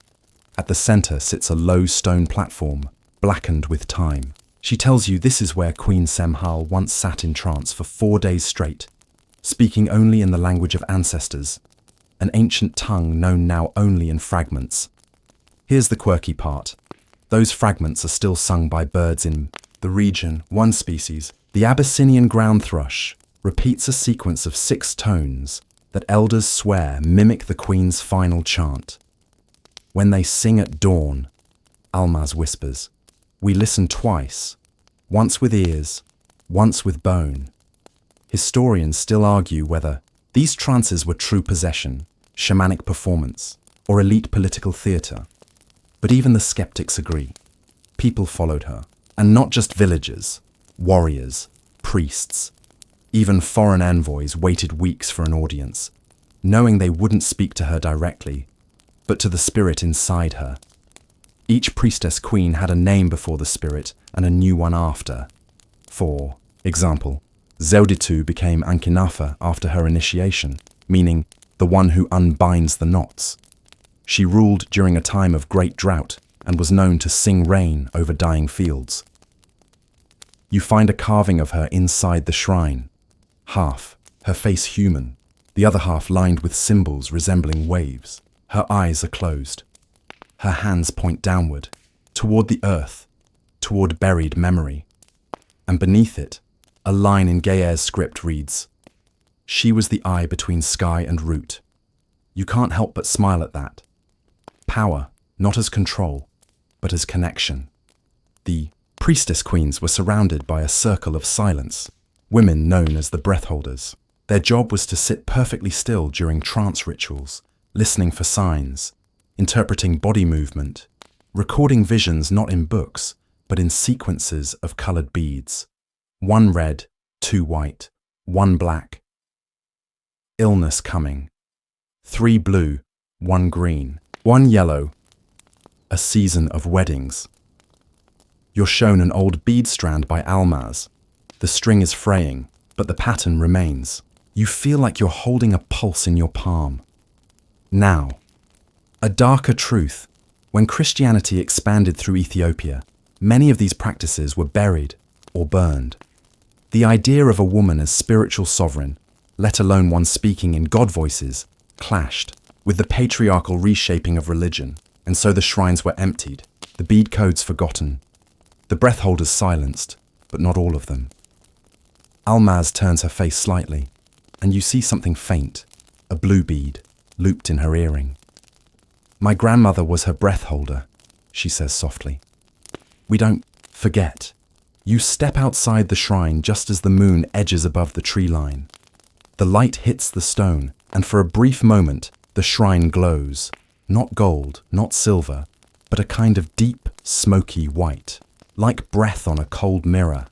At the center sits a low stone platform, blackened with time. She tells you this is where Queen Semhal once sat in trance for 4 days straight, speaking only in the language of ancestors, an ancient tongue known now only in fragments. Here's the quirky part. Those fragments are still sung by birds in the region. One species, the Abyssinian ground thrush, repeats a sequence of 6 tones that elders swear mimic the Queen's final chant. When they sing at dawn, Almaz whispers, we listen twice, once with ears, once with bone. Historians still argue whether these trances were true possession, shamanic performance, or elite political theatre. But even the skeptics agree. People followed her, and not just villagers, warriors, priests. Even foreign envoys waited weeks for an audience, knowing they wouldn't speak to her directly, but to the spirit inside her. Each priestess queen had a name before the spirit and a new one after. For example, Zewditu became Ankinafa after her initiation, meaning the one who unbinds the knots. She ruled during a time of great drought and was known to sing rain over dying fields. You find a carving of her inside the shrine. Half, her face human, the other half lined with symbols resembling waves. Her eyes are closed. Her hands point downward, toward the earth, toward buried memory. And beneath it, a line in Ge'ez's script reads, she was the eye between sky and root. You can't help but smile at that. Power, not as control, but as connection. The priestess queens were surrounded by a circle of silence, women known as the breath holders. Their job was to sit perfectly still during trance rituals, listening for signs, interpreting body movement, recording visions not in books, but in sequences of colored beads. 1 red, 2 white, 1 black. Illness coming. 3 blue, 1 green, 1 yellow. A season of weddings. You're shown an old bead strand by Almaz. The string is fraying, but the pattern remains. You feel like you're holding a pulse in your palm. Now, a darker truth. When Christianity expanded through Ethiopia, many of these practices were buried or burned. The idea of a woman as spiritual sovereign, let alone one speaking in God voices, clashed with the patriarchal reshaping of religion, and so the shrines were emptied, the bead codes forgotten, the breath holders silenced, but not all of them. Almaz turns her face slightly, and you see something faint, a blue bead, looped in her earring. My grandmother was her breath holder, she says softly. We don't forget. You step outside the shrine just as the moon edges above the tree line. The light hits the stone, and for a brief moment, the shrine glows. Not gold, not silver, but a kind of deep, smoky white, like breath on a cold mirror.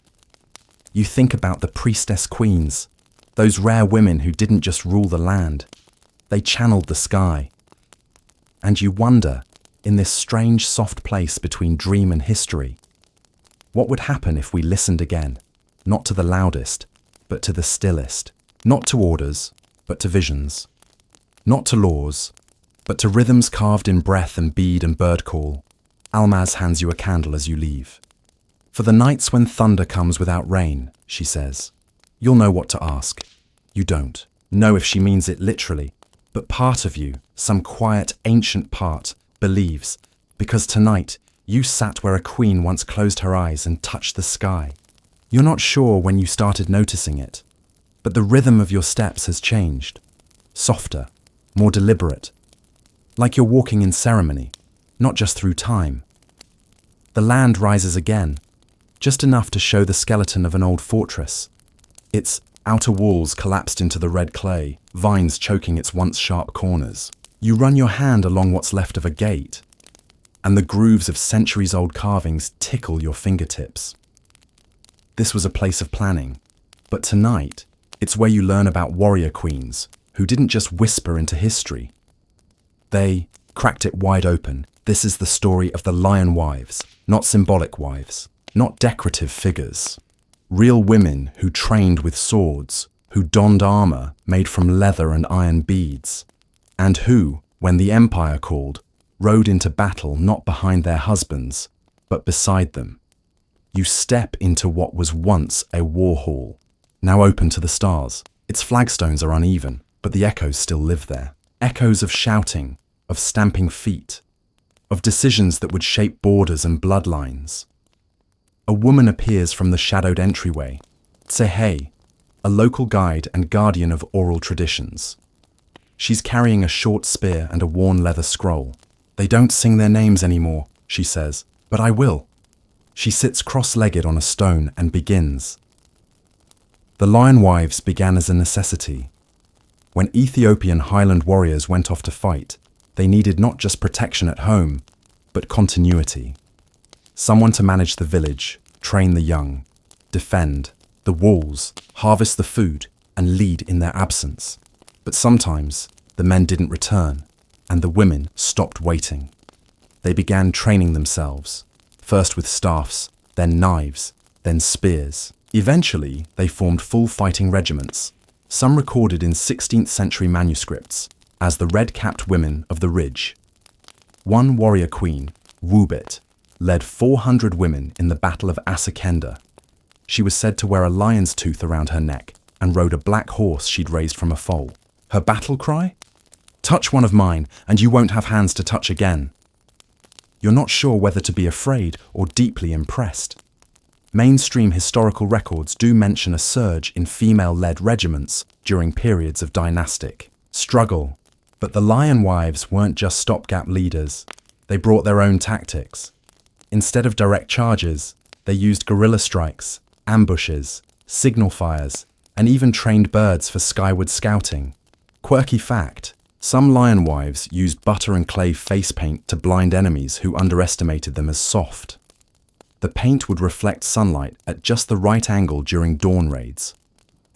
You think about the priestess queens, those rare women who didn't just rule the land. They channeled the sky. And you wonder, in this strange soft place between dream and history, what would happen if we listened again, not to the loudest, but to the stillest, not to orders, but to visions, not to laws, but to rhythms carved in breath and bead and bird call. Almaz hands you a candle as you leave. For the nights when thunder comes without rain, she says, you'll know what to ask. You don't know if she means it literally, but part of you, some quiet, ancient part, believes, because tonight you sat where a queen once closed her eyes and touched the sky. You're not sure when you started noticing it, but the rhythm of your steps has changed. Softer, more deliberate, like you're walking in ceremony, not just through time. The land rises again, just enough to show the skeleton of an old fortress. Its outer walls collapsed into the red clay, vines choking its once sharp corners. You run your hand along what's left of a gate, and the grooves of centuries-old carvings tickle your fingertips. This was a place of planning, but tonight, it's where you learn about warrior queens who didn't just whisper into history. They cracked it wide open. This is the story of the lion wives, not symbolic wives, not decorative figures. Real women who trained with swords, who donned armor made from leather and iron beads, and who, when the empire called, rode into battle not behind their husbands, but beside them. You step into what was once a war hall, now open to the stars. Its flagstones are uneven, but the echoes still live there. Echoes of shouting, of stamping feet, of decisions that would shape borders and bloodlines. A woman appears from the shadowed entryway, Tsehei, a local guide and guardian of oral traditions. She's carrying a short spear and a worn leather scroll. They don't sing their names anymore, she says, but I will. She sits cross-legged on a stone and begins. The lion wives began as a necessity. When Ethiopian highland warriors went off to fight, they needed not just protection at home, but continuity. Someone to manage the village, train the young, defend the walls, harvest the food, and lead in their absence. But sometimes the men didn't return, and the women stopped waiting. They began training themselves, first with staffs, then knives, then spears. Eventually, they formed full fighting regiments, some recorded in 16th century manuscripts as the red-capped women of the Ridge. One warrior queen, Wubit, led 400 women in the Battle of Asakenda. She was said to wear a lion's tooth around her neck and rode a black horse she'd raised from a foal. Her battle cry? Touch one of mine, and you won't have hands to touch again. You're not sure whether to be afraid or deeply impressed. Mainstream historical records do mention a surge in female-led regiments during periods of dynastic struggle. But the lion wives weren't just stopgap leaders. They brought their own tactics. Instead of direct charges, they used guerrilla strikes, ambushes, signal fires, and even trained birds for skyward scouting. Quirky fact, some lion wives used butter and clay face paint to blind enemies who underestimated them as soft. The paint would reflect sunlight at just the right angle during dawn raids.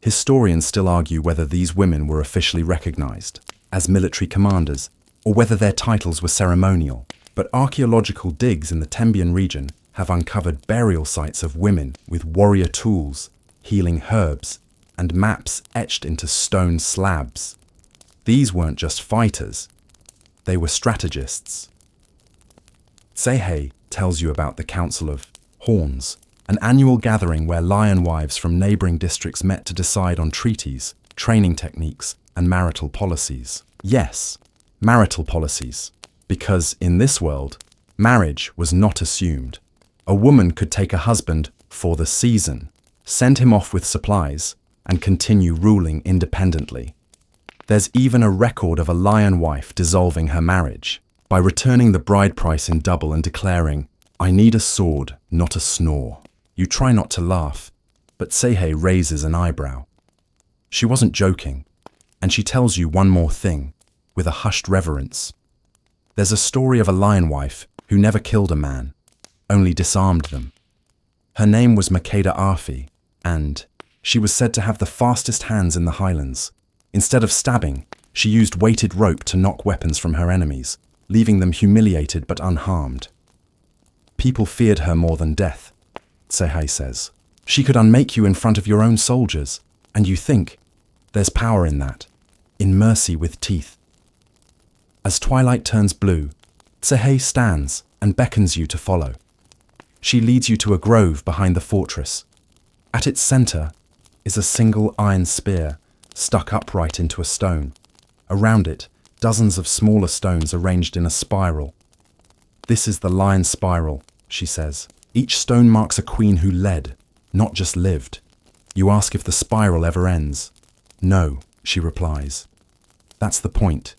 Historians still argue whether these women were officially recognized as military commanders, or whether their titles were ceremonial. But archaeological digs in the Tembian region have uncovered burial sites of women with warrior tools, healing herbs, and maps etched into stone slabs. These weren't just fighters, they were strategists. Tsehei tells you about the Council of Horns, an annual gathering where lion wives from neighboring districts met to decide on treaties, training techniques, and marital policies. Yes, marital policies, because in this world, marriage was not assumed. A woman could take a husband for the season, send him off with supplies, and continue ruling independently. There's even a record of a lion wife dissolving her marriage by returning the bride price in double and declaring, "I need a sword, not a snore." You try not to laugh, but Tsehei raises an eyebrow. She wasn't joking, and she tells you one more thing, with a hushed reverence. There's a story of a lion wife who never killed a man, only disarmed them. Her name was Makeda Afi, and she was said to have the fastest hands in the highlands. Instead of stabbing, she used weighted rope to knock weapons from her enemies, leaving them humiliated but unharmed. People feared her more than death, Tsehei says. She could unmake you in front of your own soldiers, and you think, there's power in that, in mercy with teeth. As twilight turns blue, Tsehei stands and beckons you to follow. She leads you to a grove behind the fortress. At its center is a single iron spear stuck upright into a stone. Around it, dozens of smaller stones arranged in a spiral. This is the lion spiral, she says. Each stone marks a queen who led, not just lived. You ask if the spiral ever ends. No, she replies. That's the point.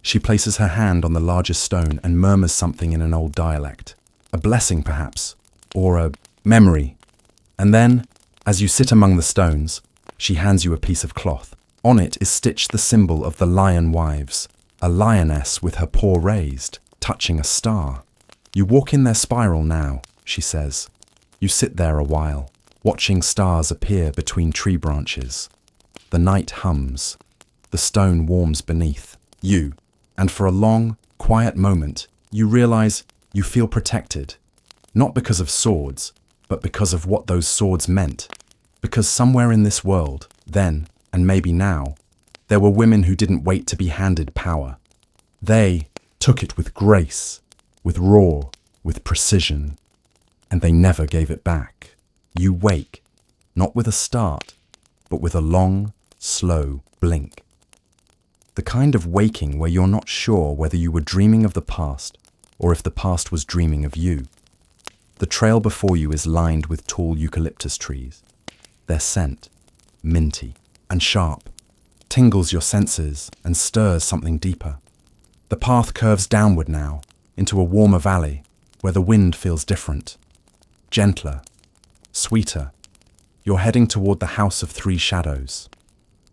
She places her hand on the largest stone and murmurs something in an old dialect. A blessing, perhaps, or a memory. And then, as you sit among the stones, she hands you a piece of cloth. On it is stitched the symbol of the lion wives, a lioness with her paw raised, touching a star. You walk in their spiral now, she says. You sit there a while, watching stars appear between tree branches. The night hums. The stone warms beneath you, and for a long, quiet moment, you realize you feel protected, not because of swords, but because of what those swords meant. Because somewhere in this world, then, and maybe now, there were women who didn't wait to be handed power. They took it with grace, with roar, with precision, and they never gave it back. You wake, not with a start, but with a long, slow blink. The kind of waking where you're not sure whether you were dreaming of the past or if the past was dreaming of you. The trail before you is lined with tall eucalyptus trees. Their scent, minty and sharp, tingles your senses and stirs something deeper. The path curves downward now, into a warmer valley where the wind feels different, gentler, sweeter. You're heading toward the House of Three Shadows.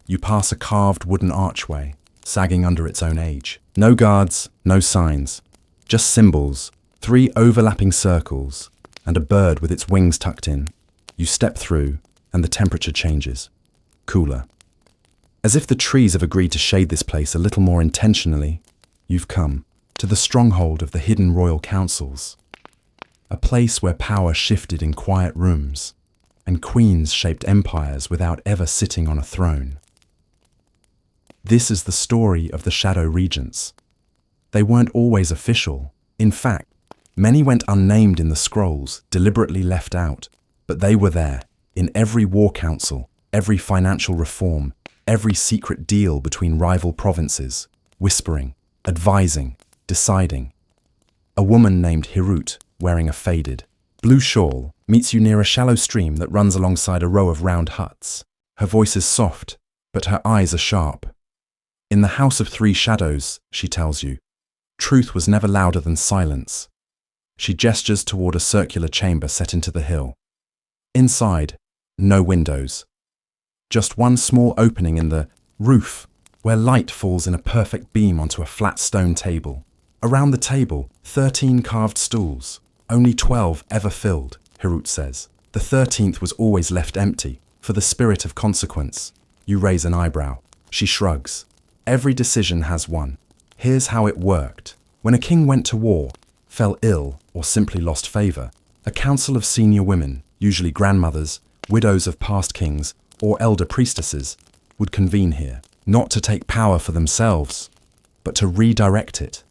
You pass a carved wooden archway, sagging under its own age. No guards, no signs, just symbols, 3 overlapping circles, and a bird with its wings tucked in. You step through, and the temperature changes, cooler. As if the trees have agreed to shade this place a little more intentionally, you've come to the stronghold of the hidden royal councils, a place where power shifted in quiet rooms, and queens shaped empires without ever sitting on a throne. This is the story of the Shadow Regents. They weren't always official. In fact, many went unnamed in the scrolls, deliberately left out, but they were there, in every war council, every financial reform, every secret deal between rival provinces, whispering, advising, deciding. A woman named Hirut, wearing a faded, blue shawl, meets you near a shallow stream that runs alongside a row of round huts. Her voice is soft, but her eyes are sharp. In the House of Three Shadows, she tells you, truth was never louder than silence. She gestures toward a circular chamber set into the hill. Inside, no windows. Just one small opening in the roof, where light falls in a perfect beam onto a flat stone table. Around the table, 13 carved stools, only 12 ever filled, Hirut says. The 13th was always left empty, for the spirit of consequence. You raise an eyebrow. She shrugs. Every decision has one. Here's how it worked. When a king went to war, fell ill, or simply lost favor, a council of senior women, usually grandmothers, widows of past kings, or elder priestesses, would convene here, not to take power for themselves, but to redirect it.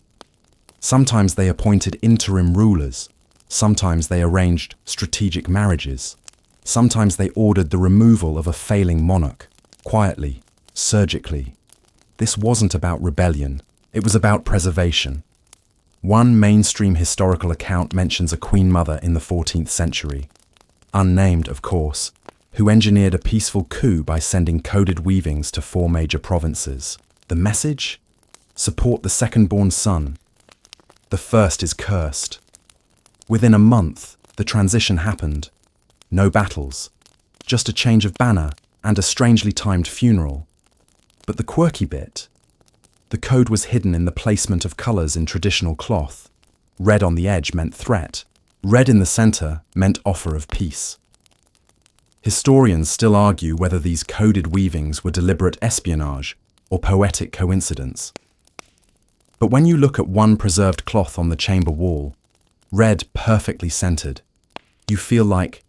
Sometimes they appointed interim rulers. Sometimes they arranged strategic marriages. Sometimes they ordered the removal of a failing monarch, quietly, surgically. This wasn't about rebellion. It was about preservation. One mainstream historical account mentions a queen mother in the 14th century, unnamed, of course, who engineered a peaceful coup by sending coded weavings to 4 major provinces. The message? Support the second-born son. The first is cursed. Within a month, the transition happened. No battles, just a change of banner and a strangely timed funeral. But the quirky bit, the code was hidden in the placement of colours in traditional cloth. Red on the edge meant threat. Red in the centre meant offer of peace. Historians still argue whether these coded weavings were deliberate espionage or poetic coincidence. But when you look at one preserved cloth on the chamber wall, red perfectly centered, you feel like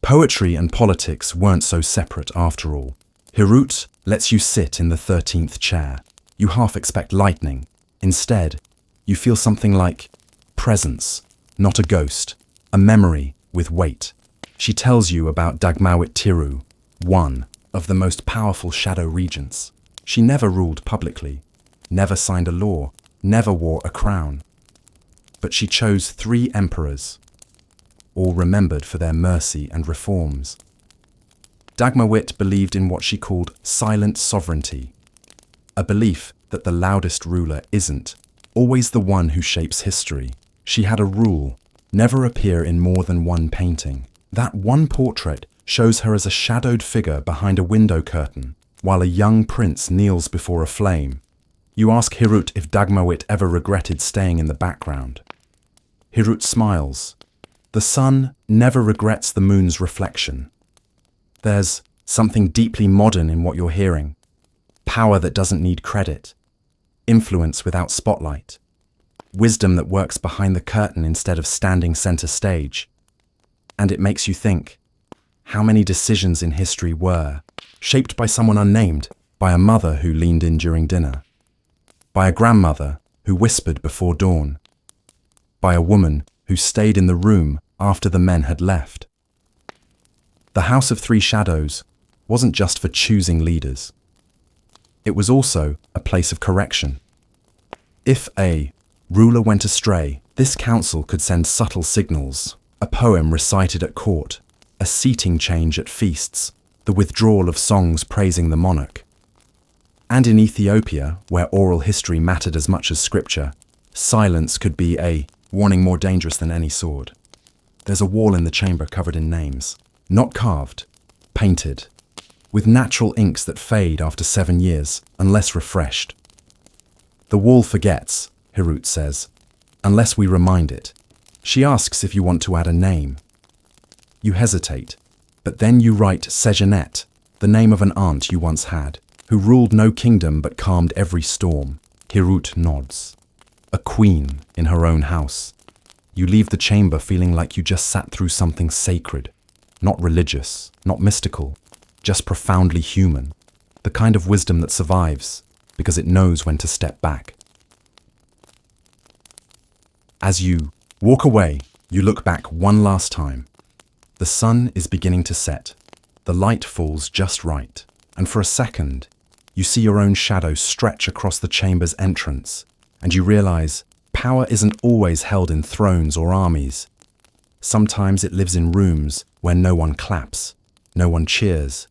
poetry and politics weren't so separate after all. Hirut lets you sit in the 13th chair. You half expect lightning. Instead, you feel something like presence, not a ghost, a memory with weight. She tells you about Dagmawit Tiru, one of the most powerful shadow regents. She never ruled publicly, never signed a law, never wore a crown. But she chose 3 emperors, all remembered for their mercy and reforms. Dagmawit believed in what she called silent sovereignty, a belief that the loudest ruler isn't always the one who shapes history. She had a rule: never appear in more than one painting. That one portrait shows her as a shadowed figure behind a window curtain, while a young prince kneels before a flame. You ask Hirut if Dagmawit ever regretted staying in the background. Hirut smiles. The sun never regrets the moon's reflection. There's something deeply modern in what you're hearing. Power that doesn't need credit. Influence without spotlight. wisdom that works behind the curtain instead of standing center stage. And it makes you think, how many decisions in history were shaped by someone unnamed, by a mother who leaned in during dinner, by a grandmother who whispered before dawn, by a woman who stayed in the room after the men had left. The House of Three Shadows wasn't just for choosing leaders. It was also a place of correction. If a ruler went astray, this council could send subtle signals, a poem recited at court, a seating change at feasts, the withdrawal of songs praising the monarch. And in Ethiopia, where oral history mattered as much as scripture, silence could be a warning more dangerous than any sword. There's a wall in the chamber covered in names, not carved, painted, with natural inks that fade after 7 years, unless refreshed. The wall forgets, Hirut says, unless we remind it. She asks if you want to add a name. You hesitate, but then you write Sejanette, the name of an aunt you once had, who ruled no kingdom but calmed every storm. Hirut nods. A queen in her own house. You leave the chamber feeling like you just sat through something sacred, not religious, not mystical, just profoundly human, the kind of wisdom that survives because it knows when to step back. As you walk away, you look back one last time. The sun is beginning to set. The light falls just right, and for a second, you see your own shadow stretch across the chamber's entrance, and you realize power isn't always held in thrones or armies. Sometimes it lives in rooms where no one claps, no one cheers,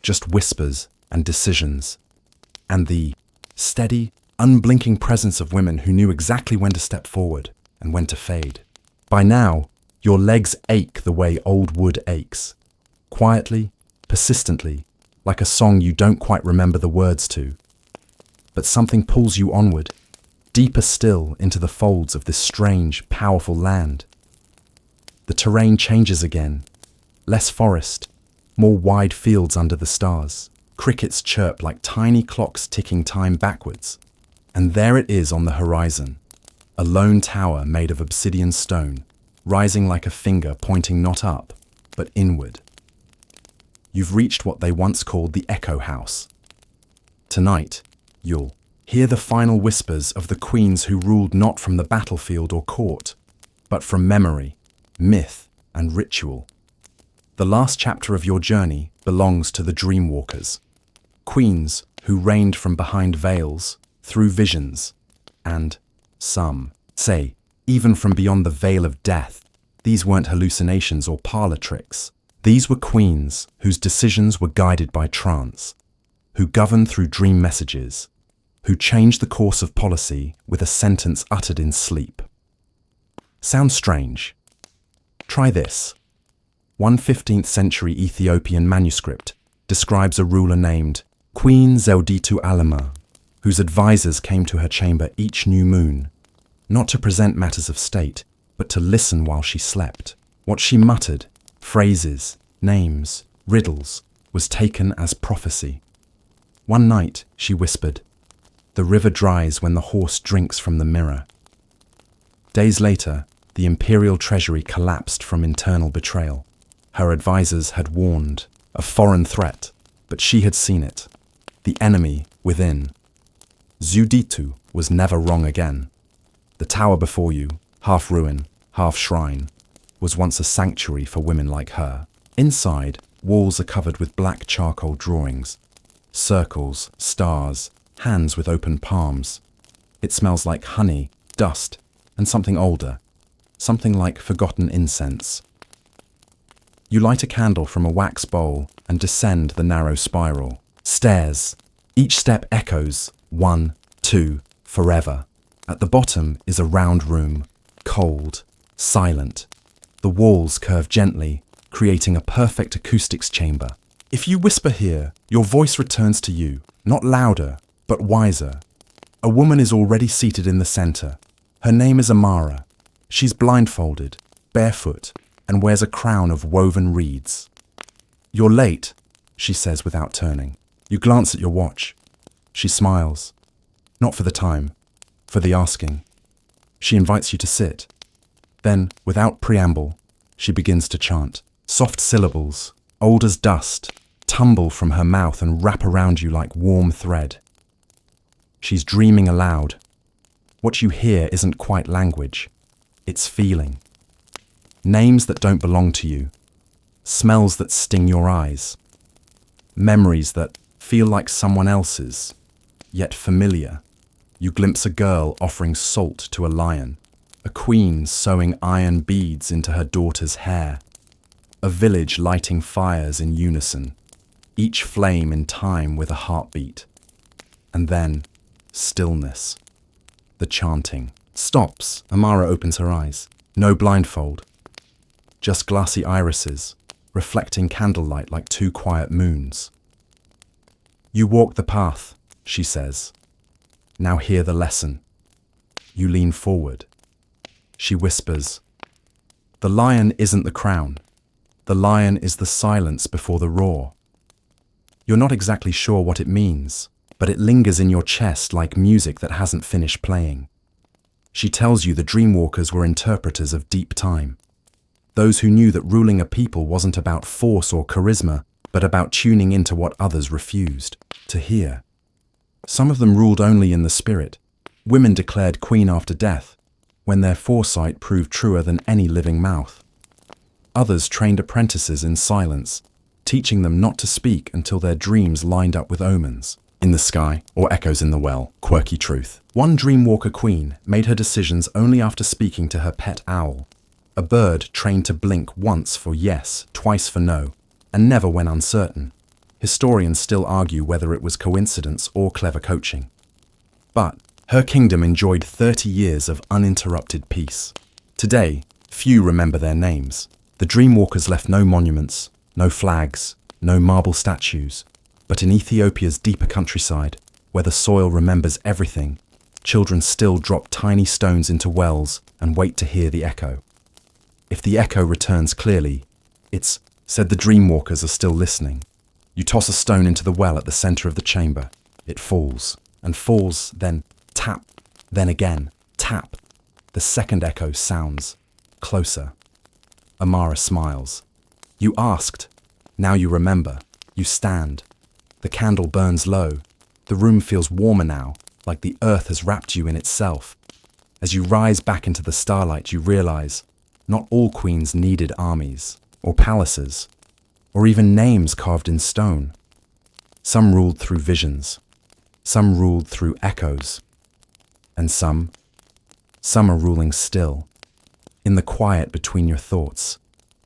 just whispers and decisions. And the steady, unblinking presence of women who knew exactly when to step forward and when to fade. By now, your legs ache the way old wood aches. Quietly, persistently, like a song you don't quite remember the words to. But something pulls you onward, deeper still into the folds of this strange, powerful land. The terrain changes again. Less forest, more wide fields under the stars. Crickets chirp like tiny clocks ticking time backwards. And there it is on the horizon, a lone tower made of obsidian stone, rising like a finger pointing not up, but inward. You've reached what they once called the Echo House. Tonight, you'll hear the final whispers of the queens who ruled not from the battlefield or court, but from memory, myth, and ritual. The last chapter of your journey belongs to the Dreamwalkers, queens who reigned from behind veils, through visions, and, some say, even from beyond the veil of death. These weren't hallucinations or parlor tricks. These were queens whose decisions were guided by trance, who governed through dream messages, who changed the course of policy with a sentence uttered in sleep. Sounds strange? Try this. One 15th century Ethiopian manuscript describes a ruler named Queen Zewditu Alema, whose advisors came to her chamber each new moon, not to present matters of state, but to listen while she slept. What she muttered, phrases, names, riddles, was taken as prophecy. One night, she whispered, "The river dries when the horse drinks from the mirror." Days later, the imperial treasury collapsed from internal betrayal. Her advisors had warned, a foreign threat, but she had seen it. The enemy within. Zewditu was never wrong again. The tower before you, half ruin, half shrine, was once a sanctuary for women like her. Inside, walls are covered with black charcoal drawings. Circles, stars, hands with open palms. It smells like honey, dust, and something older. Something like forgotten incense. You light a candle from a wax bowl and descend the narrow spiral. Stairs. Each step echoes, 1, 2, forever. At the bottom is a round room, cold, silent. The walls curve gently, creating a perfect acoustics chamber. If you whisper here, your voice returns to you, not louder, but wiser. A woman is already seated in the center. Her name is Amara. She's blindfolded, barefoot, and wears a crown of woven reeds. "You're late," she says without turning. You glance at your watch. She smiles. Not for the time, for the asking. She invites you to sit. Then, without preamble, she begins to chant. Soft syllables, old as dust, tumble from her mouth and wrap around you like warm thread. She's dreaming aloud. What you hear isn't quite language, it's feeling. Names that don't belong to you, smells that sting your eyes, memories that feel like someone else's, yet familiar. You glimpse a girl offering salt to a lion, a queen sewing iron beads into her daughter's hair, a village lighting fires in unison, each flame in time with a heartbeat. And then, stillness. The chanting stops. Amara opens her eyes. No blindfold. Just glassy irises, reflecting candlelight like two quiet moons. You walk the path, she says. Now hear the lesson. You lean forward. She whispers, the lion isn't the crown. The lion is the silence before the roar. You're not exactly sure what it means, but it lingers in your chest like music that hasn't finished playing. She tells you the dreamwalkers were interpreters of deep time. Those who knew that ruling a people wasn't about force or charisma, but about tuning into what others refused to hear. Some of them ruled only in the spirit. Women declared queen after death, when their foresight proved truer than any living mouth. Others trained apprentices in silence, teaching them not to speak until their dreams lined up with omens. In the sky, or echoes in the well, quirky truth. One dreamwalker queen made her decisions only after speaking to her pet owl, a bird trained to blink once for yes, twice for no, and never when uncertain. Historians still argue whether it was coincidence or clever coaching. But her kingdom enjoyed 30 years of uninterrupted peace. Today, few remember their names. The dreamwalkers left no monuments, no flags, no marble statues. But in Ethiopia's deeper countryside, where the soil remembers everything, children still drop tiny stones into wells and wait to hear the echo. If the echo returns clearly, it's said the dreamwalkers are still listening. You toss a stone into the well at the center of the chamber. It falls, and falls, then tap, then again, tap. The second echo sounds closer. Amara smiles. You asked. Now you remember. You stand. The candle burns low. The room feels warmer now, like the earth has wrapped you in itself. As you rise back into the starlight, you realize not all queens needed armies, or palaces, or even names carved in stone. Some ruled through visions. Some ruled through echoes. And some are ruling still, in the quiet between your thoughts,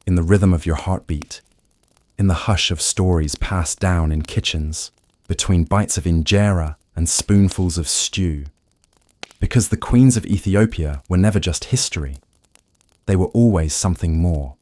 in the rhythm of your heartbeat, in the hush of stories passed down in kitchens, between bites of injera and spoonfuls of stew. Because the queens of Ethiopia were never just history. They were always something more.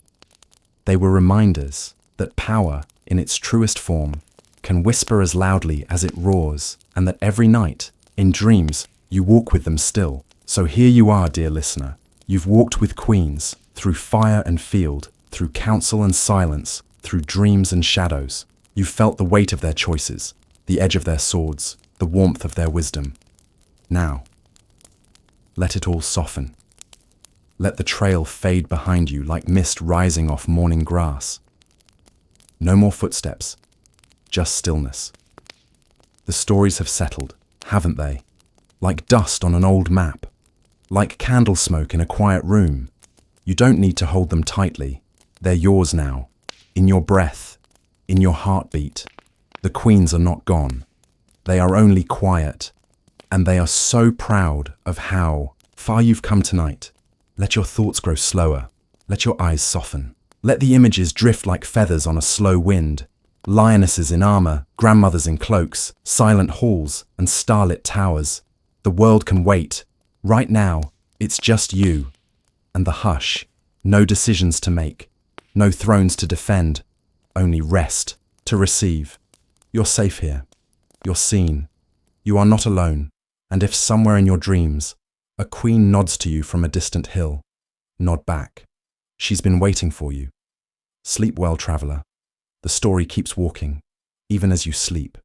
They were reminders that power, in its truest form, can whisper as loudly as it roars, and that every night, in dreams, you walk with them still. So here you are, dear listener. You've walked with queens, through fire and field, through counsel and silence, through dreams and shadows. You felt the weight of their choices, the edge of their swords, the warmth of their wisdom. Now, let it all soften. Let the trail fade behind you like mist rising off morning grass. No more footsteps, just stillness. The stories have settled, haven't they? Like dust on an old map, like candle smoke in a quiet room. You don't need to hold them tightly. They're yours now. In your breath, in your heartbeat. The queens are not gone. They are only quiet, and they are so proud of how far you've come tonight. Let your thoughts grow slower. Let your eyes soften. Let the images drift like feathers on a slow wind. Lionesses in armor, grandmothers in cloaks, silent halls, and starlit towers. The world can wait. Right now, it's just you. And the hush. No decisions to make. No thrones to defend, only rest to receive. You're safe here. You're seen. You are not alone. And if somewhere in your dreams, a queen nods to you from a distant hill, nod back. She's been waiting for you. Sleep well, traveler. The story keeps walking, even as you sleep.